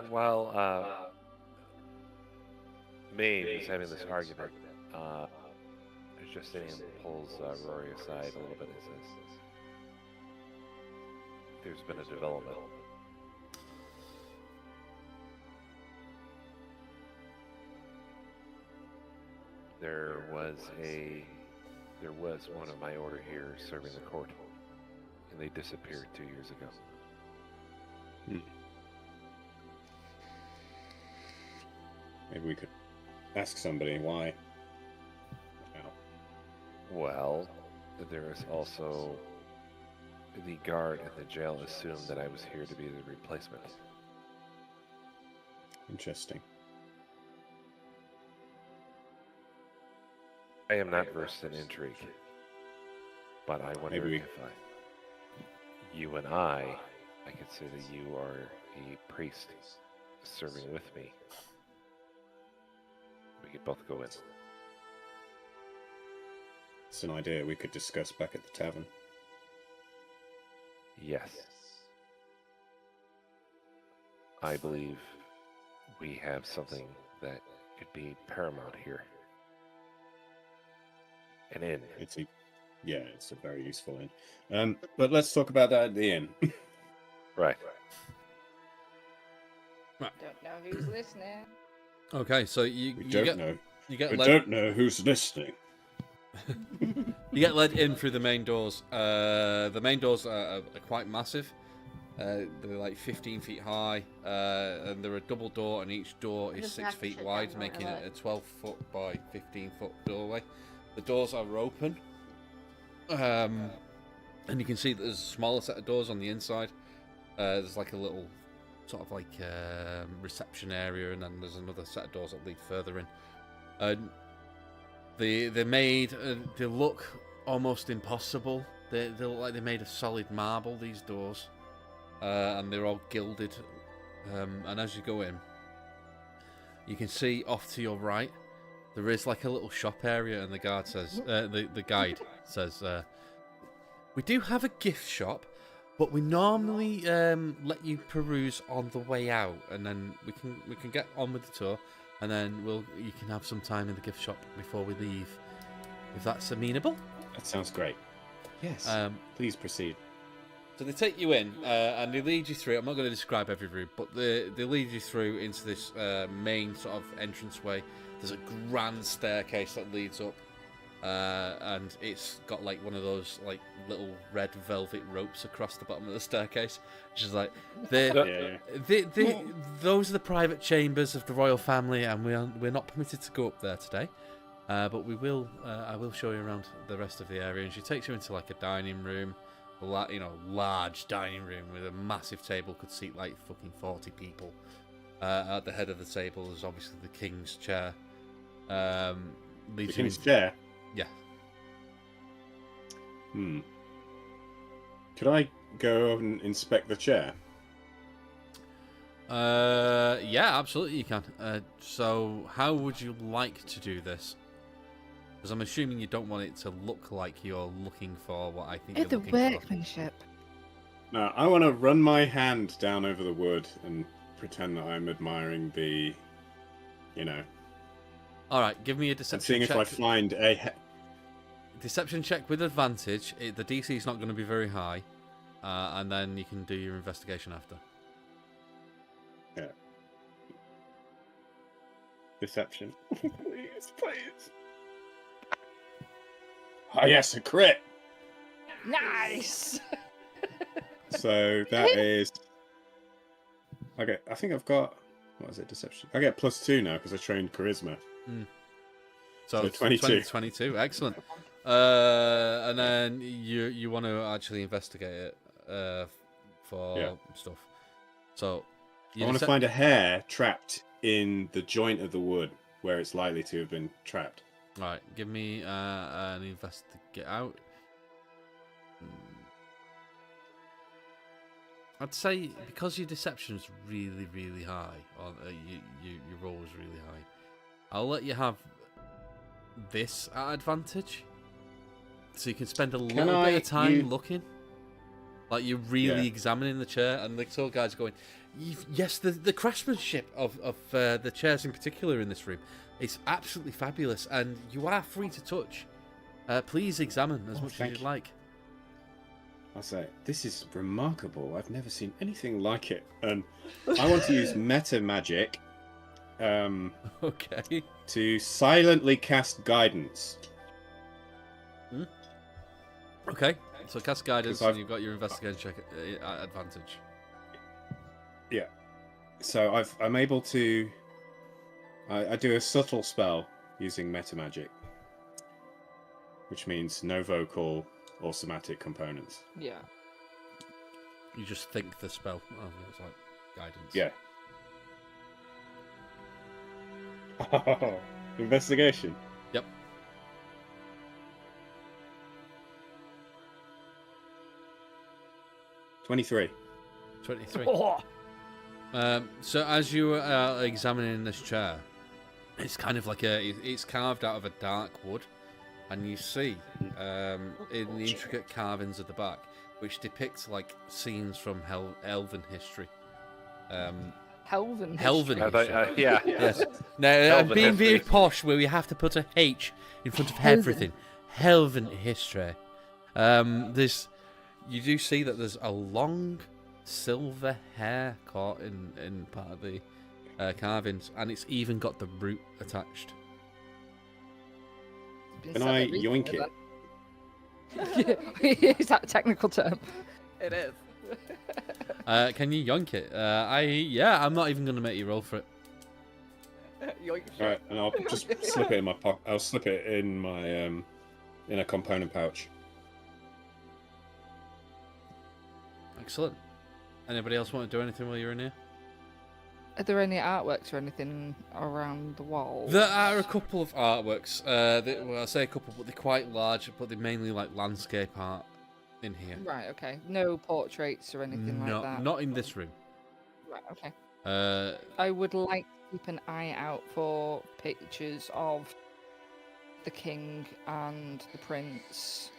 While Maeve is having this argument, Justinian pulls Rory aside a little bit and says, "There's been a development. There was one of my order here serving the court, and they disappeared 2 years ago." Maybe we could ask somebody why. Well, there is also the guard at the jail assumed that I was here to be the replacement. Interesting. I am not versed in intrigue, but I wonder Maybe we- if you and I could say that you are a priest serving with me. We could both go in. It's an idea we could discuss back at the tavern. Yes. I believe we have something that could be paramount here. An inn. It's a very useful inn. But let's talk about that at the inn. Right. Don't know who's listening. Okay, so you We get don't know. you get We led don't know who's listening. you get led in through the main doors. The main doors are quite massive. They're like 15 feet high, and they're a double door, and each door is Just 6 have to feet shut wide, down making my it a 12-foot by 15-foot doorway. The doors are open, and you can see that there's a smaller set of doors on the inside. There's like a little sort of like reception area, and then there's another set of doors that lead further in. They're made. They look almost impossible. They look like they're made of solid marble. These doors, and they're all gilded. And as you go in, you can see off to your right there is like a little shop area, and the guard says, the guide says, we do have a gift shop, but we normally let you peruse on the way out, and then we can get on with the tour, and then you can have some time in the gift shop before we leave, if that's amenable. That sounds great. Yes. Please proceed. So they take you in, and they lead you through. I'm not going to describe every room, but they lead you through into this main sort of entranceway. There's a grand staircase that leads up, and it's got like one of those like little red velvet ropes across the bottom of the staircase, which is like those are the private chambers of the royal family, and we're not permitted to go up there today. But we will. I will show you around the rest of the area, and she takes you into like a dining room. Large dining room with a massive table, could seat like fucking 40 people. At the head of the table is obviously the king's chair. leads The you king's in- chair. Yeah. Could I go and inspect the chair? Yeah, absolutely you can. So how would you like to do this? Because I'm assuming you don't want it to look like you're looking for what I think It's you're the looking for. workmanship. No, I want to run my hand down over the wood and pretend that I'm admiring the, All right, give me a and deception seeing check. if I find a. Deception check with advantage. The DC is not going to be very high, and then you can do your investigation after. Yeah. Deception. Please, please. Ah, yes, a crit. Nice. So that is. Okay, I think I've got. What is it? Deception. I get +2 now because I trained charisma. So So 22. 22, excellent. And then you want to actually investigate it for stuff. So I want to find a hair trapped in the joint of the wood where it's likely to have been trapped. All right, give me an investigate out. I'd say because your deception's really, really high, or your roll was really high, I'll let you have this at advantage, so you can spend a little bit of time looking, like you're really examining the chair, and the tour guide's going, yes, the craftsmanship of the chairs in particular in this room is absolutely fabulous, and you are free to touch. Please examine as much as you'd like. I'll say, this is remarkable. I've never seen anything like it. And I want to use meta magic Okay. to silently cast guidance. Okay, so cast guidance, 'Cause and you've got your investigation check at advantage. Yeah. So I'm able to. I do a subtle spell using meta magic, which means no vocal or somatic components. Yeah. You just think the spell. Oh, it's like guidance. Yeah. Investigation. Yep. '23. 23. Oh. So as you are examining this chair, it's kind of like it's carved out of a dark wood, and you see in the intricate carvings at the back, which depicts like scenes from Elven history. Helven. Helven history. Yeah. Yes. Now I'm Elven being very history. posh, where we have to put a H in front of Helven. everything. Helven history. You do see that there's a long silver hair caught in part of the carvings, and it's even got the root attached. Can I yoink it? Is that a technical term? It is. Can you yoink it? I'm not even going to make you roll for it. Yoink. All right, and I'll just slip it in my pocket. I'll slip it in my in a component pouch. Excellent. Anybody else want to do anything while you're in here? Are there any artworks or anything around the wall? There are a couple of artworks. I say a couple, but they're quite large, but they're mainly like landscape art in here. Right, okay. No portraits or anything like that? Not in this room. Right, okay. Uh, I would like to keep an eye out for pictures of the king and the prince.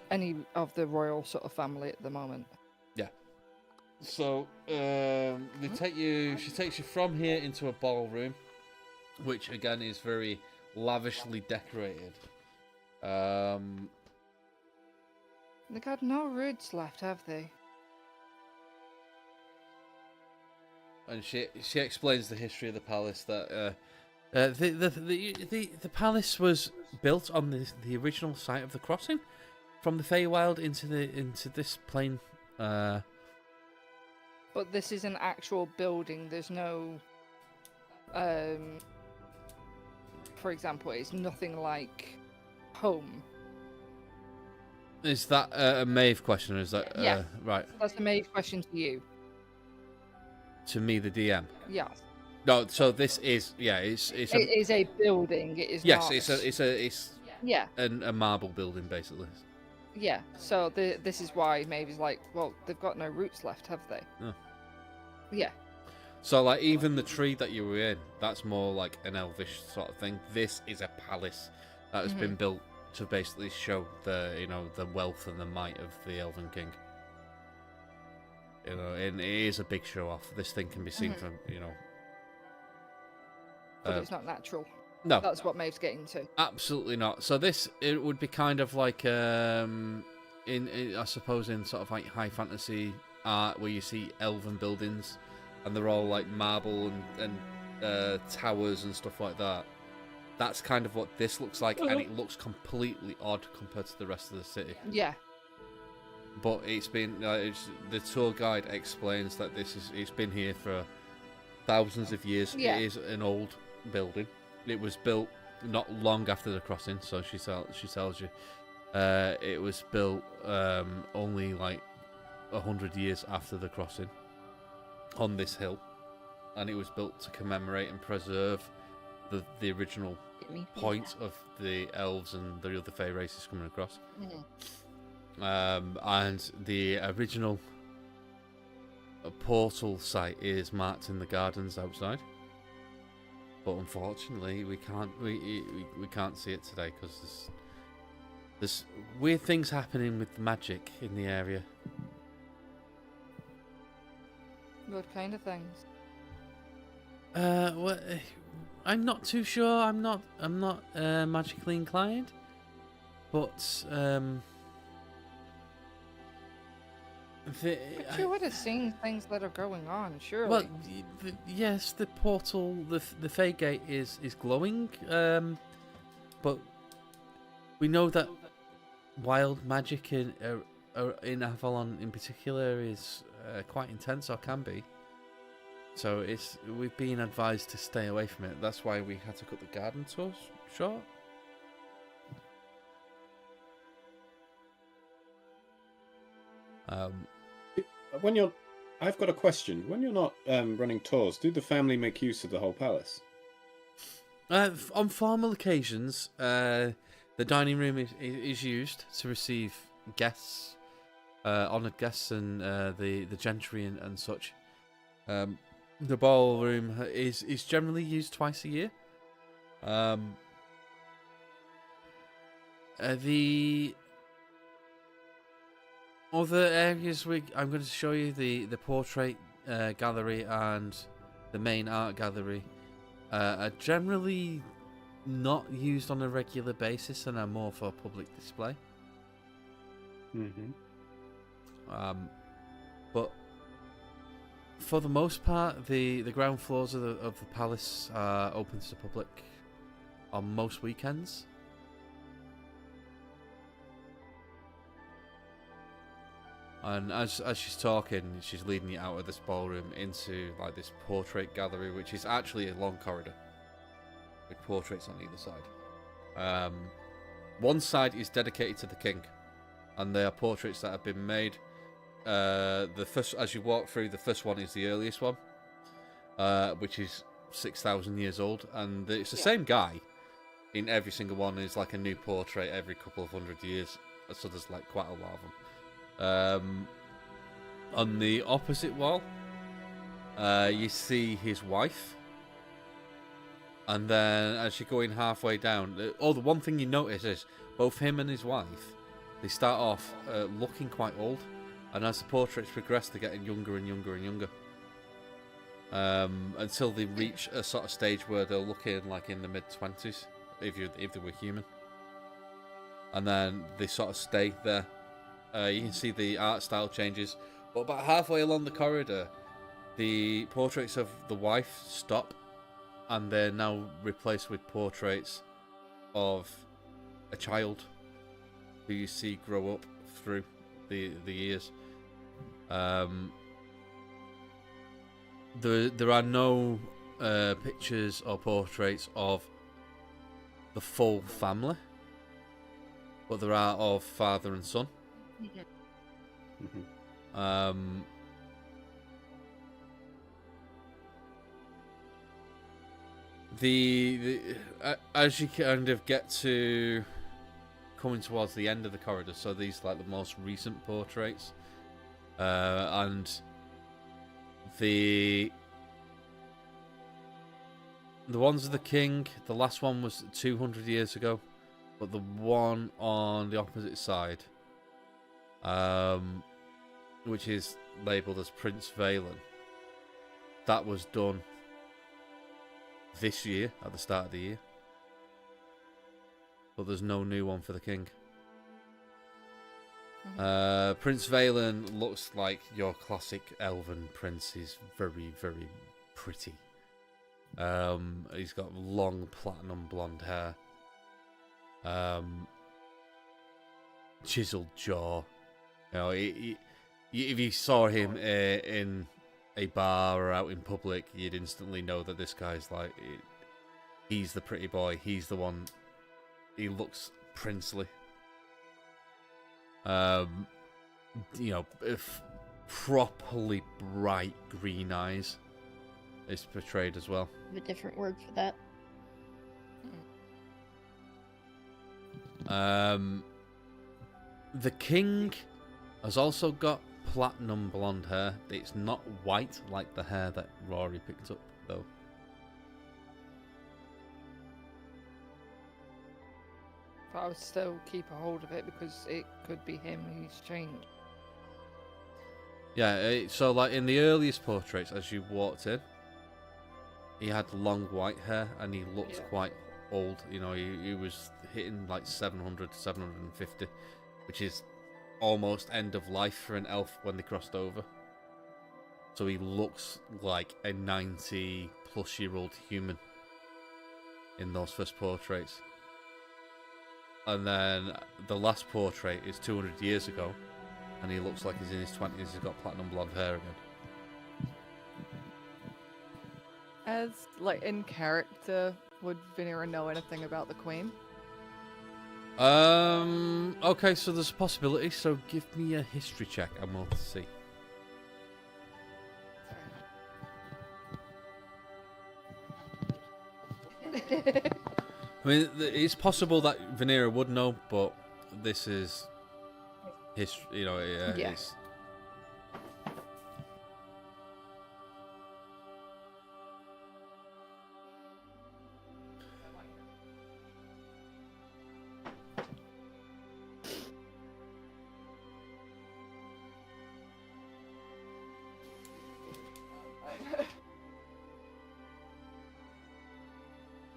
Any of the royal sort of family at the moment. So they take you. She takes you from here into a ballroom, which again is very lavishly decorated. They got no roots left, have they? And she explains the history of the palace. That the palace was built on the original site of the crossing from the Feywild into this plain. But this is an actual building. There's no, for example, it's nothing like home. Is that a Maeve question? Or is that Yeah. right? That's the main question to you. To me, the DM. Yes. No, so this is it's It is a building. It is yes, not. it's Yeah, a marble building basically. yeah. So this is why Maeve's like, well, they've got no roots left, have they? Oh. Yeah. So like even the tree that you were in, that's more like an elvish sort of thing. This is a palace that has been built to basically show the the wealth and the might of the Elven King. And it is a big show off. This thing can be seen from But it's not natural. No, That's what Maeve's getting to. absolutely not. So it would be kind of like in I suppose in sort of like high fantasy art where you see elven buildings and they're all like marble and towers and stuff like that. That's kind of what this looks like, and it looks completely odd compared to the rest of the city. Yeah. But it's been the tour guide explains that it's been here for thousands of years. Yeah. It is an old building. It was built not long after the crossing, so she tells you it was built only like 100 years after the crossing on this hill, and it was built to commemorate and preserve the original point of the elves and the other Fey races coming across. And the original portal site is marked in the gardens outside, but unfortunately we can't see it today because there's weird things happening with the magic in the area. What kind of things? Well, I'm not too sure. I'm not magically inclined, but But you would have seen things that are going on, surely. well, yes, the portal, the Fey Gate is glowing, but we know that wild magic in Avalon in particular is quite intense, or can be. So we've been advised to stay away from it. That's why we had to cut the garden tours short. I've got a question. When you're not running tours, do the family make use of the whole palace? On formal occasions, the dining room is used to receive guests, honoured guests, and the gentry and such. The ballroom is generally used twice a year. The other areas I'm going to show you the portrait gallery and the main art gallery are generally not used on a regular basis and are more for public display. But for the most part, the ground floors of the palace are open to the public on most weekends. And as she's talking, she's leading you out of this ballroom into like this portrait gallery, which is actually a long corridor with portraits on either side. One side is dedicated to the king, and they are portraits that have been made. The first, as you walk through, the first one is the earliest one, which is 6,000 years old, and it's the same guy in every single one. Is like a new portrait every couple of 100 years, so there's like quite a lot of them. On the opposite wall, you see his wife, and then as you're going halfway down, the one thing you notice is both him and his wife, they start off looking quite old, and as the portraits progress, they're getting younger and younger and younger, until they reach a sort of stage where they're looking like in the mid-20s, if they were human, and then they sort of stay there. You can see the art style changes, but about halfway along the corridor, the portraits of the wife stop, and they're now replaced with portraits of a child who you see grow up through the years. There are no pictures or portraits of the full family, but there are of father and son. as you kind of get to coming towards the end of the corridor, so these like the most recent portraits, and the ones of the king. The last one was 200 years ago, but the one on the opposite side, which is labelled as Prince Valen, that was done this year, at the start of the year. But there's no new one for the king. Prince Valen looks like your classic elven prince. He's very, very pretty. He's got long platinum blonde hair. Chiseled jaw. You know, if you saw him in a bar or out in public, you'd instantly know that this guy's like, he's the pretty boy. He's the one. He looks princely. You know, properly bright green eyes is portrayed as well. A different word for that. The king has also got platinum blonde hair. It's not white like the hair that Rory picked up, though. But I would still keep a hold of it because it could be him who's changed. Yeah, so like in the earliest portraits, as you walked in, he had long white hair and he looked quite old. You know, he was hitting like 700, 750, which is almost end of life for an elf when they crossed over. So he looks like a 90-plus-year-old human in those first portraits. And then the last portrait is 200 years ago, and he looks like he's in his 20s. He's got platinum blonde hair again. As, like, in character, would Venera know anything about the Queen? Okay, so there's a possibility, so give me a history check and we'll see. I mean, it's possible that Venera would know, but this is history, you know, it's...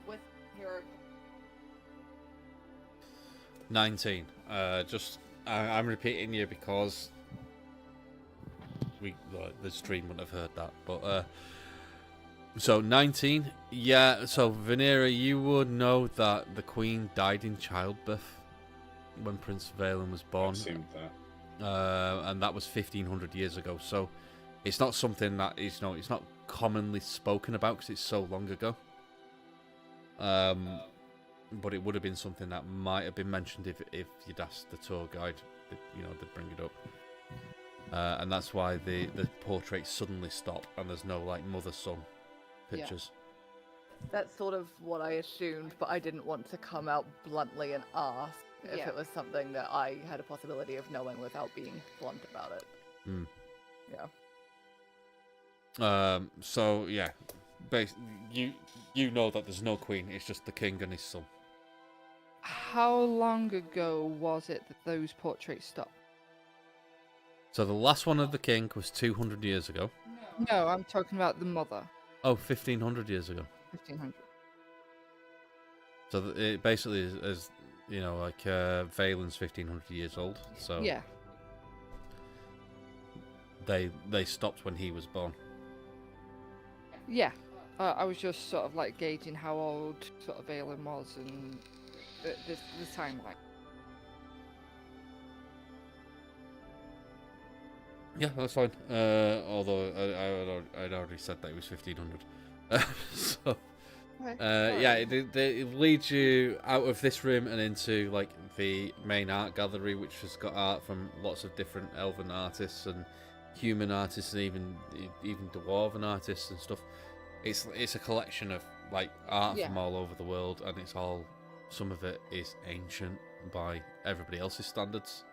With your 19. I'm repeating you because the stream wouldn't have heard that. But so 19. Yeah. So Venera, you would know that the Queen died in childbirth when Prince Valen was born. I assumed that. And that was 1500 years ago. So it's not something that is, you know, it's not commonly spoken about because it's so long ago. But it would have been something that might have been mentioned if you'd asked the tour guide, you know, they'd bring it up. And that's why the portraits suddenly stop and there's no like mother-son pictures. That's sort of what I assumed, but I didn't want to come out bluntly and ask if it was something that I had a possibility of knowing without being blunt about it. Yeah. So yeah, you know that there's no queen. It's just the king and his son. How long ago was it that those portraits stopped? So the last one of the king was 200 years ago. No, I'm talking about the mother. Oh, 1500 years ago. 1500. So it basically is you know, like Valen's 1500 years old. So Yeah. They stopped when he was born. Yeah. I was just sort of like gauging how old sort of Valen was and the timeline. Yeah, that's fine. Although I'd already said that it was 1500. So, yeah, it leads you out of this room and into like the main art gallery, which has got art from lots of different elven artists and human artists and even dwarven artists and stuff. It's a collection of like art Yeah. from all over the world, and it's all, some of it is ancient by everybody else's standards.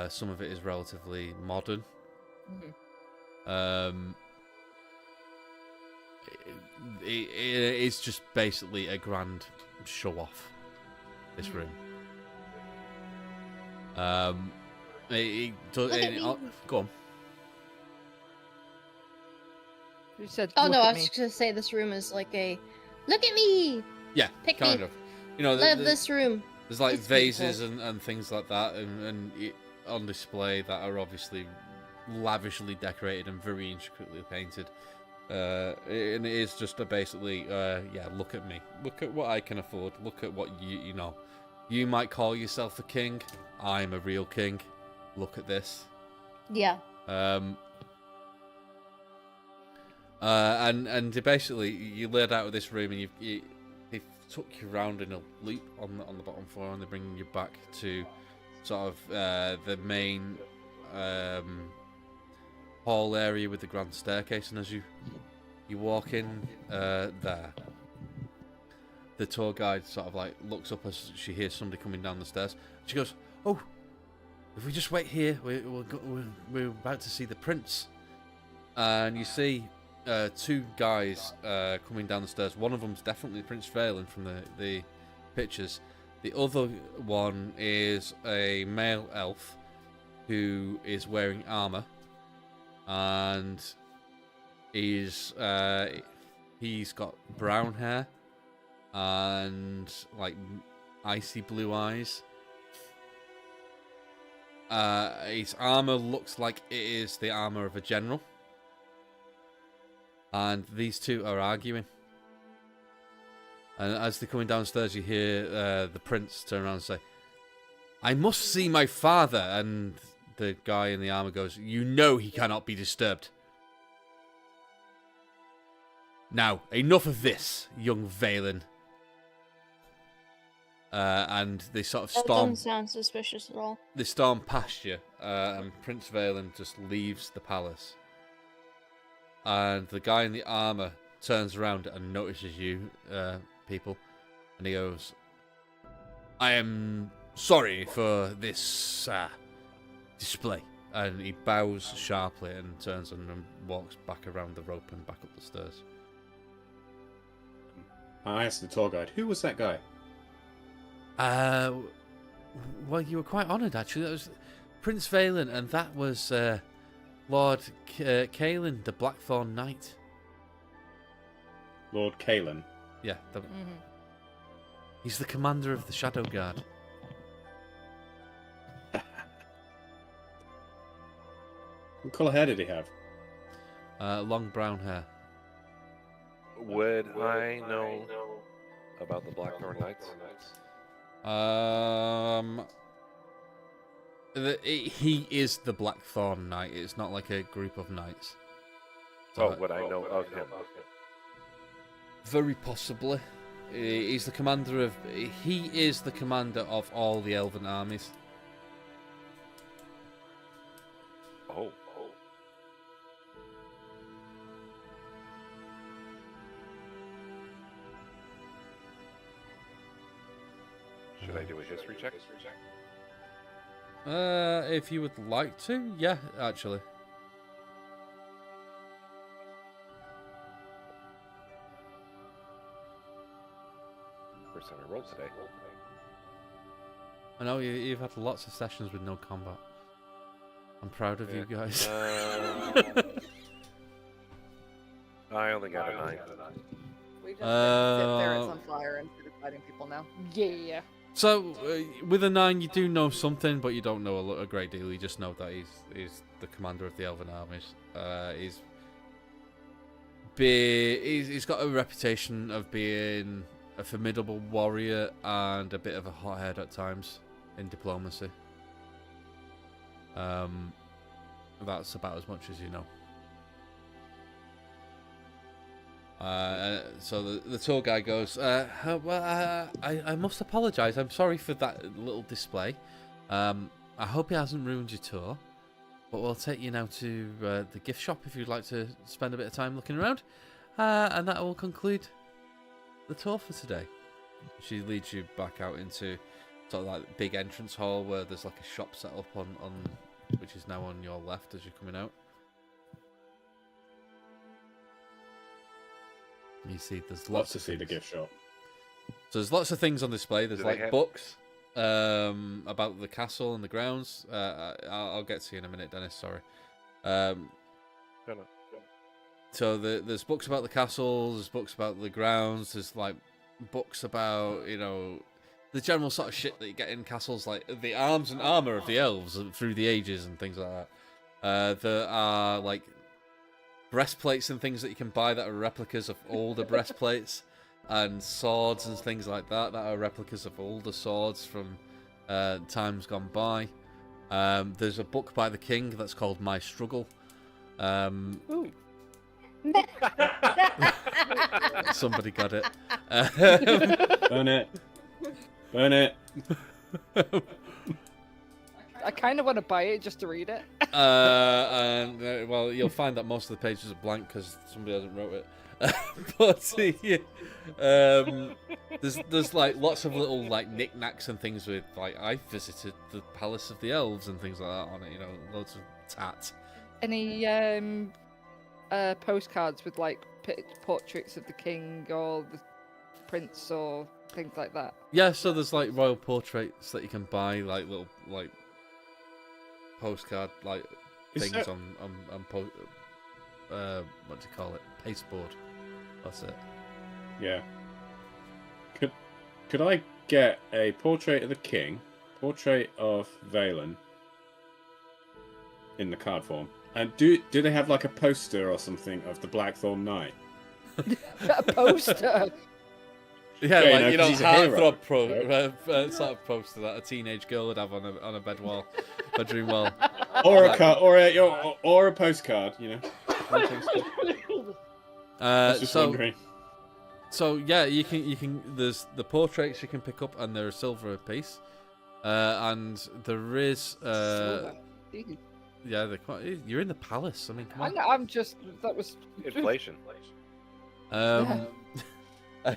Some of it is relatively modern. Mhm. It's just basically a grand show off. This room. Look at me. Go on. You said, Oh look no, at I was me. just gonna say this room is like a look at me. Yeah, Pick kind me. of. You know, Love this room. there's like It's vases beautiful. and things like that, and on display that are obviously lavishly decorated and very intricately painted. And it is just a basically, yeah, look at me. Look at what I can afford. Look at what you know. You might call yourself a king. I'm a real king. Look at this. Yeah. And basically, you laid out of this room, and they took you round in a loop on the bottom floor, and they're bringing you back to sort of the main hall area with the grand staircase. And as you walk in there, the tour guide sort of like looks up as she hears somebody coming down the stairs. She goes, "Oh, if we just wait here, we're about to see the prince." And you see two guys coming down the stairs. One of them's definitely Prince Valen from the pictures. The other one is a male elf who is wearing armor, and he's got brown hair and like icy blue eyes. His armor looks like it is the armor of a general. And these two are arguing. And as they're coming downstairs, you hear the prince turn around and say, "I must see my father." And the guy in the armor goes, "You know he cannot be disturbed. Now, enough of this, young Valen." And they sort of That storm. doesn't sound suspicious at all. They storm past you, and Prince Valen just leaves the palace. And the guy in the armor turns around and notices you, people, and he goes, "I am sorry for this display." And he bows sharply and turns and walks back around the rope and back up the stairs. I asked the tour guide, who was that guy? Well, you were quite honoured, actually. That was Prince Valen, and that was Lord Kalen, the Blackthorn Knight. Lord Kalen. Yeah, Mhm. he's the commander of the Shadow Guard. What colour hair did he have? Long brown hair. Would I know about the Blackthorn Knights? He is the Blackthorn Knight. It's not like a group of knights. Oh, would I know of him? Very possibly. He's the commander of. He is the commander of all the elven armies. Oh. Should I do a history check? If you would like to, yeah, actually. First time I rolled today. I know you've had lots of sessions with no combat. I'm proud of you guys. I only got a 9. We just sit there, it's Uh, on fire instead of fighting people now. Yeah. So, with a 9, you do know something, but you don't know a great deal. You just know that he's the commander of the elven armies. He's got a reputation of being a formidable warrior and a bit of a hothead at times in diplomacy. That's about as much as you know. So the tour guy goes, well, I must apologise. I'm sorry for that little display. I hope it hasn't ruined your tour. But we'll take you now to the gift shop if you'd like to spend a bit of time looking around. And that will conclude the tour for today. She leads you back out into sort of like big entrance hall where there's like a shop set up on which is now on your left as you're coming out. You see, there's lots to of see the things. gift shop. So there's lots of things on display. There's Do they like have- books about the castle and the grounds. I'll get to you in a minute, Dennis. Sorry. No, no. So there's books about the castles. There's books about the grounds. There's like books about the general sort of shit that you get in castles, like the arms and armor of the elves through the ages and things like that. There are like breastplates and things that you can buy that are replicas of older breastplates, and swords and things like that that are replicas of older swords from times gone by. There's a book by the king that's called My Struggle. Ooh. Somebody got it. Burn it. Burn it. I kind of want to buy it just to read it. Well, you'll find that most of the pages are blank because somebody hasn't wrote it. But there's like lots of little like knickknacks and things with like I visited the Palace of the Elves and things like that on it. Loads of tat. Any postcards with like portraits of the king or the prince or things like that? Yeah, so there's like royal portraits that you can buy, like little like postcard like Is things there- on what do you call it? Pasteboard. That's it. Yeah. Could I get a portrait of the king, portrait of Valen in the card form, and do they have like a poster or something of the Blackthorn Knight? A poster. Yeah, Yeah, like 'cause he's a hero, heartthrob sort of poster that a teenage girl would have on a bedroom wall. Or a card, or a postcard, I was just wondering. So yeah, you can. There's the portraits you can pick up, and they're a silver a piece. And there is Silver. yeah, they're quite. You're in the palace. I mean, come on. I'm just that was Inflation.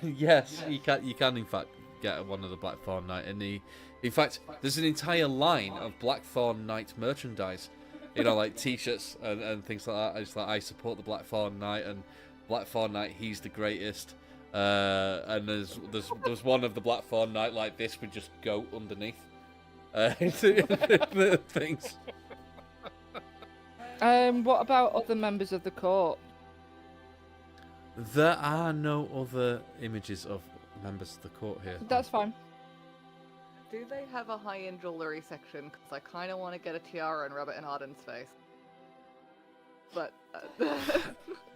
Yes, you can in fact get one of the Blackthorn Knight. In fact, there's an entire line of Blackthorn Knight merchandise. Like T-shirts and things like that. It's like I support the Blackthorn Knight and Blackthorn Knight. He's the greatest. And there's one of the Blackthorn Knight like this with just goat underneath. The things. What about other members of the court? There are no other images of members of the court here. That's fine. Do they have a high-end jewelry section? Because I kind of want to get a tiara and rub it in Arden's face. But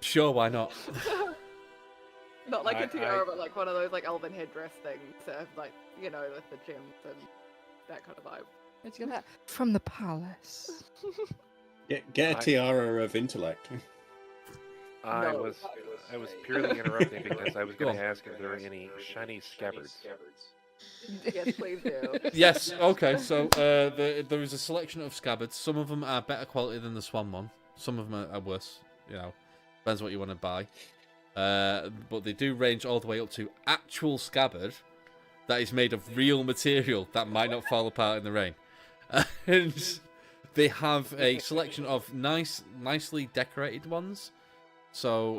Sure, why not? not like a I- tiara, but like one of those like elven headdress things, like with the gems and that kind of vibe. Where'd you get that? From the palace. Get a tiara of intellect. I No. was purely interrupting because I was Go going on. to ask if there were any shiny scabbards. Yes, please do. Yes, okay, so there is a selection of scabbards. Some of them are better quality than the Swan one. Some of them are worse, Depends what you want to buy. But they do range all the way up to actual scabbard that is made of real material that might not fall apart in the rain. And they have a selection of nicely decorated ones. So,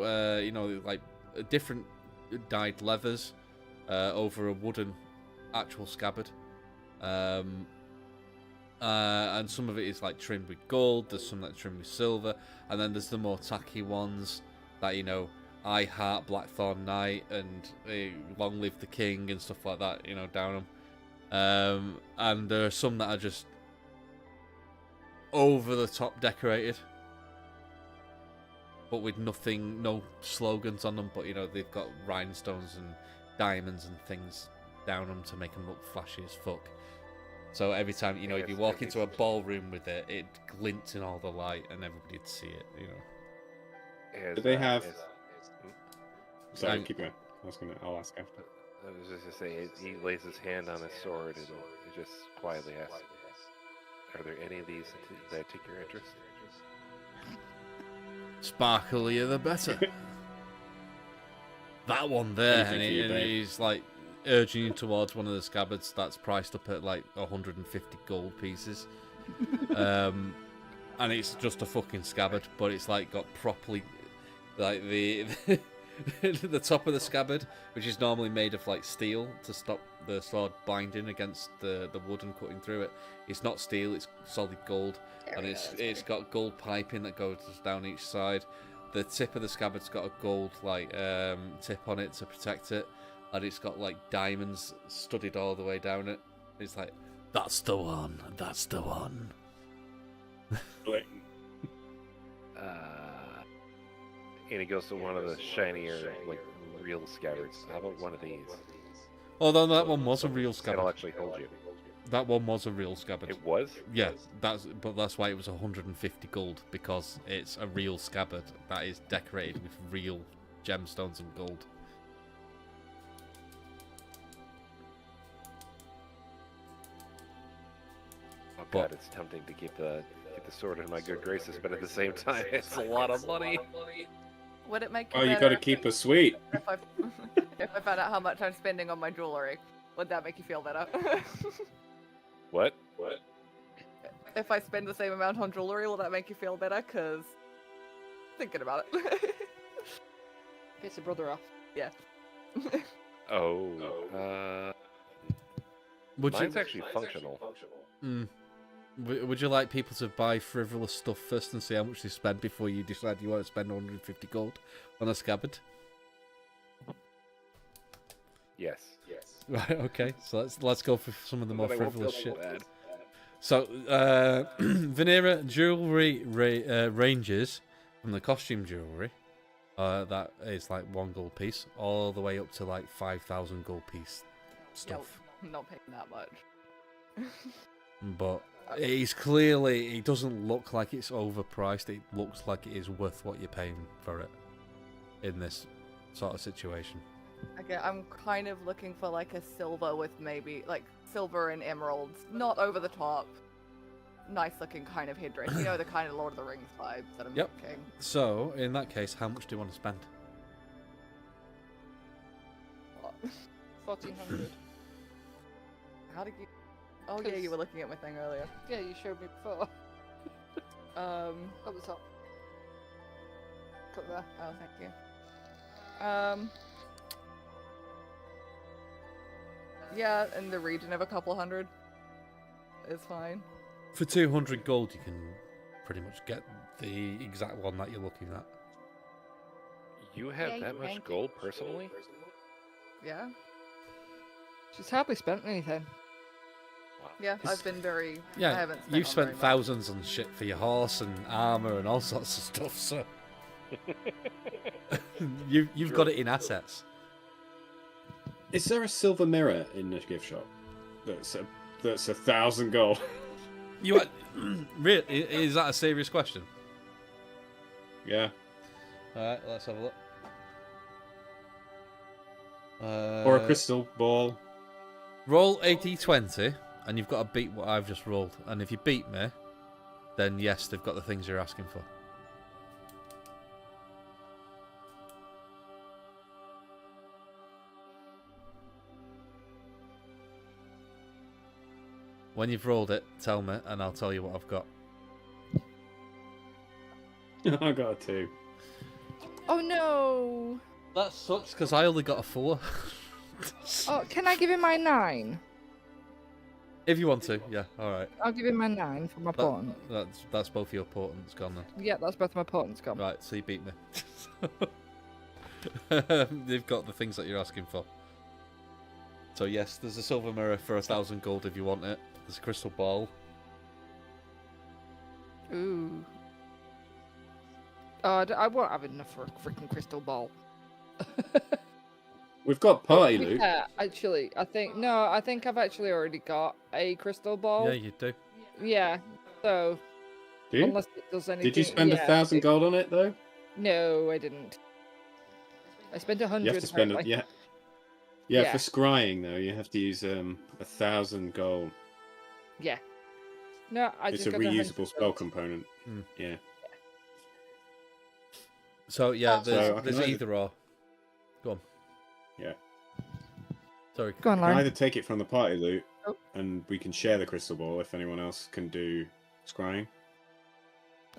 like different dyed leathers over a wooden actual scabbard. And some of it is like trimmed with gold, there's some that's trimmed with silver, and then there's the more tacky ones that, I Heart Blackthorn Knight and Long Live the King and stuff like that, down them. And there are some that are just over the top decorated, but with no slogans on them, but they've got rhinestones and diamonds and things down them to make them look flashy as fuck. So every time, if you walk into a ballroom with it, it glints in all the light and everybody'd see it, As, Do they have- hmm? Sorry, Um, keep going. I'll ask after. I was just going to say, he lays his hand on his sword and he just quietly asks, "Are there any of these that take your interest?" Sparklier the better. that one there, Anything and, for you, and babe. he's like urging you towards one of the scabbards that's priced up at like 150 gold pieces. And it's just a fucking scabbard, but it's like got properly like the the top of the scabbard, which is normally made of like steel to stop the sword binding against the wood and cutting through it. It's not steel; it's solid gold, There and we it's go, that's got gold piping that goes down each side. The tip of the scabbard's got a gold like tip on it to protect it, and it's got like diamonds studded all the way down it. It's like that's the one. That's the one. And he goes to one of the shinier, like, real scabbards. How about one of these? Although that one was a real It'll scabbard. actually hold you. That one was a real scabbard. It was? Yeah, that's why it was 150 gold, because it's a real scabbard that is decorated with real gemstones and gold. Oh But- god, it's tempting to keep the sword in my good graces, but at the same time, it's a lot of money. Would it make you Oh, you better got to keep us sweet. if I, if I found out how much I'm spending on my jewelry? Would that make you feel better? What? If I spend the same amount on jewelry, will that make you feel better? Cause thinking about it. Piss a brother off. Yeah. Oh. Would Mine's you? actually functional. Would you like people to buy frivolous stuff first and see how much they spend before you decide you want to spend 150 gold on a scabbard? Yes. Right. Okay. So let's go for some of the more But I won't frivolous feel shit. bad. So, Venera jewelry ranges from the costume jewelry, that is like 1 gold piece, all the way up to like 5,000 gold piece stuff. I'm not paying that much. But it's clearly, it doesn't look like it's overpriced. It looks like it is worth what you're paying for it in this sort of situation. Okay, I'm kind of looking for like a silver with maybe like silver and emeralds, not over the top. Nice looking kind of headdress. You know, the kind of Lord of the Rings vibes that I'm Yep. looking. So, in that case, how much do you want to spend? 1400. How did you? Oh yeah, you were looking at my thing earlier. Yeah, you showed me before. Um. At the top. Cut there. Oh, thank you. Yeah, in the region of a couple hundred is fine. For 200 gold, you can pretty much get the exact one that you're looking at. You have Yeah, that you much can. gold personally? Yeah. She's hardly spent anything. Wow. Yeah, It's- I've been very. I Yeah, haven't spent you've on spent very much. thousands on shit for your horse and armor and all sorts of stuff, so you've got it in assets. Is there a silver mirror in the gift shop? That's 1,000 gold. You really? Is that a serious question? Yeah. All right, let's have a look. Or a crystal ball. Roll a d20, and you've got to beat what I've just rolled. And if you beat me, then yes, they've got the things you're asking for. When you've rolled it, tell me, and I'll tell you what I've got. I got a 2. Oh no! That sucks, because I only got a 4. Oh, can I give him my 9? If you want to, yeah, alright. I'll give him my 9 for my portent. That's both your portents gone then. Yeah, that's both my portents gone. Right, so you beat me. They've got the things that you're asking for. So yes, there's a silver mirror for 1,000 gold if you want it. There's a crystal ball. Ooh. Oh, I won't have enough for a freaking crystal ball. We've got party loot. Yeah, actually, I think I've actually already got a crystal ball. Yeah, you do. Yeah. So Do you? unless it does anything. Did you spend yeah, 1,000 gold on it though? No, I didn't. I spent 100. You have to spend it. apparently. Yeah. Yeah, Yeah. for scrying though, you have to use 1,000 gold. Yeah. No, I It's just a got 100 reusable spell component. Hmm. Yeah. So yeah, So there's I can either- either or. Go on. Yeah. Sorry. Go on, I can Lauren. either take it from the party loot, Oh. and we can share the crystal ball if anyone else can do scrying.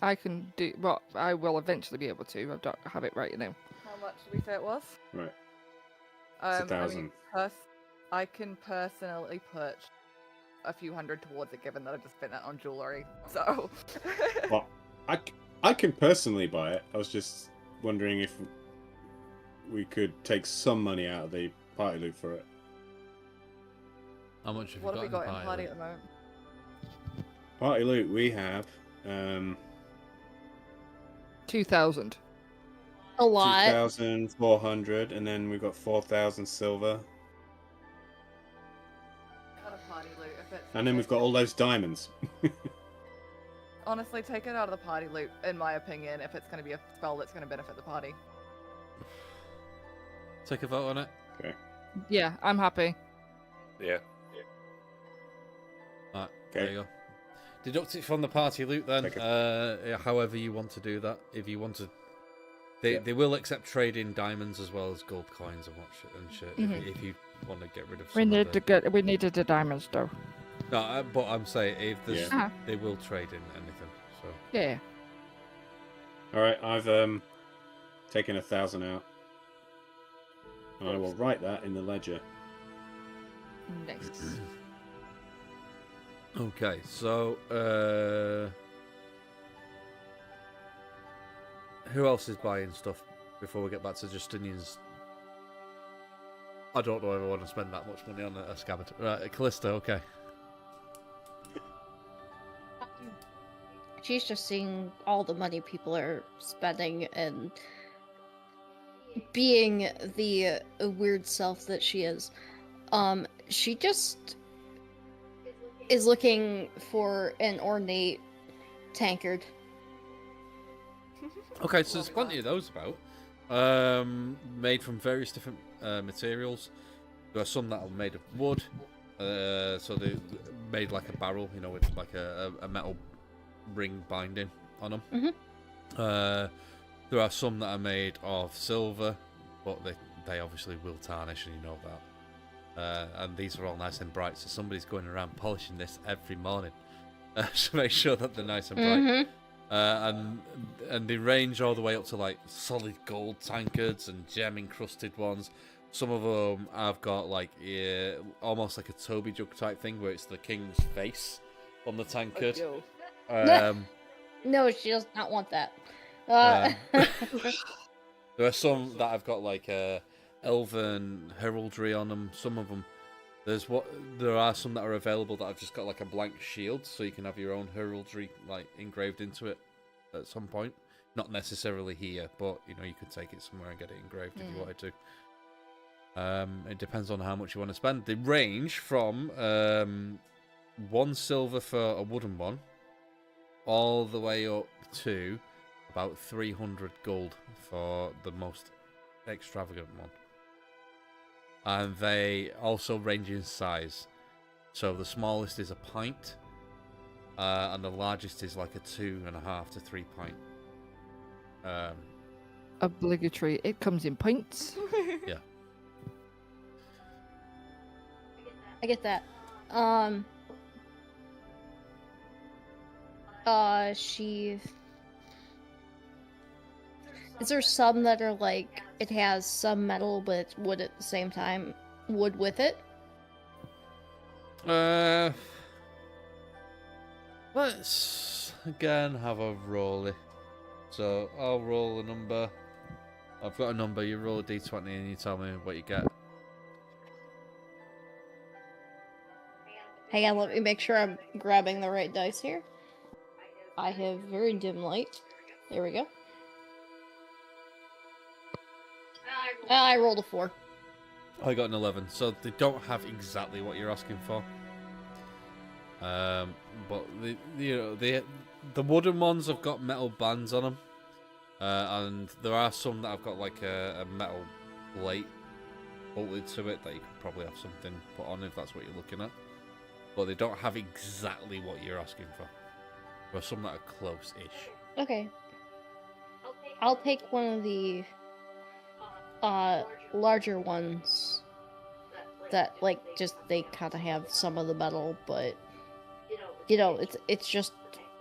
I can do. Well, I will eventually be able to. I don't have it right now. How much did we say it was? Right. I 1,000. mean, I can personally put a few hundred towards it, given that I just spent that on jewelry. So. Well, I can personally buy it. I was just wondering if we could take some money out of the party loot for it. How much have What you have we got got in in party loot? at the moment? Party loot we have 2,000. A lot. 2,400, and then we've got 4,000 silver, Out of party loot, if it's. and then we've got all those diamonds. Honestly, take it out of the party loot, in my opinion, if it's going to be a spell that's going to benefit the party. Take a vote on it. Okay. Yeah, I'm happy. Yeah. Right, there Okay. you go. Deduct it from the party loot then. Take However you want to do that. If you want to, they Yeah. they will accept trade in diamonds as well as gold coins and shit. Mhm. If you want to get rid of. We some need of to get. We needed the diamonds though. No, but I'm saying if there's, Yeah. Uh-huh. they will trade in anything. So Yeah. All right, I've taken 1,000 out. And I will write that in the ledger. Nice. okay, so who else is buying stuff before we get back to Justinian's? I don't know if I want to spend that much money on a scabbard. Right, Callista, okay. She's just seeing all the money people are spending and being the weird self that she is. She just is looking for an ornate tankard. Okay, so there's plenty of those about. Made from various different materials. There are some that are made of wood. So they made like a barrel, you know, with like a metal ring binding on them. Mhm. There are some that are made of silver, but they obviously will tarnish, and you know that. And these are all nice and bright, so somebody's going around polishing this every morning to make sure that they're nice and bright. And they range all the way up to like solid gold tankards and gem encrusted ones. Some of them I've got like almost like a Toby jug type thing where it's the king's face on the tankard. No, she does not want that. There are some that I've got like elven heraldry on them. Some of them, there are some that are available that I've just got like a blank shield, so you can have your own heraldry like engraved into it at some point. Not necessarily here, but you know you could take it somewhere and get it engraved if you wanted to. It depends on how much you want to spend. They range from 1 silver for a wooden one, all the way up to about 300 gold for the most extravagant one. And they also range in size. So the smallest is a pint, and the largest is like a 2.5 to 3 pint. Obligatory. It comes in pints. Yeah. I get that. She... Is there some that are like, it has some metal but wood at the same time? Wood with it? Let's again have a rolly. So I'll roll a number. I've got a number, you roll a d20 and you tell me what you get. Hang on, let me make sure I'm grabbing the right dice here. I have very dim light. There we go. I rolled a 4. I got an 11, so they don't have exactly what you're asking for. But the wooden ones have got metal bands on them, and there are some that have got like a metal plate bolted to it that you could probably have something put on if that's what you're looking at. But they don't have exactly what you're asking for. There are some that are close-ish. Okay. I'll take one of the larger ones that like just they kind of have some of the metal, but it's just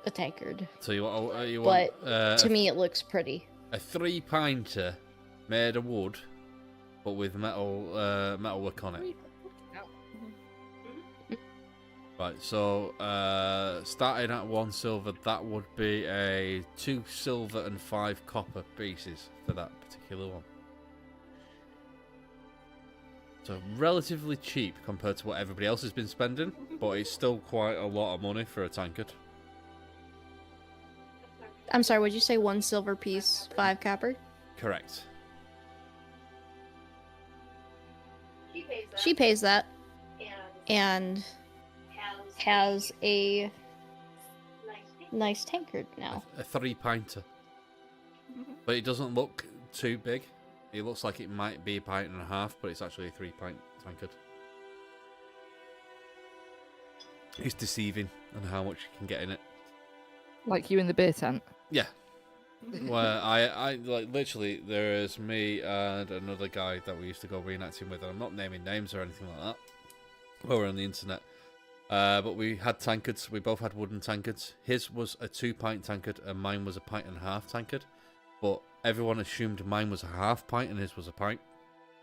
a tankard. So you want But to me, it looks pretty. a 3-pinter made of wood, but with metal work on it. Right, so starting at 1 silver, that would be a 2 silver and 5 copper pieces for that particular one. So relatively cheap compared to what everybody else has been spending, but it's still quite a lot of money for a tankard. I'm sorry, would you say 1 silver piece, 5 copper? Correct. She pays that, and has a nice tankard now. A 3-pinter. But it doesn't look too big. It looks like it might be a pint and a half, but it's actually a 3-pint tankard. It's deceiving on how much you can get in it. Like you in the beer tent. Yeah. Well, I like literally there is me and another guy that we used to go reenacting with, and I'm not naming names or anything like that. Well, we're on the internet. But we had tankards. We both had wooden tankards. His was a 2-pint tankard, and mine was a pint and a half tankard. But everyone assumed mine was a half pint and his was a pint,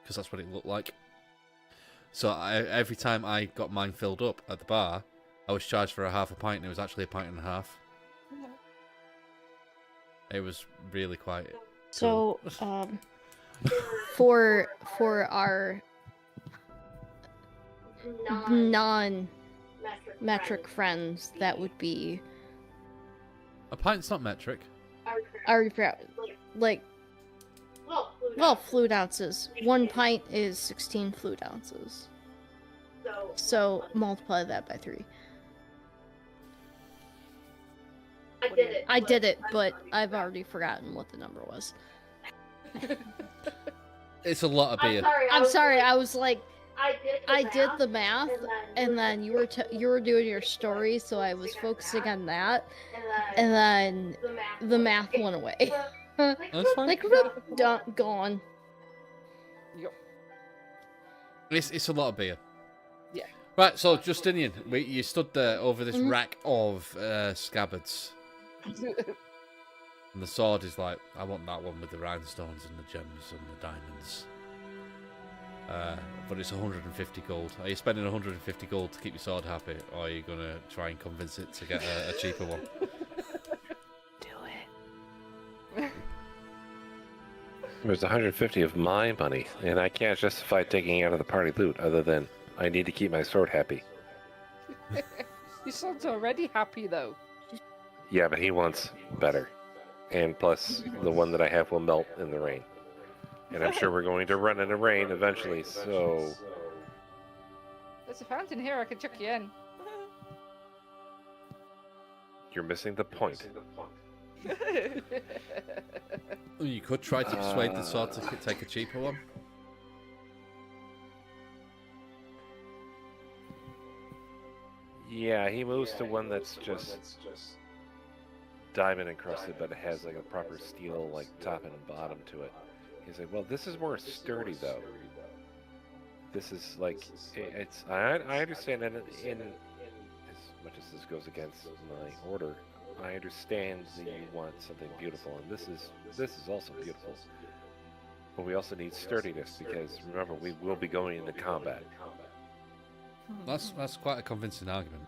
because that's what it looked like. So every time I got mine filled up at the bar, I was charged for a half a pint, and it was actually a pint and a half. It was really quite So, cool. for our non-metric friends, that would be A pint's not metric. like fluid ounces. 1 pint is 16 fluid ounces. So multiply that by 3. I did it, but I've already forgotten what the number was. It's a lot of beer. I'm sorry. I was like, I did the math, and then you were doing your story, so I was focusing on that, and then the math went away. That's fine. Like, gone. It's a lot of beer. Yeah. Right, so Justinian, you stood there over this rack of scabbards. And the sword is like, I want that one with the rhinestones and the gems and the diamonds. But it's 150 gold. Are you spending 150 gold to keep your sword happy, or are you going to try and convince it to get a cheaper one? Do it. There's 150 of my money, and I can't justify taking it out of the party loot other than I need to keep my sword happy. Your sword's already happy, though. Yeah, but he wants better. And plus, the one that I have will melt in the rain. And I'm sure we're going to run into rain eventually, so... There's a fountain here, I can chuck you in. You're missing the point. You could try to persuade the sword to take a cheaper one. Yeah, he moves to one that's just diamond encrusted, but it has like a proper steel like top and bottom to it. He's like, well, this is more sturdy though. This is like, it's. I understand that in as much as this goes against my order, I understand that you want something beautiful, and this is also beautiful. But we also need sturdiness because remember, we will be going into combat. That's quite a convincing argument.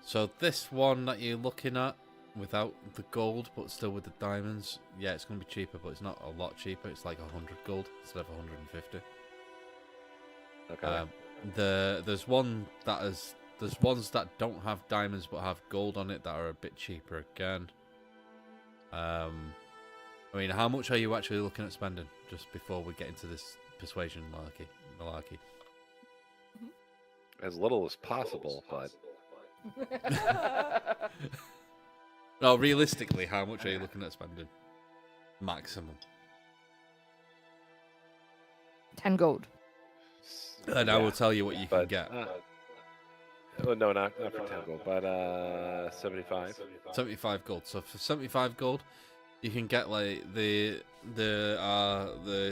So this one that you're looking at, without the gold but still with the diamonds, yeah, it's going to be cheaper, but it's not a lot cheaper. It's like 100 gold instead of 150. Okay. There's ones that don't have diamonds but have gold on it that are a bit cheaper again. I mean, how much are you actually looking at spending just before we get into this persuasion malarkey? As little as possible, but No, realistically, how much are you looking at spending? Maximum. 10 gold. And I will tell you what you can get. Oh no, not for 10 gold, but 75. 75 gold. So for 75 gold, You can get like the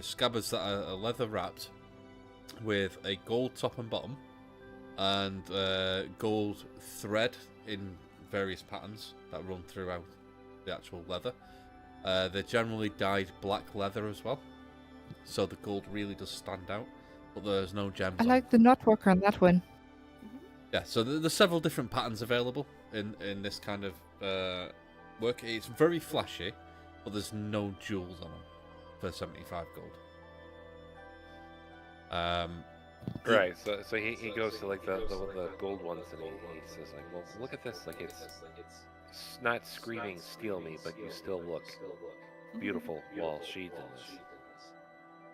scabbards that are leather wrapped with a gold top and bottom, and gold thread in various patterns that run throughout the actual leather. They're generally dyed black leather as well, so the gold really does stand out, but there's no gems. I like the knotwork on that one. Yeah, so there's several different patterns available in this kind of work. It's very flashy, but there's no jewels on them for 75 gold. Right. So he goes to like the gold ones and he says like, well, look at this. Like it's not screaming steal me, but you still look beautiful while sheathed in this.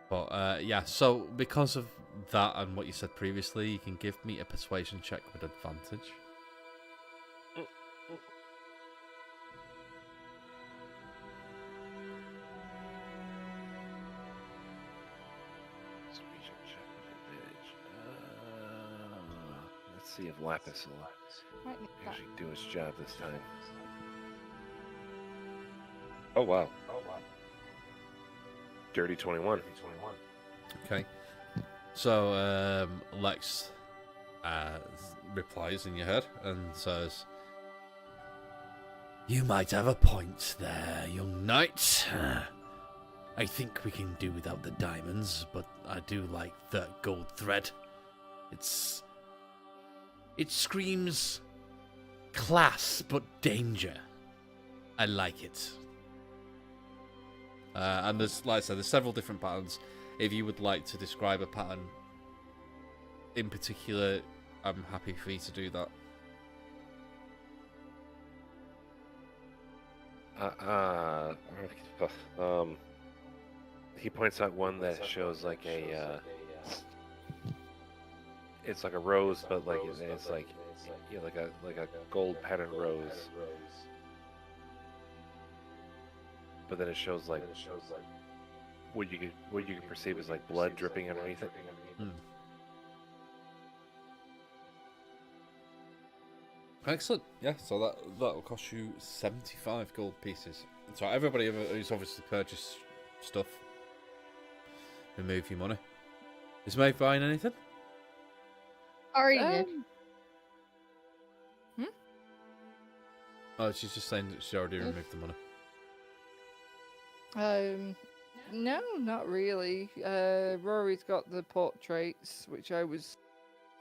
But yeah, so because of that and what you said previously, you can give me a persuasion check with advantage. Persuasion check with advantage. Let's see if Lapis will Might need that. actually do his job this time. Oh wow. Dirty 21. Okay. So Lex replies in your head and says, "You might have a point there, young knight. I think we can do without the diamonds, but I do like the gold thread. It screams class but danger. I like it." And there's, like I said, there's several different patterns. If you would like to describe a pattern in particular, I'm happy for you to do that. He points out one that shows like a it's like a rose, but like it's like like a gold patterned rose. But then it shows like what you could perceive as like blood dripping underneath it. Excellent. Yeah, so that'll cost you 75 gold pieces. So everybody who's obviously purchased stuff, remove your money. Is Maeve buying anything? Already did. Oh, she's just saying that she already removed the money. No, not really. Rory's got the portraits, which I was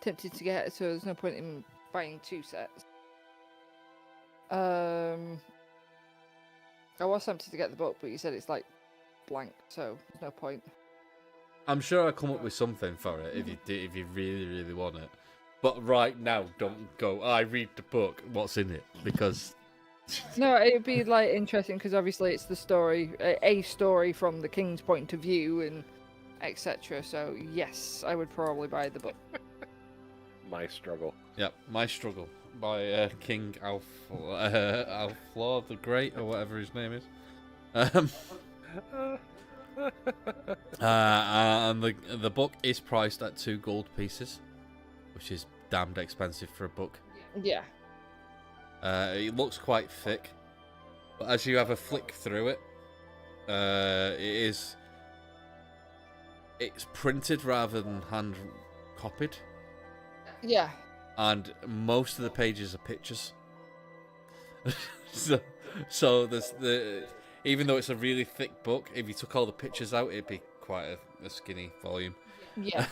tempted to get, so there's no point in buying 2 sets. I was tempted to get the book, but you said it's like blank, so there's no point. I'm sure I'll come up with something for it if you really, really want it. But right now, don't go, I read the book, what's in it? Because... No, it'd be like interesting because obviously it's the story, a story from the king's point of view, and etc. So yes, I would probably buy the book. My struggle. Yep, My Struggle by King Alflaw the Great, or whatever his name is. And the book is priced at 2 gold pieces, which is damned expensive for a book. Yeah. It looks quite thick, but as you have a flick through it, it's printed rather than hand copied. Yeah. And most of the pages are pictures. so there's even though it's a really thick book, if you took all the pictures out, it'd be quite a skinny volume. Yeah.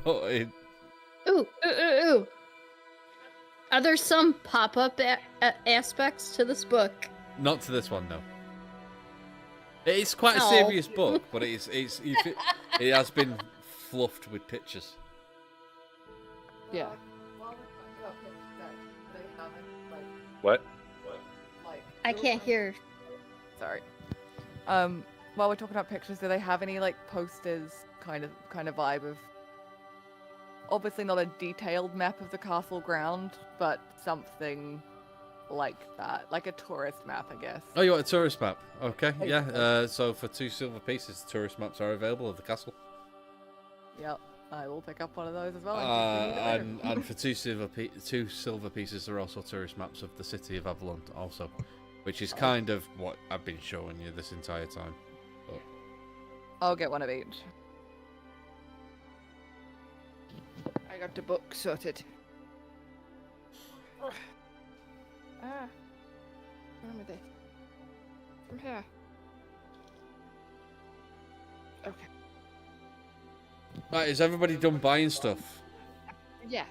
But Ooh. Are there some pop-up aspects to this book? not to this one, no. It's quite a No. serious book, but it has been fluffed with pictures. Yeah. What? I can't hear. Sorry. While we're talking about pictures, do they have any like posters kind of vibe of? Obviously not a detailed map of the castle ground, but something like that, like a tourist map, I guess. Oh, you want a tourist map? Okay, yeah. So for 2 silver pieces, tourist maps are available of the castle. Yep, I will pick up one of those as well. in case we need it later. And for 2 silver pieces, there are also tourist maps of the city of Avalon. Also, which is kind of what I've been showing you this entire time. But I'll get one of each. I got the book sorted. Where am I this? From here. Okay. right, is everybody done buying stuff? Yes.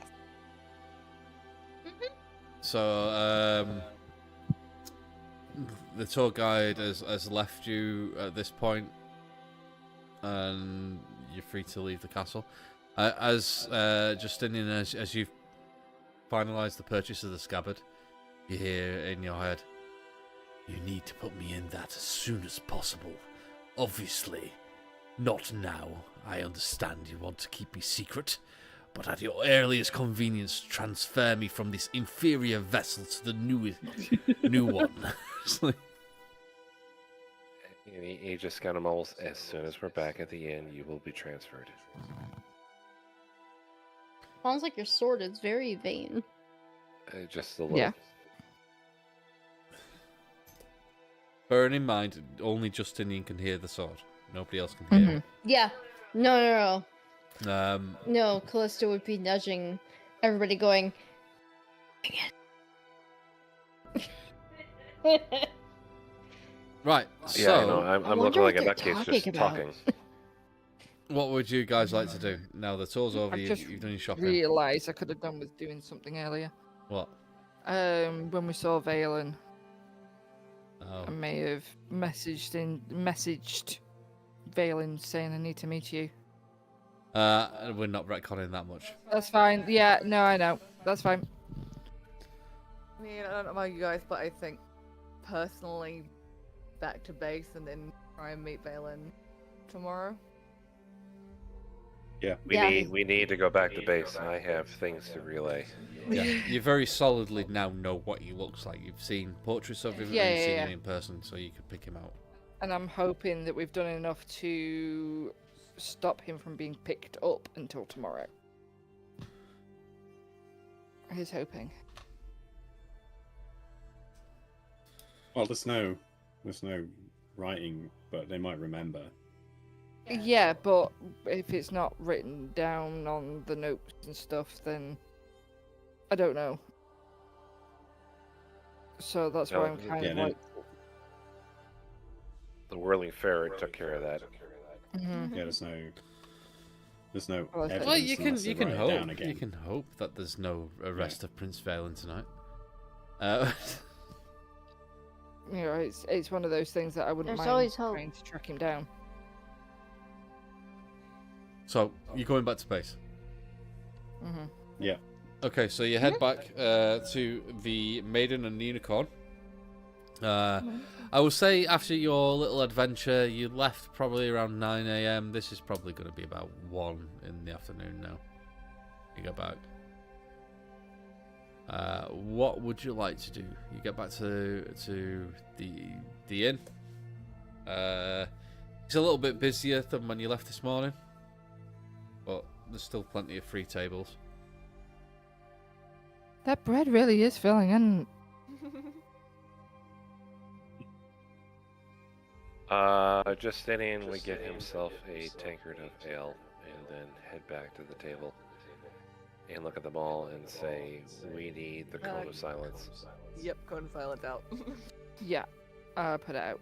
So, the tour guide has left you at this point, and you're free to leave the castle. As Justinian, as you've finalised the purchase of the scabbard, you hear in your head, "You need to put me in that as soon as possible. Obviously, not now. I understand you want to keep me secret, but at your earliest convenience, transfer me from this inferior vessel to the new one." It's like, He just got them all. As soon as we're back at the inn, you will be transferred. Sounds like your sword is very vain. Just a little. Yeah. bearing in mind, only Justinian can hear the sword. Nobody else can hear Yeah. No. it. No, Callista would be nudging everybody going, Right, Yeah, I know. so I'm wonder looking what like a they're nutcase talking just about. talking. what would you guys like to do? Now the tour's over, I've just you've done your shopping. realised I could have done with doing something earlier. What? When we saw Valen, Oh. I may have messaged Valen saying I need to meet you. We're not retconning that much. That's fine. Yeah, no, I know. That's fine. I mean, I don't know about you guys, but I think personally, back to base and then try and meet Valen tomorrow. Yeah. We need to go back to base. I have things to relay. Yeah, you very solidly now know what he looks like. You've seen portraits of him, Yeah, and you've yeah, seen yeah. him in person, so you can pick him out. And I'm hoping that we've done enough to stop him from being picked up until tomorrow. He's hoping. Well, there's no writing, but they might remember. Yeah, but if it's not written down on the notes and stuff, then I don't know. So that's why No, I'm kind yeah, of no. like, The whirling ferret took care of that. mhm. Yeah, there's no Well, okay. evidence. Well, you unless they can write it hope. down again. You can hope that there's no arrest of Prince Valen tonight. You know, it's one of those things that I wouldn't There's mind always hope. trying to track him down. So you're going back to base. Hmm. Okay, so you head back to the Maiden and Unicorn. I will say after your little adventure, you left probably around 9 a.m. This is probably going to be about 1 in the afternoon now. You go back. What would you like to do? You get back to the inn. It's a little bit busier than when you left this morning, but there's still plenty of free tables. That bread really is filling, and Justinian would get himself a tankard of ale and then head back to the table and look at them all and say, "We need the cone of silence." Yep, cone of silence out. yeah, put it out.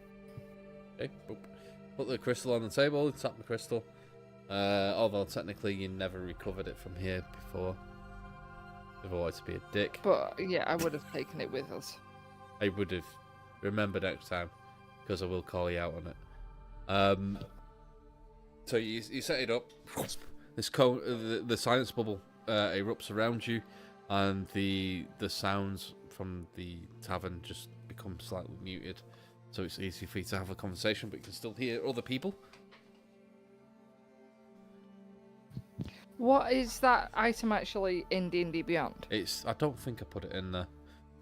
Okay, boop. Put the crystal on the table, tap the crystal. Although technically you never recovered it from here before. Otherwise, to be a dick. But yeah, I would have taken it with us. I would have remembered next time, because I will call you out on it. So you set it up. This cone, the silence bubble erupts around you, and the sounds from the tavern just become slightly muted. So it's easy for you to have a conversation, but you can still hear other people. What is that item actually in D&D Beyond? I don't think I put it in there.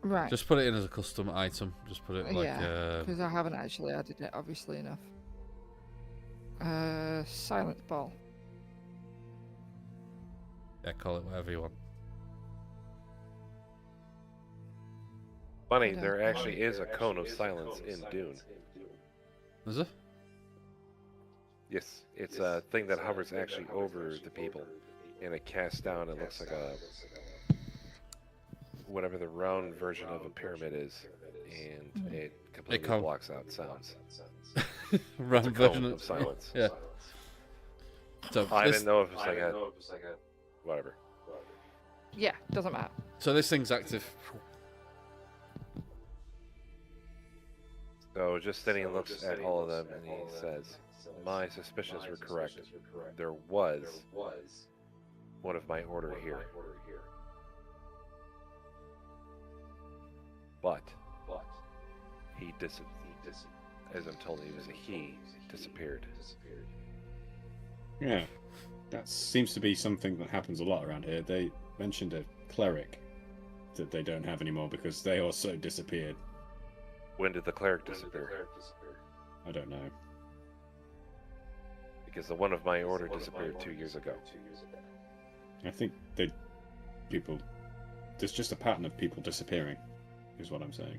Right. Just put it in as a custom item. Just put it like Yeah, because I haven't actually added it, obviously enough. Silence ball. yeah, call it whatever you want. Funny, don't there know. actually is a cone of silence in Dune. Is it? Yes, it's a thing that hovers actually over the people, and it casts down. It looks like a whatever the round version of a pyramid is, and it completely cone. blocks out sounds. Round It's a version cone of silence. Yeah. So I this, didn't know if it was like a whatever. Yeah, doesn't matter. so this thing's active. So just then he looks at all of them and he says, "My suspicions were correct. There was one of my order here, but he as I'm told, he was a he disappeared." Yeah, that seems to be something that happens a lot around here. They mentioned a cleric that they don't have anymore because they also disappeared. When did the cleric disappear? I don't know. Because the one of my order disappeared 2 years ago. I think there's just a pattern of people disappearing, is what I'm saying.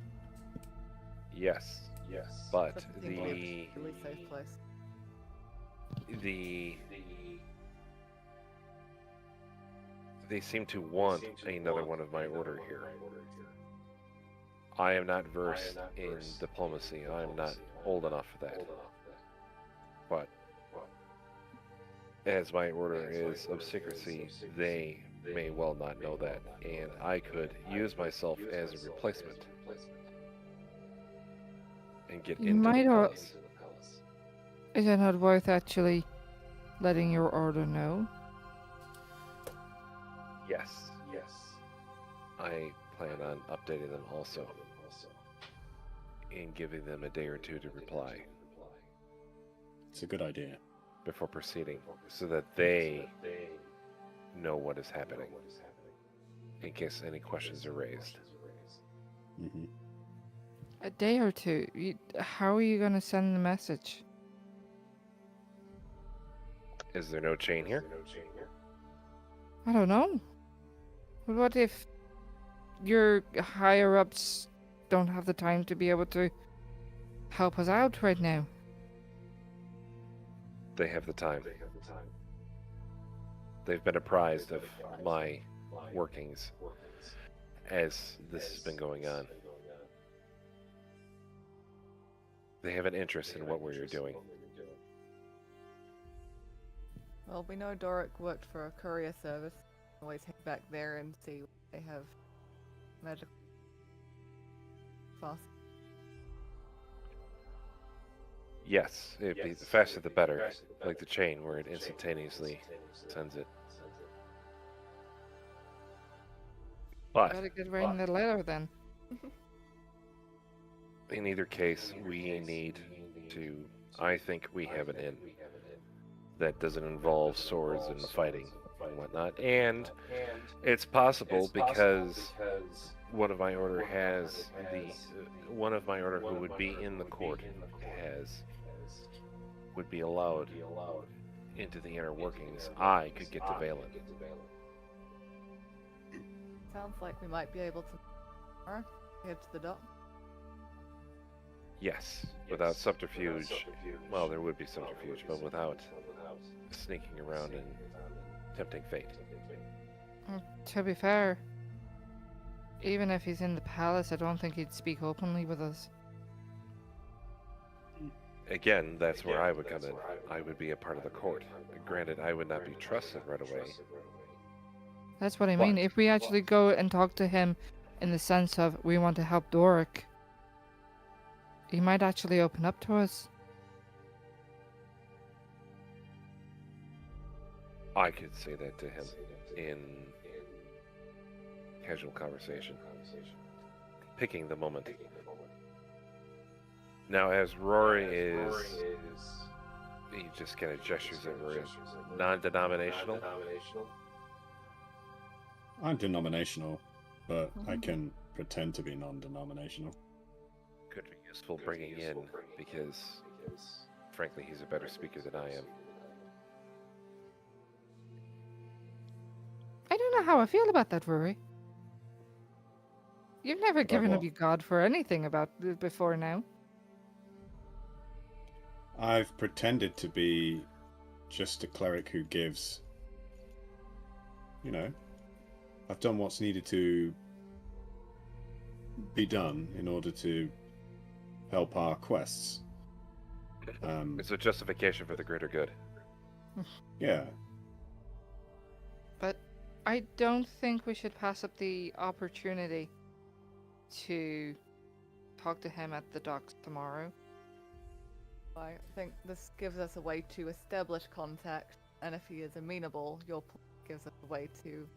Yes, but But the really safe place. they seem to want another one of my order here. I am not versed in diplomacy. I am not old enough for that. But as my order is of secrecy, they may well not know that, and I could use myself as a replacement and get You into might the al- palace. Is it not worth actually letting your order know? Yes. I plan on updating them also and giving them a day or two to reply It's a good idea. before proceeding so that they know what is happening in case any questions are raised. Hmm. A day or two. How are you going to send the message? Is there no chain here? I don't know. But what if your higher ups don't have the time to be able to help us out right now? They have the time. They've been apprised of my workings as this has been going on. They have an interest in what we're doing. Well, we know Doric worked for a courier service. Always head back there and see what they have magical fast. Yes, it'd be the faster the better, like the chain where it instantaneously sends it. But Better get writing the letter then. in either case, we need to. I think we have an in that doesn't involve swords and fighting and whatnot. And it's possible because one of my order has one of my order who would be in the court would be allowed into the inner workings. I could get to Valen. Sounds like we might be able to head to the dock. Yes, without subterfuge. Well, there would be subterfuge, but without sneaking around and tempting fate. To be fair, even if he's in the palace, I don't think he'd speak openly with us. Again, that's where I would come in. I would be a part of the court. Granted, I would not be trusted right away. That's what I mean. If we actually go and talk to him in the sense of we want to help Doric, he might actually open up to us. I could say that to him in casual conversation, picking the moment. Now, as Rory he just kind of gestures that we're non-denominational. I'm denominational, but I can pretend to be non-denominational. Could be useful bringing in because, frankly, he's a better speaker than I am. I don't know how I feel about that, Rory. You've never given what? up your god for anything about before now. I've pretended to be just a cleric who gives. You know, I've done what's needed to be done in order to help our quests. It's a justification for the greater good. Yeah. But I don't think we should pass up the opportunity to talk to him at the docks tomorrow. I think this gives us a way to establish contact, and if he is amenable, your plan gives us a way to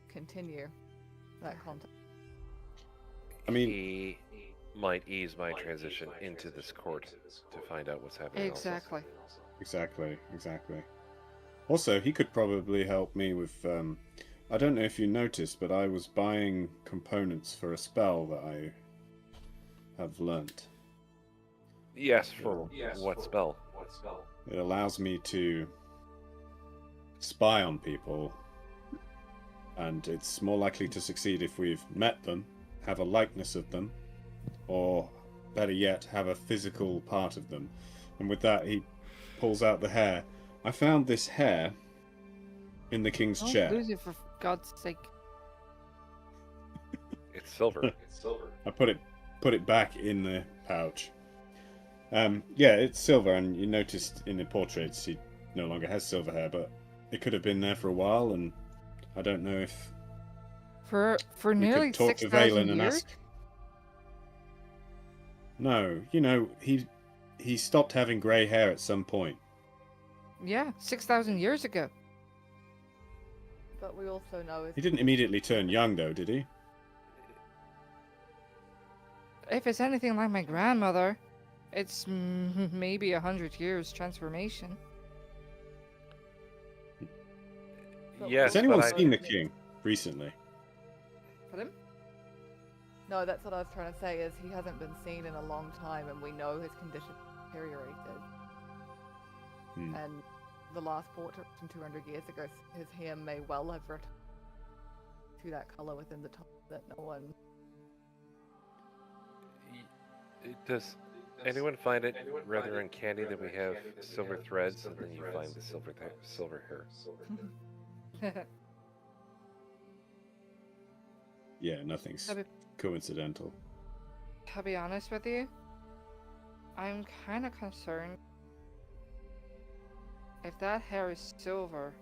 continue that contact. I mean, He might ease my transition into this court to find out what's happening. also. Exactly. exactly. Also, he could probably help me with. I don't know if you noticed, but I was buying components for a spell that I have learnt. Yes, for what spell? It allows me to spy on people, and it's more likely to succeed if we've met them, have a likeness of them, or better yet, have a physical part of them. And with that, he pulls out the hair. I found this hair in the king's Don't chair. lose it for God's sake. It's silver. I put it back in the pouch. Yeah, it's silver, and you noticed in the portraits he no longer has silver hair, but it could have been there for a while, and I don't know if For we nearly could talk to 6,000 Valen and years? ask. No, you know, he stopped having grey hair at some point. Yeah, 6,000 years ago. But we also know is He didn't immediately turn young, though, did he? If it's anything like my grandmother, it's maybe 100 years transformation. Yes, Has anyone but seen the king recently? Pardon? no. That's what I was trying to say. Is he hasn't been seen in a long time, and we know his condition deteriorated. Hmm. And the last portrait from 200 years ago, his hair may well have returned to that color within the time that no one. Does anyone find it rather uncanny that we have silver threads and then you find the silver hair? Yeah, nothing's To be- coincidental. To be honest with you, I'm kind of concerned. If that hair is silver,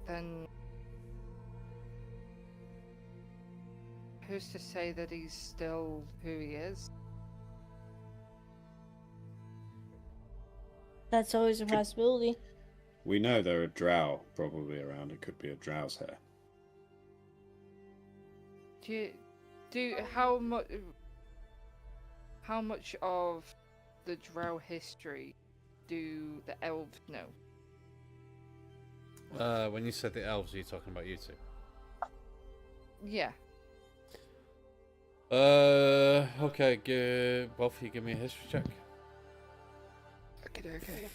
then who's to say that he's still who he is? That's always a possibility. We know there are drow probably around. It could be a drow's hair. How much of the drow history do the elves know? When you said the elves, are you talking about you two? Yeah. Okay, both of you give me a history check. Okay.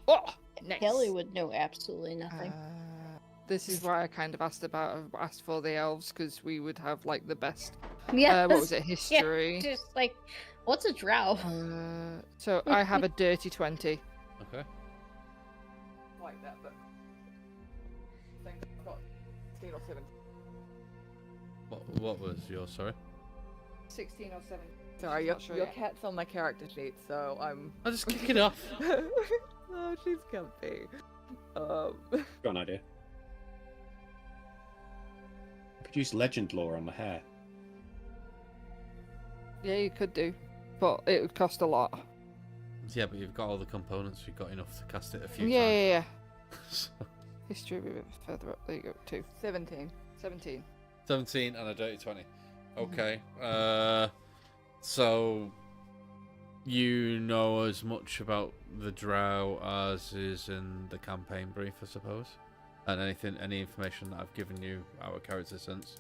Oh, nice. Kelly would know absolutely nothing. This is why I kind of asked for the elves, because we would have like the best. Yeah. What was it? History. Yeah, just like, what's a drow? So I have a dirty 20. Okay. Like that, but I think I've got 16 or 17. What was yours? Sorry. 16 or 17. Sorry, Not sure your yet. cat's on my character sheet, so I'm. I'll just kick it off. Oh, she's comfy. Got an idea. Could use legend lore on the hair. Yeah, you could do, but it would cost a lot. Yeah, but you've got all the components. You've got enough to cast it a few Yeah. times. History will be a bit further up. There you go. 2. 17. 17. 17 and a dirty 20. Okay. So you know as much about the drow as is in the campaign brief, I suppose, and any information that I've given you, our character sense.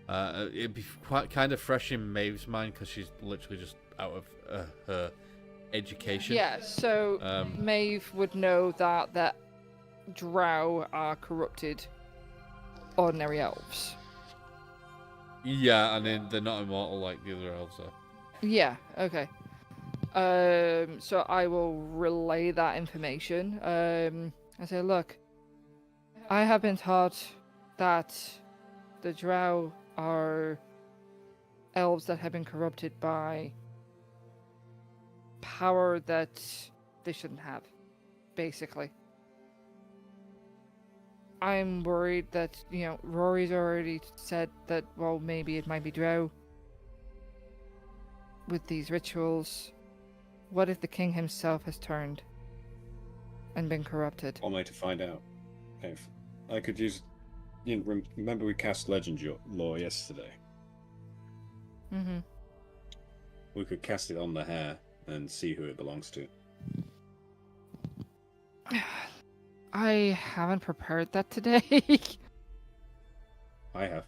It'd be quite kind of fresh in Maeve's mind because she's literally just out of her education. Yeah. So Maeve would know that drow are corrupted ordinary elves. Yeah, and then they're not immortal like the other elves are. Yeah. Okay. So I will relay that information. I say, look, I have been taught that the Drow are elves that have been corrupted by power that they shouldn't have, basically. I'm worried that, Rory's already said that, well, maybe it might be Drow with these rituals. What if the king himself has turned and been corrupted? One way to find out. If I could use, remember we cast Legend Law yesterday. Mm-hmm. We could cast it on the hair and see who it belongs to. I haven't prepared that today. I have.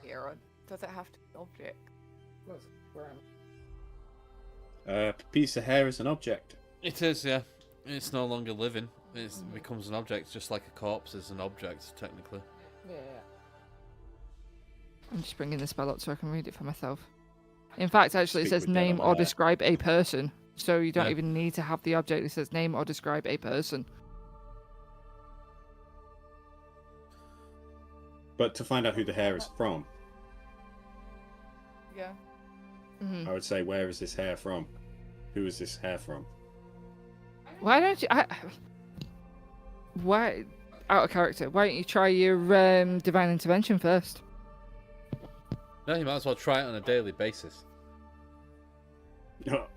Here, or does it have to be an object? A piece of hair is an object. It is, yeah. It's no longer living. It becomes an object, just like a corpse is an object, technically. Yeah. I'm just bringing the spell up so I can read it for myself. In fact, actually, it Speak says with that name on or there. describe a person. So you don't Yeah. even need to have the object. It says name or describe a person. But to find out who the hair is from, Yeah. Hmm. I would say, where is this hair from? Who is this hair from? Why don't you... Why... Out of character. Why don't you try your divine intervention first? No, you might as well try it on a daily basis.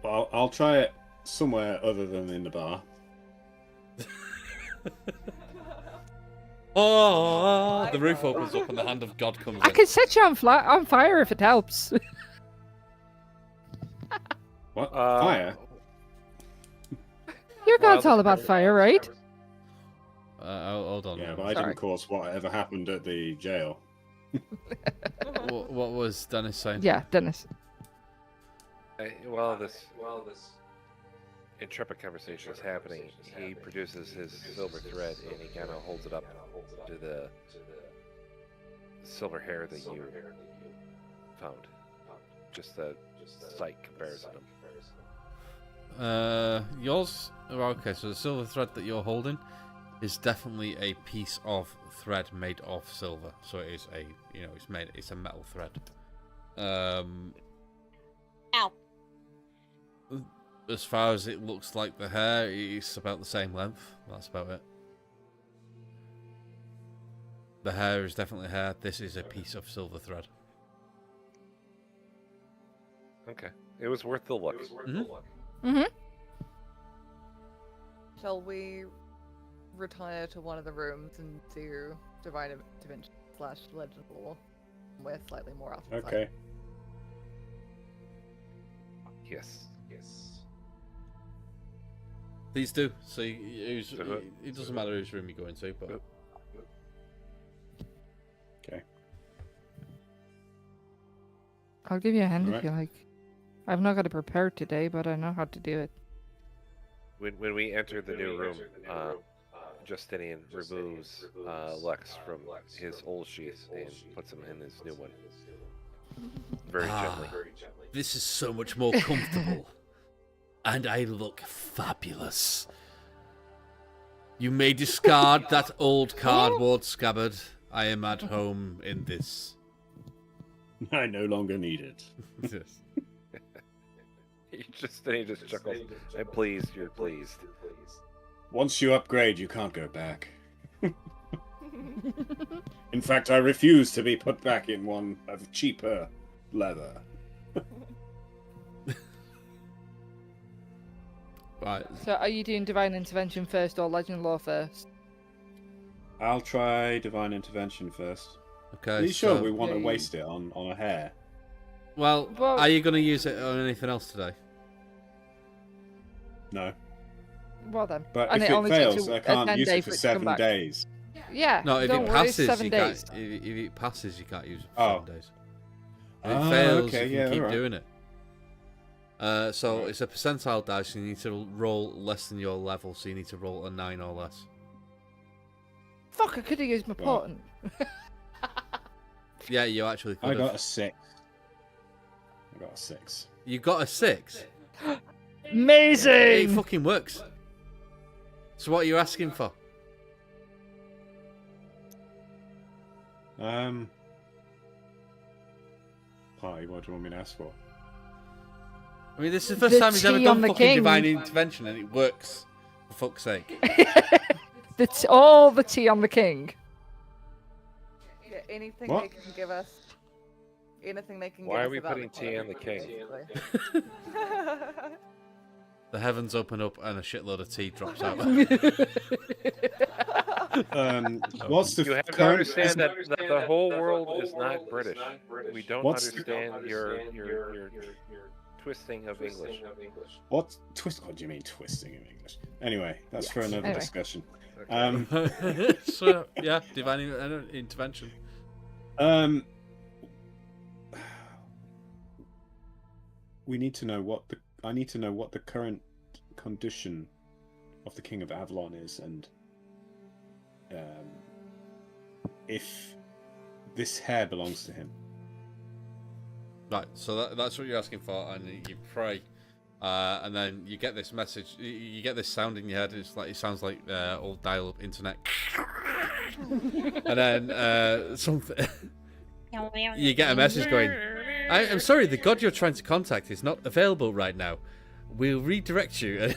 I'll try it somewhere other than in the bar. Oh, the roof opens up and the hand of God comes I in. can set you on fire if it helps. What? Fire? Your god's all about fire, right? Hold on. Yeah, but I Sorry. didn't cause whatever happened at the jail. What was Dennis saying? Yeah, Dennis. While this intrepid conversation is happening, he produces his silver thread and he kind of holds it up to the silver hair that you found. Just a slight comparison. Yours. Okay, so the silver thread that you're holding is definitely a piece of thread made of silver. So it is a, it's a metal thread. Ow. As far as it looks like the hair, it's about the same length. That's about it. The hair is definitely hair. This is a piece of silver thread. Okay, it was worth the look. Mm-hmm. Shall we retire to one of the rooms and do divine intervention / legend lore? We're slightly more out of sight. Okay. Yes. Please do. See, So it doesn't matter whose room you go into, but Okay. I'll give you a hand Alright. if you like. I've not got it prepared today, but I know how to do it. When we enter the new room, Justinian removes Lex from his old sheath and puts him in his new one. Very gently. this is so much more comfortable. And I look fabulous. You may discard that old cardboard scabbard. I am at home in this. I no longer need it. Yes. He just chuckles. I'm pleased. You're pleased. Once you upgrade, you can't go back. In fact, I refuse to be put back in one of cheaper leather. Right. So are you doing divine intervention first or legend lore first? I'll try divine intervention first. Okay. Are you sure so- we want to Yeah, waste it on a hair? Well, Well- are you going to use it on anything else today? No. Well then. But And if it it only takes fails, a I can't 10 use day it for for it to come 7 back. days. Yeah. No, if don't it worry, passes, 7 you days. can't. If it passes, you can't use it for Oh. 7 days. If it Ah, fails, okay, you can yeah, keep alright. doing it. So Right. it's a percentile dice. You need to roll less than your level, so you need to roll a 9 or less. Fuck, I could have used my Well, portent. Yeah, you actually could I have. got a 6. I got a 6. You got a 6. It Amazing! fucking works. So what are you asking for? Party, what do you want me to ask for? I mean, this is the first The time he's ever tea done on the fucking king. divine intervention, and it works. For fuck's sake. All the tea on the king. Yeah, anything What? they can give us. Anything they can Why give are us we about putting tea on the king? basically. The heavens open up and a shitload of tea drops out. What's the You have to current? understand that the whole world is not British. We don't What's- understand your twisting of English. What twist? What do you mean twisting in English? Anyway, that's for another Anyway. discussion. Okay. So, yeah, divine intervention. We need to know what the. I need to know what the current condition of the King of Avalon is, and if this hair belongs to him. Right, so that's what you're asking for, and you pray, and then you get this message. You get this sound in your head. It's like it sounds like old dial-up internet, and then something. You get a message going. I'm sorry, the god you're trying to contact is not available right now. We'll redirect you.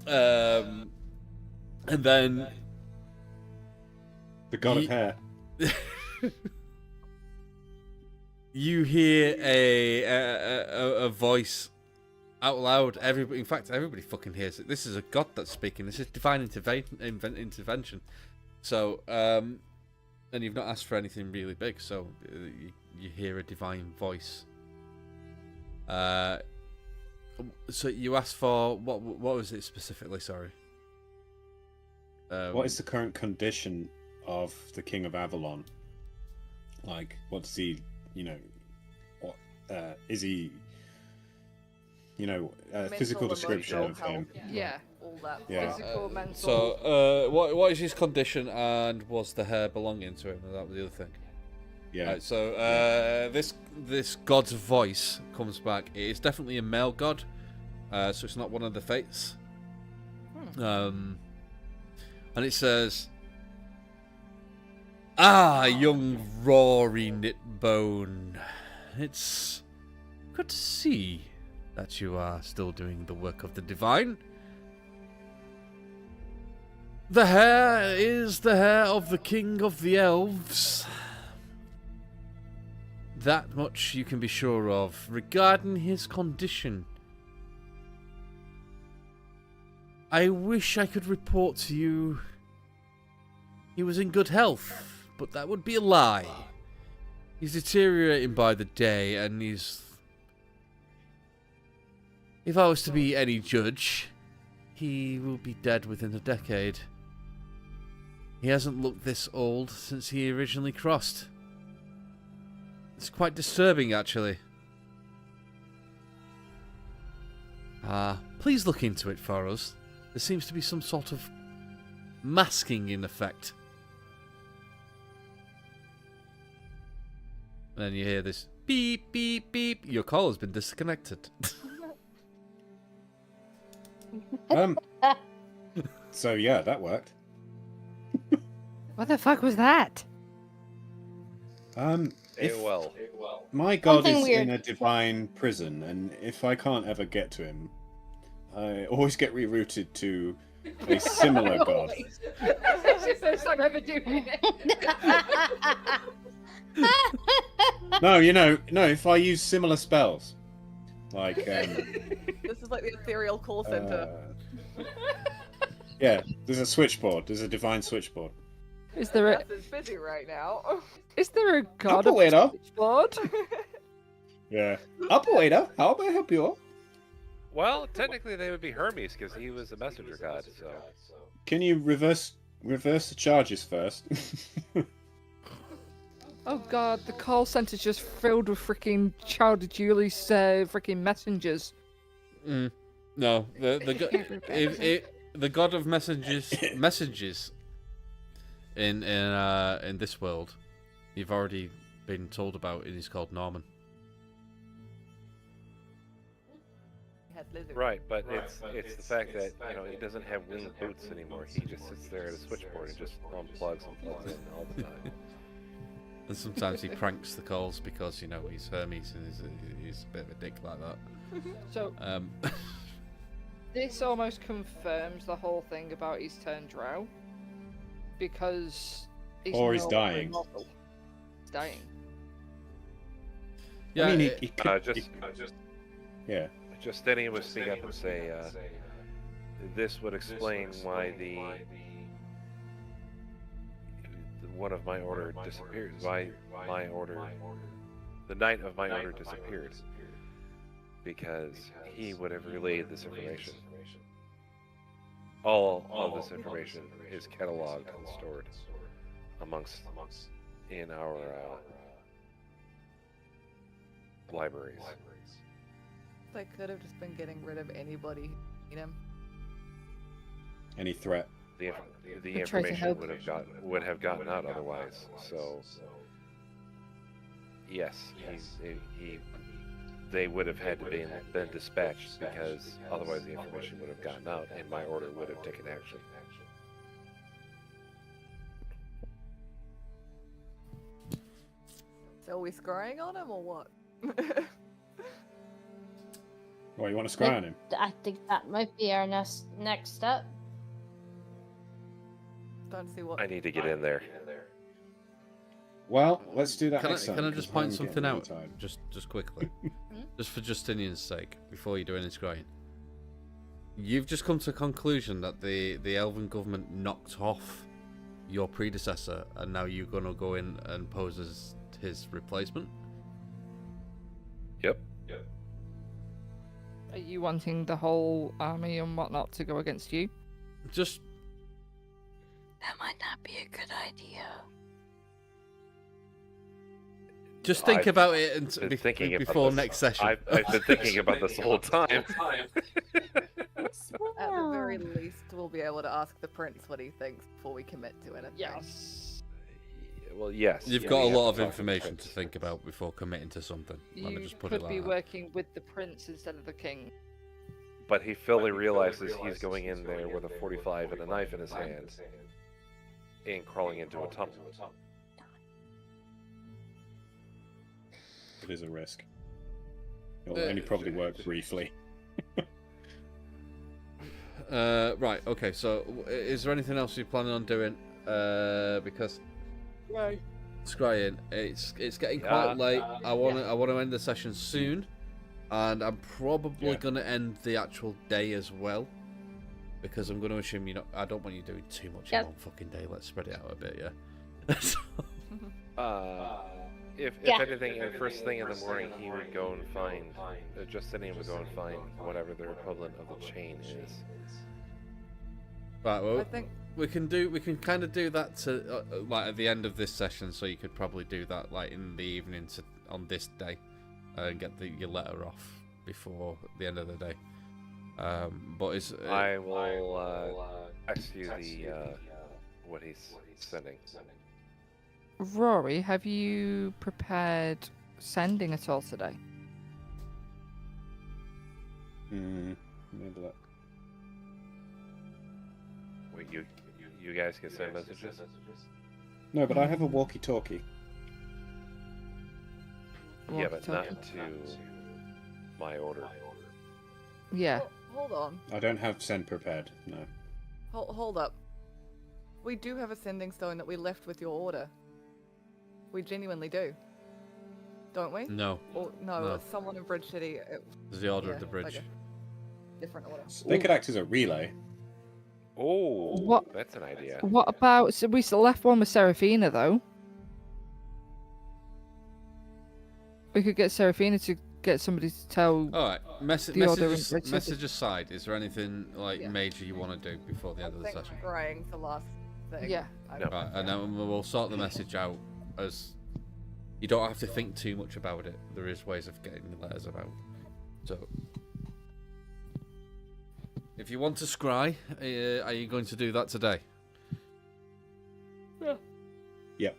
And then The god Ye- of hair. you hear a voice out loud. Everybody, in fact, everybody fucking hears it. This is a god that's speaking. This is divine intervention. So, and you've not asked for anything really big, so you hear a divine voice. So you asked for what was it specifically? Sorry. What is the current condition of the King of Avalon? Like, what's he? You know, what is he? You know, physical Mental, description of emotional him. health, Yeah. all that. Yeah. Physical, mental. So, what is his condition, and was the hair belonging to him? That was the other thing. Yeah. Right, so this god's voice comes back. It is definitely a male god, so it's not one of the fates. And it says, "Ah, young Rory Knitbone, it's good to see that you are still doing the work of the divine. The hair is the hair of the king of the elves. That much you can be sure of. Regarding his condition, I wish I could report to you he was in good health, but that would be a lie. He's deteriorating by the day, and he's... If I was to be any judge, he will be dead within a decade. He hasn't looked this old since he originally crossed. It's quite disturbing, actually. Please look into it for us. There seems to be some sort of masking in effect." And then you hear this beep, beep, beep. Your call has been disconnected. So yeah, that worked. What the fuck was that? If AOL. my god Something is weird. in a divine prison, and if I can't ever get to him, I always get rerouted to a similar god. It's the first time ever doing it. No, no. If I use similar spells, like This is like the ethereal call center. yeah, there's a switchboard. There's a divine switchboard. Is there a Jess is busy right now. is there a god of Operator. switchboard? Yeah. Operator, how may I help you? Well, technically they would be Hermes because he was a messenger god. So Can you reverse the charges first? Oh god, the call center's just filled with freaking Child of Julie's freaking messengers. No, the the god of messages in this world, you've already been told about. It is called Norman. He has lizards. Right, but it's the fact that he doesn't have winged boots anymore. He just sits there at a switchboard and just unplugs and plugs in all the time. And sometimes he pranks the calls because he's Hermes and he's a bit of a dick like that. So this almost confirms the whole thing about he's turned drow, because he's Or he's no dying. longer immortal. He's dying. Yeah, I mean, it- he could, yeah. Justinian would speak up and say, this would explain why the one of my order disappeared. Why the knight of my order disappeared. Because he would have relayed this information. All of this information is cataloged and stored in our libraries. They could have just been getting rid of anybody who need him. Any threat. The We tried to information help. would have gotten out otherwise. So yes, they would have had to been dispatched, because otherwise the information would have gotten out and my order would have taken action. So are we scrying on him or what? Well, you want to scry on him? I think that might be our next step. Don't see what. I need to get in there. Well, let's do that Can next time. I just because point I'm something getting out, really tired. just quickly, just for Justinian's sake, before you do any scrying? You've just come to a conclusion that the Elven government knocked off your predecessor, and now you're gonna go in and pose as his replacement. Yep. Are you wanting the whole army and whatnot to go against you? Just That might not be a good idea. think I've about it and been thinking about before this. next session. I've been thinking about this the whole time. At the very least, we'll be able to ask the prince what he thinks before we commit to anything. Yes. Well, yes. You've yeah, got a we have lot to of talk to the information to prince. think about before committing to something. Let me You just put it could like be that. working with the prince instead of the king. But he fully realizes he's going in there with a 45 and a knife in his hand and crawling into a tunnel. It is a risk. It'll only probably work briefly. Right. Okay. So, is there anything else you're planning on doing? Because scrying, it's getting quite late. I want to end the session soon, and I'm probably gonna end the actual day as well, because I'm gonna assume I don't want you doing too much in one fucking day. Let's spread it out a bit, yeah. If Yeah. anything, first thing in the morning, he would go and find, Justinian would go and find whatever the equivalent of the chain is. Right. Well, I think we can kind of do that to like at the end of this session, so you could probably do that like in the evening on this day, and get your letter off before the end of the day. But it's I will text you what he's sending. Rory, have you prepared sending at all today? Maybe that. Wait, you guys can send messages? No, but I have a walkie-talkie. Yeah, but not Walkie-talkie? to my order. Yeah. hold on. I don't have send prepared. No. Hold up. We do have a sending stone that we left with your order. We genuinely do. Don't we? no. Or, no, No. it's someone in Bridge City. It's the order Yeah, of the bridge. okay. Different order. They could act as a relay. Oh, What- that's an idea. What about? So we still left one with Seraphina though. We could get Seraphina to get somebody to tell. All right. The order of Bridge City. Message aside, is there anything like Yeah. major you want to do before the end of the I think session? scrying's the last thing. Yeah. No. Right, and then we'll sort the message out as you don't have to think too much about it. There is ways of getting the letters about. So If you want to scry, are you going to do that today? Yeah. Yep.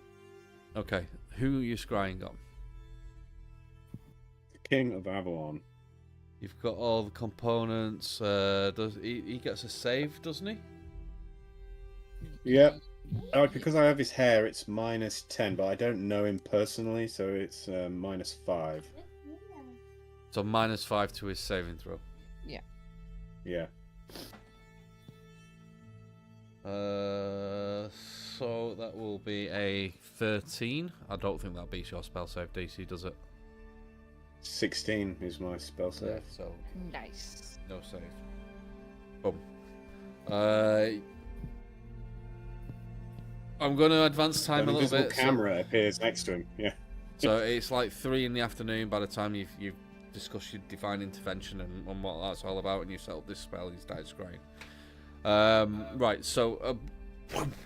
Okay. Who are you scrying on? The King of Avalon. You've got all the components. Does he gets a save, doesn't he? Yep. Because I have his hair, it's -10, but I don't know him personally, so it's -5. So -5 to his saving throw. Yeah. So that will be a 13. I don't think that beats your spell save DC, does it? 16 is my spell save. So Nice. no save. Boom. I'm going to advance time An a little invisible bit. camera appears next to him. Yeah. So it's like 3 in the afternoon by the time you've discussed your divine intervention and what that's all about, and you set up this spell. He's started scrying. Right. So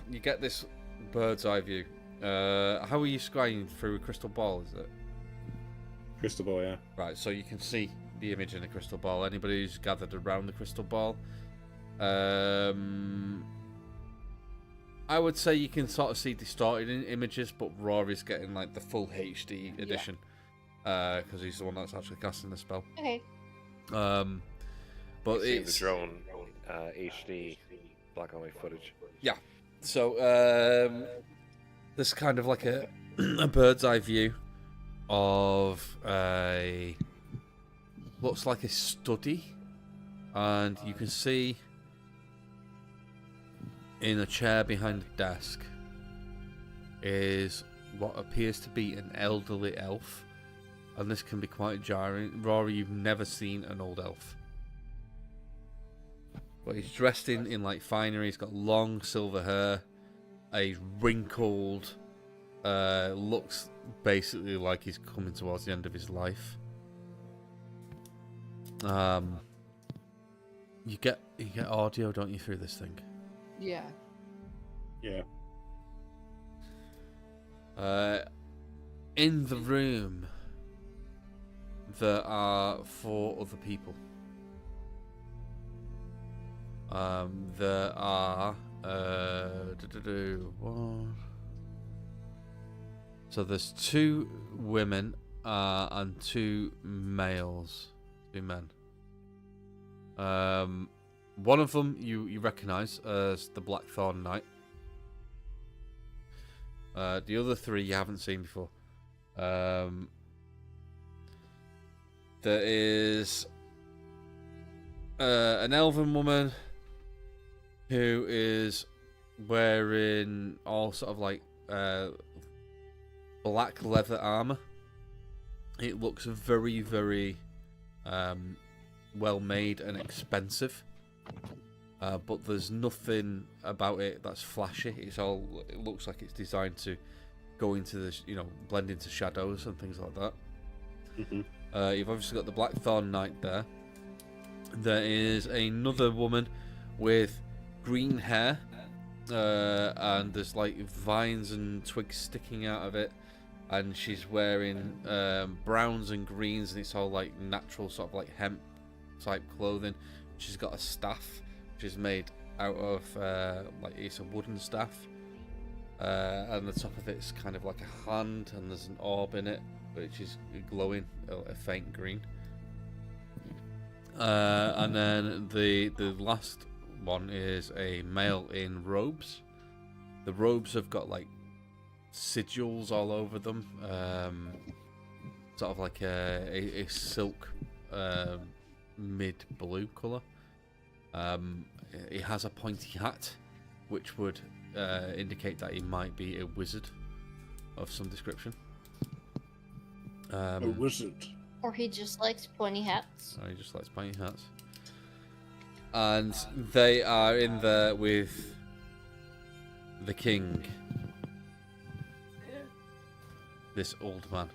you get this bird's eye view. How are you scrying through a crystal ball? Is it? Crystal ball, yeah. Right, so you can see the image in the crystal ball. Anybody who's gathered around the crystal ball, I would say you can sort of see distorted images, but Rory's getting like the full HD edition because he's the one that's actually casting the spell. Okay. But See it's the drone HD black and white footage. so there's kind of like a a bird's eye view of a looks like a study, and you can see in a chair behind the desk is what appears to be an elderly elf, and this can be quite jarring. Rory, you've never seen an old elf, but he's dressed in like finery. He's got long silver hair, a wrinkled looks basically like he's coming towards the end of his life. You get audio, don't you, through this thing? Yeah. Yeah. In the room, there are 4 other people. There are one. So there's 2 women and 2 males, 2 men. One of them you recognise as the Blackthorn Knight. The other 3 you haven't seen before. There is an elven woman who is wearing all sort of like black leather armor. It looks very, very well made and expensive, but there's nothing about it that's flashy. It looks like it's designed to go into the, blend into shadows and things like that. Mm-hmm. You've obviously got the Blackthorn Knight there. There is another woman with green hair, and there's like vines and twigs sticking out of it, and she's wearing browns and greens, and it's all like natural sort of like hemp type clothing. She's got a staff which is made out of like it's a wooden staff, and the top of it's kind of like a hand, and there's an orb in it which is glowing a faint green. And then the last one is a male in robes. The robes have got like sigils all over them, sort of like a silk mid blue colour. He has a pointy hat, which would indicate that he might be a wizard of some description. A wizard. Or he just likes pointy hats. He just likes pointy hats. And they are in there with the king, this old man,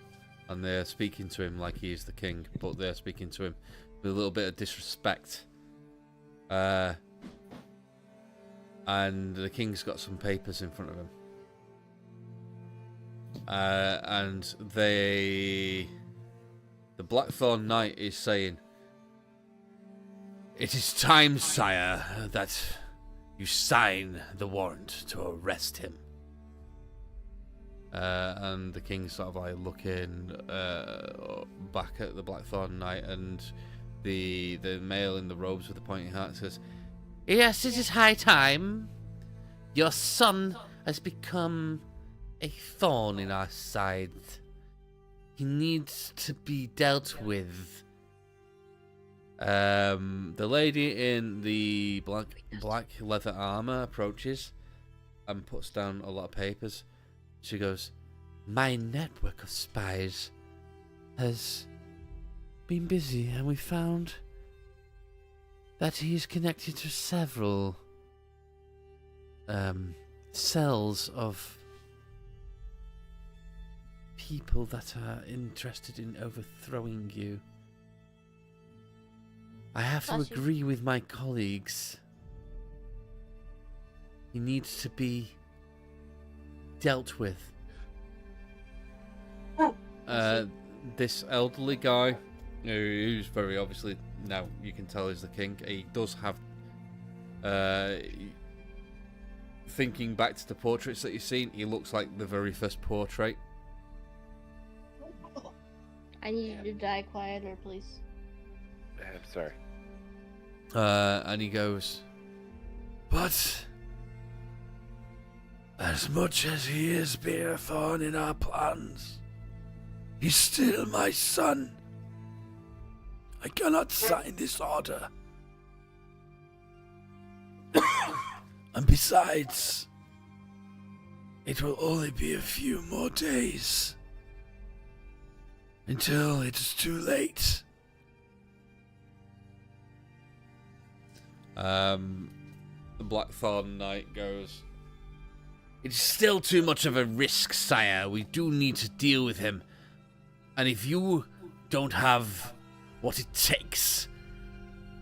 and they're speaking to him like he is the king, but they're speaking to him with a little bit of disrespect. And the king's got some papers in front of him, and the Blackthorn Knight is saying, It is time, sire, that you sign the warrant to arrest him. And the king sort of like looking back at the Blackthorn Knight, and the male in the robes with the pointing hat says, "Yes, it is high time. Your son has become a thorn in our side. He needs to be dealt with." The lady in the black leather armor approaches and puts down a lot of papers. She goes, "My network of spies has been busy, and we found that he is connected to several cells of people that are interested in overthrowing you. I have to agree with my colleagues. He needs to be dealt with." This elderly guy, who's very obviously, now you can tell is the king, he does have, thinking back to the portraits that you've seen, he looks like the very first portrait. I need you to die quieter, please. I'm sorry. And he goes, "But as much as he is being a thorn in our plans, he's still my son. I cannot sign this order. And besides, it will only be a few more days until it is too late." The Blackthorn Knight goes, "It is still too much of a risk, sire. We do need to deal with him. And if you don't have what it takes,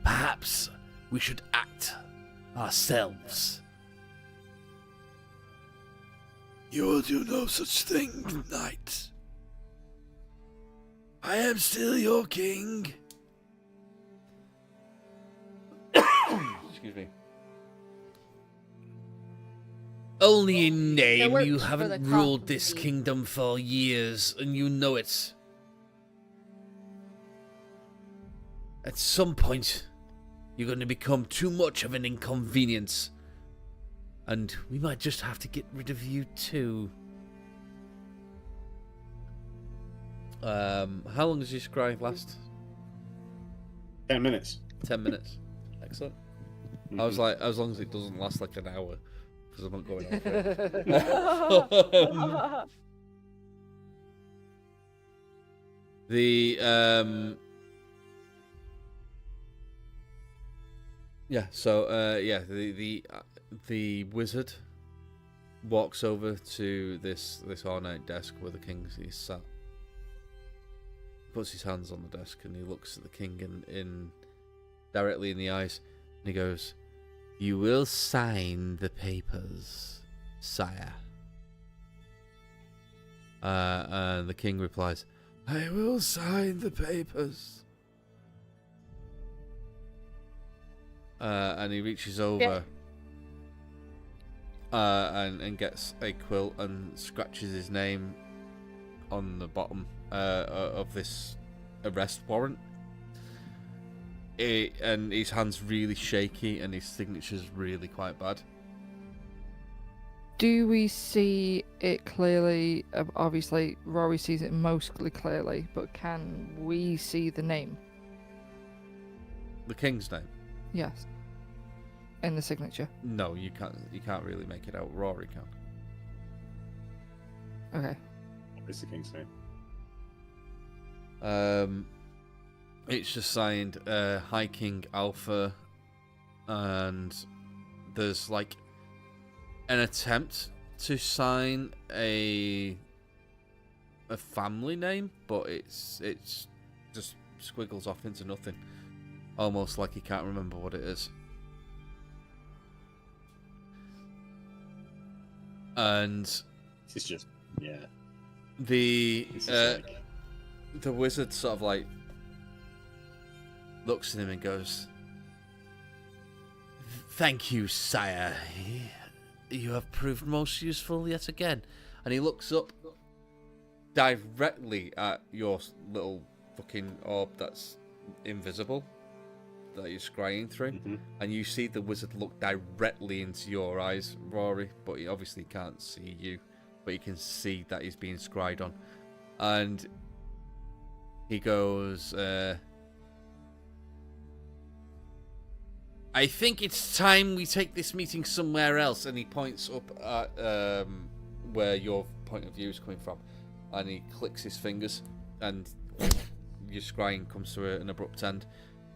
perhaps we should act ourselves." "You will do no such thing, knight. I am still your king." Excuse me. "Only in name. works You for haven't the ruled this company. kingdom for years, and you know it. At some point, you're going to become too much of an inconvenience, and we might just have to get rid of you too." How long does your scry last? 10 minutes. 10 minutes. Excellent. I was like, as long as it doesn't last like an hour, because I'm not going on for it. The wizard walks over to this ornate desk where the king is sat. Puts his hands on the desk and he looks at the king in directly in the eyes, and he goes, "You will sign the papers, sire." And the king replies, "I will sign the papers." And he reaches over and gets a quilt and scratches his name on the bottom of this arrest warrant. And his hand's really shaky and his signature's really quite bad. Do we see it clearly? Obviously, Rory sees it mostly clearly, but can we see the name? The king's name? Yes. In the signature. No, you can't. You can't really make it out. Rory can. Okay. What's the king's name? It's just signed High King Alpha, and there's like an attempt to sign a family name, but it's just squiggles off into nothing, almost like he can't remember what it is. And This is just, yeah. the This is the wizard sort of like looks at him and goes, Thank you, sire. You have proved most useful yet again. And he looks up directly at your little fucking orb that's invisible, that you're scrying through. Mhm. And you see the wizard look directly into your eyes, Rory, but he obviously can't see you. But you can see that he's being scryed on. And he goes, I think it's time we take this meeting somewhere else. And he points up at where your point of view is coming from. And he clicks his fingers, and your scrying comes to an abrupt end.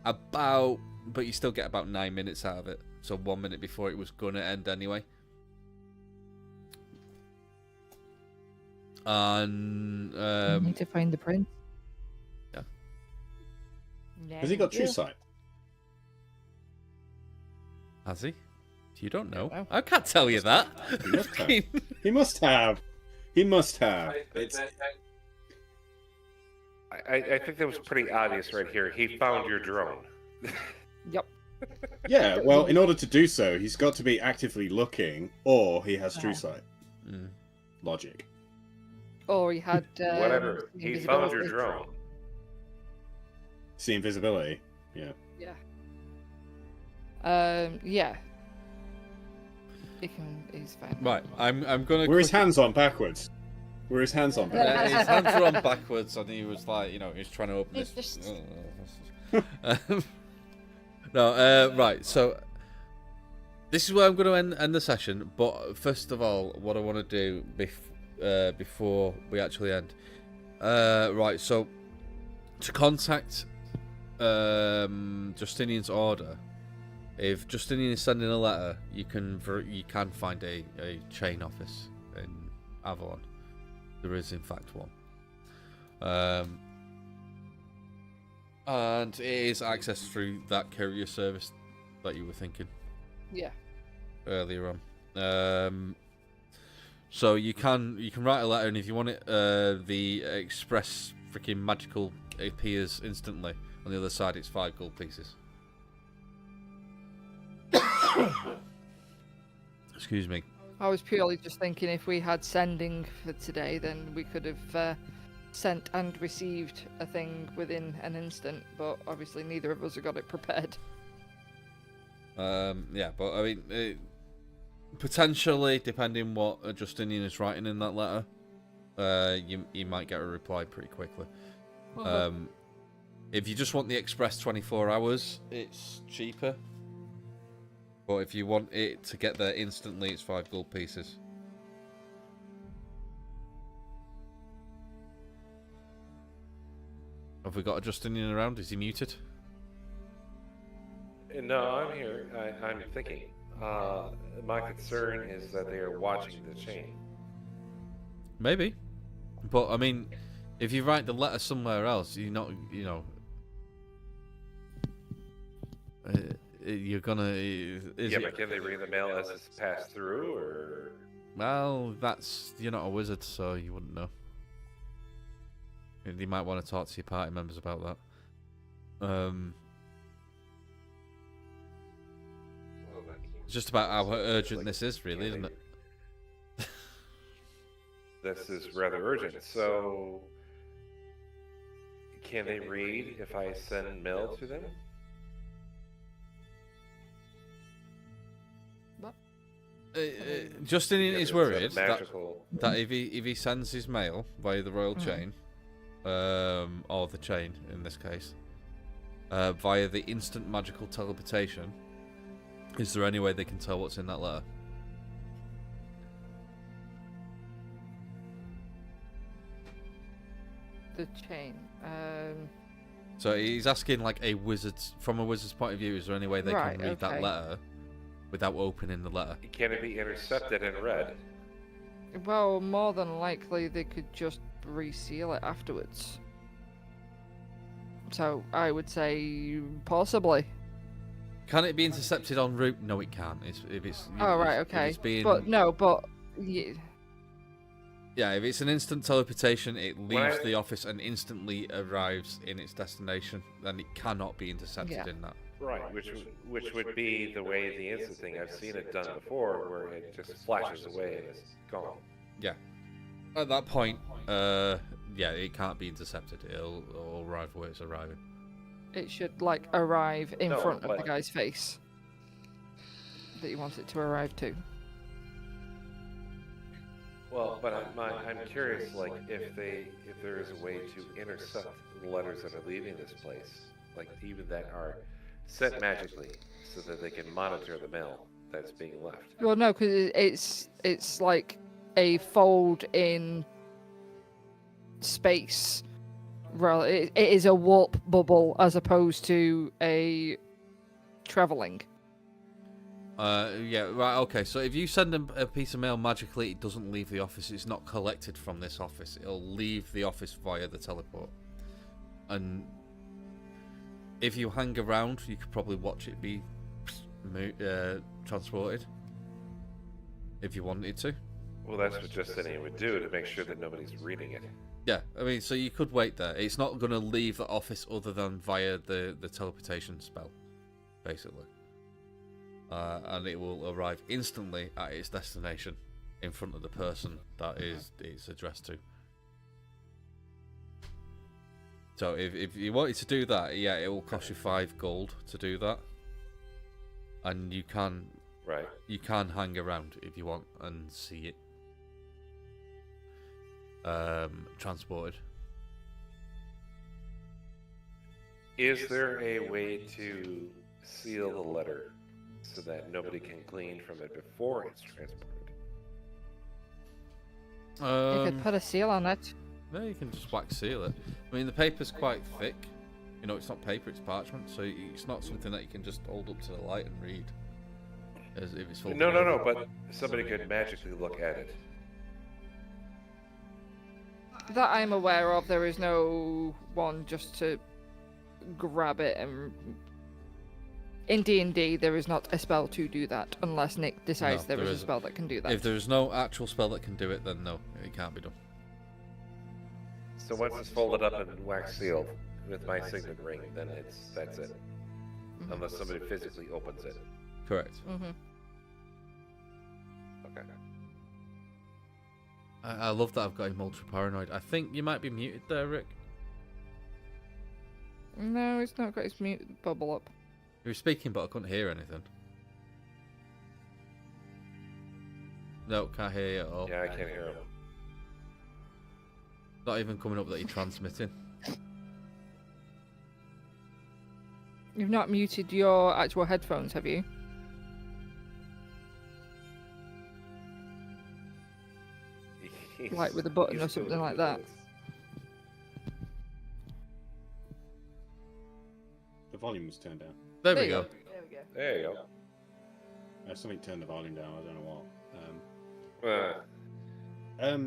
But you still get about 9 minutes out of it. So 1 minute before it was gonna end anyway. And I need to find the prince. Has he got true Yeah. sight? has he? You don't know. Don't know. I can't tell you that. He must have. He must have. He must have. It's, I think that was pretty obvious right here. He found your drone. Yep. yeah, well, in order to do so, he's got to be actively looking, or he has true sight. Mm. Logic. Or he had Whatever. He found your invisibility. drone. See invisibility. Yeah. Yeah. Yeah. He's fine. Right, I'm gonna. Were his quickly- hands on backwards? Were his hands on backwards? His hands were on backwards, and he was like, he was trying to open It's this. just- No, right. So this is where I'm going to end the session. But first of all, what I want to do before we actually end, right? So to contact Justinian's order, if Justinian is sending a letter, you can find a chain office in Avalon. There is in fact one. And it is accessed through that courier service that you were thinking Yeah. earlier on. So you can write a letter, and if you want it, the express freaking magical appears instantly. On the other side, it's 5 gold pieces. Excuse me. I was purely just thinking if we had sending for today, then we could have sent and received a thing within an instant. But obviously, neither of us have got it prepared. Yeah, but I mean, potentially, depending what Justinian is writing in that letter, you might get a reply pretty quickly. If you just want the express 24 hours, it's cheaper. But if you want it to get there instantly, it's 5 gold pieces. Have we got a Justinian around? Is he muted? No, I'm here. I'm thinking. My concern is that they are watching the chain. Maybe. But, I mean, if you write the letter somewhere else, you're not, you're gonna... But can they read the mail as it's passed through, or...? Well, you're not a wizard, so you wouldn't know. You might want to talk to your party members about that. It's just about how urgent this is, really, isn't it? This is rather urgent, so... Can they read if I send mail to them? Justinian Yeah, is it's worried magical... that if he sends his mail via the royal chain, or the chain in this case, via the instant magical teleportation, is there any way they can tell what's in that letter? The chain. So he's asking, like, from a wizard's point of view, is there any way they Right, can read that okay. letter without opening the letter? Can it be intercepted and read? Well, more than likely they could just reseal it afterwards. So I would say possibly. Can it be intercepted en route? No, it can't. Oh right, if okay. it's being, But no, but yeah, yeah, if it's an instant teleportation, it leaves Right. the office and instantly arrives in its destination, then it cannot be intercepted Yeah. in that. Right, which would be the way the instant thing. I've seen it done before, where it just flashes away and it's gone. Yeah. At that point, yeah, it can't be intercepted. It'll arrive where it's arriving. It should like arrive in No, front of the but- guy's face that you want it to arrive to. Well, but I'm curious, like if there is a way to intercept the letters that are leaving this place, like even that are sent magically, so that they can monitor the mail that's being left. Well, no, because it's like a fold in space. It is a warp bubble as opposed to a traveling. Yeah, right, okay. So if you send a piece of mail magically, it doesn't leave the office. It's not collected from this office. It'll leave the office via the teleport. And if you hang around, you could probably watch it be transported. If you wanted to. Well, that's what Justinian would do to make sure that nobody's reading it. Yeah, I mean, so you could wait there. It's not going to leave the office other than via the teleportation spell, basically. And it will arrive instantly at its destination in front of the person that it's addressed to. So if you wanted to do that, yeah, it will cost you 5 gold to do that. And you can hang around if you want and see it transported. Is there a way to seal the letter so that nobody can glean from it before it's transported? You could put a seal on it. No, you can just wax seal it. I mean, the paper's quite thick. You know, it's not paper, it's parchment, so it's not something that you can just hold up to the light and read. As if it's folded No, over. but somebody could magically look at it. That I'm aware of, there is no one just to grab it and... In D&D, there is not a spell to do that, unless Nick decides No, there is a isn't. spell that can do that. If there's no actual spell that can do it, then no, it can't be done. So once it's folded up and wax sealed with my signet ring, then that's it. Mhm. Unless somebody physically opens it. Correct. Mm-hmm. Okay. I love that I've got him ultra paranoid. I think you might be muted there, Rick. No, it's not got its mute bubble up. You were speaking, but I couldn't hear anything. No, can't hear you at all. Yeah, I can't hear him. Not even coming up that you're transmitting. You've not muted your actual headphones, have you? Like with a button or something like that. The volume was turned down. There There we you go. go. There we go. There you go. Something turned the volume down. I don't know what. Uh,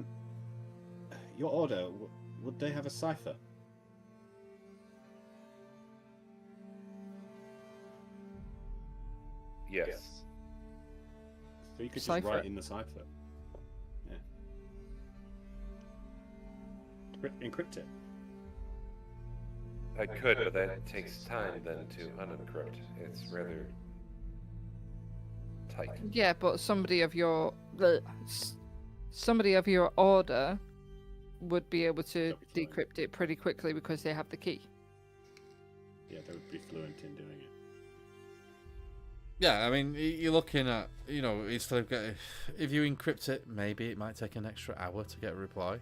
Your order, would they have a cipher? yes. So you could just Cipher. write in the cipher. Yeah. Encrypt it. I could, but that takes time then to unencrypt. It's rather tight. Yeah, but somebody of your order would be able to That'd be fine. decrypt it pretty quickly because they have the key. Yeah, they would be fluent in doing it. Yeah, I mean, you're looking at, you know, instead of getting, if you encrypt it, maybe it might take an extra hour to get a reply.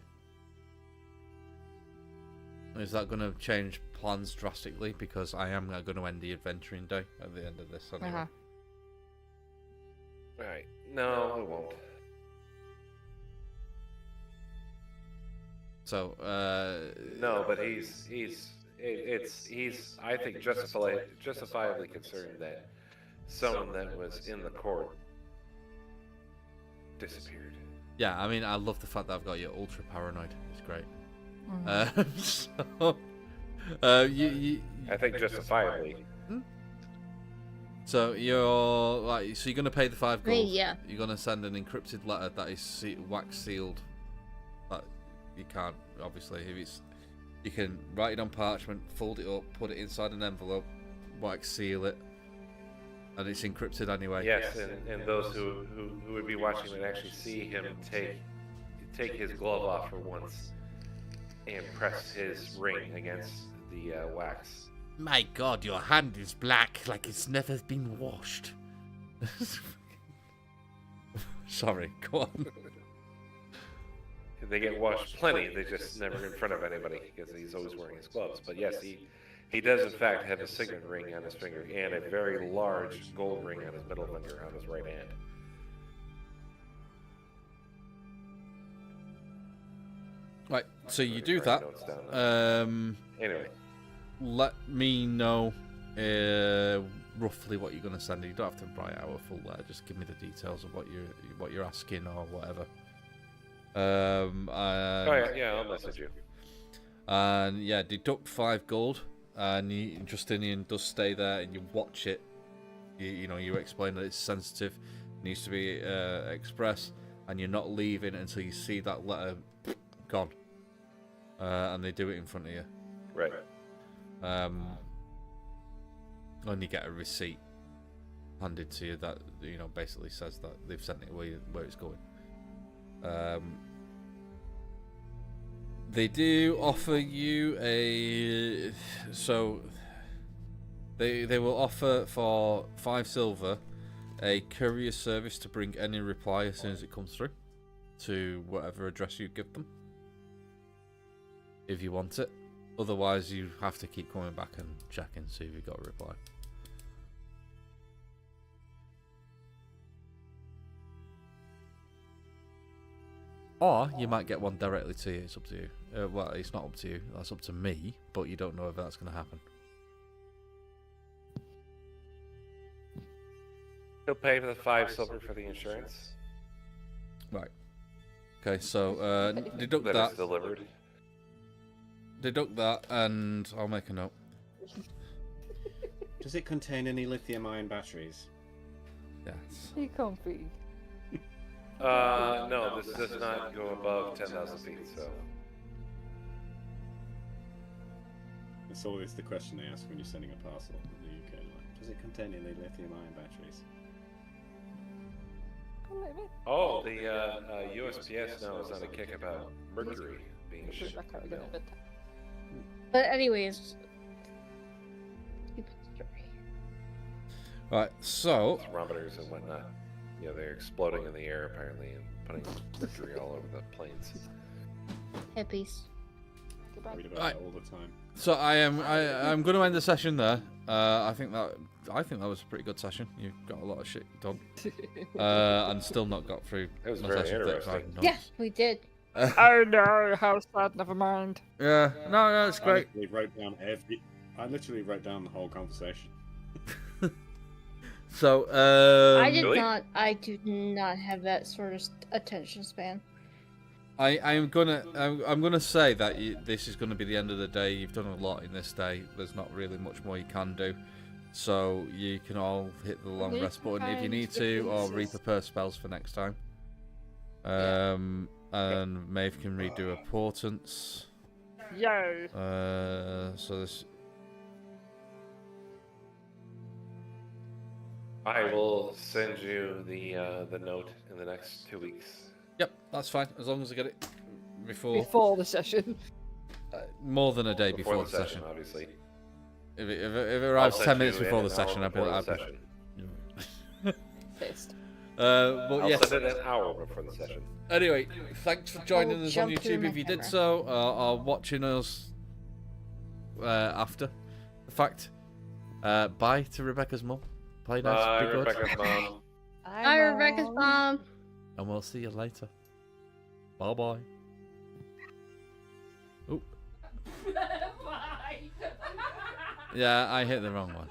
Is that going to change plans drastically? Because I am going to end the adventuring day at the end of this anyway. Uh-huh. Right. No, it won't. So, No, but he's I think justifiably concerned that someone that was in the court disappeared. yeah, I mean, I love the fact that I've got you ultra paranoid. It's great. Mhm. You I think justifiably. so you're gonna pay the 5 Great, gold. yeah. You're gonna send an encrypted letter that is wax sealed. That you can't obviously if it's you can write it on parchment, fold it up, put it inside an envelope, seal it, and it's encrypted anyway. Yes, and those who would be watching would actually see him take his glove off for once and press his ring against the wax. My God, your hand is black like it's never been washed. Sorry, go on. They get washed plenty. They just never in front of anybody because he's always wearing his gloves. But yes, he does in fact have a signet ring on his finger and a very large gold ring on his middle finger on his right hand. Right, so you do Write that. notes down there. Anyway, Let me know roughly what you're going to send. You don't have to write out a full letter. Just give me the details of what you're asking or whatever. oh yeah, I'll message you. And yeah, deduct 5 gold, and Justinian does stay there, and you watch it. You explain that it's sensitive, needs to be expressed, and you're not leaving until you see that letter gone. And they do it in front of you. Right. And you get a receipt handed to you that basically says that they've sent it where it's going. They do offer you they will offer for 5 silver a courier service to bring any reply as soon as it comes through to whatever address you give them, if you want it. Otherwise, you have to keep coming back and checking, see if you got a reply. Or you might get one directly to you. It's up to you. Well, it's not up to you. That's up to me. But you don't know if that's going to happen. He'll pay for the 5 silver for the insurance. Right. Okay, so deduct That that. is delivered. Deduct that, and I'll make a note. Does it contain any lithium-ion batteries? Yes. You can't be. No, this does not go above 10,000 feet, so. It's always the question they ask when you're sending a parcel in the UK. Like, does it contain any lithium-ion batteries? Oh, the USPS now is on a kick about mercury being shipped. But anyways, stupid story. Right, so Thermometers and whatnot. Yeah, they're exploding in the air apparently and putting mercury all over the planes. Hippies. Read about Right. that all the time. So I'm going to end the session there. I think that was a pretty good session. You've got a lot of shit done, and still not got through. It was my very session 35 interesting. notes. Yeah, we did. Oh no, how sad, never mind. Yeah, no, it's great. I literally wrote down the whole conversation. So I did Really? not. I do not have that sort of attention span. I'm gonna say that this is gonna be the end of the day. You've done a lot in this day. There's not really much more you can do. So you can all hit the long rest button if you need to, or re-prepare spells for next time. And Maeve can redo her portents. Yo. So this. I will send you the note in the next 2 weeks. Yep, that's fine as long as I get it before Before the session. more than a day before the session. Obviously. If it arrives I'll 10 send minutes you before in the an hour session, I'll be before like, the session. Pissed. but I'll yes. send it an hour before the session. Anyway, thanks for joining I'll us on jump through YouTube my if you did camera. so, or watching us after the fact. Bye to Rebecca's mum. Play nice, Bye, be good, Rebecca's mom. Hi, Rebecca's mom. and we'll see you later. Bye bye. Oh. Yeah, I hit the wrong one.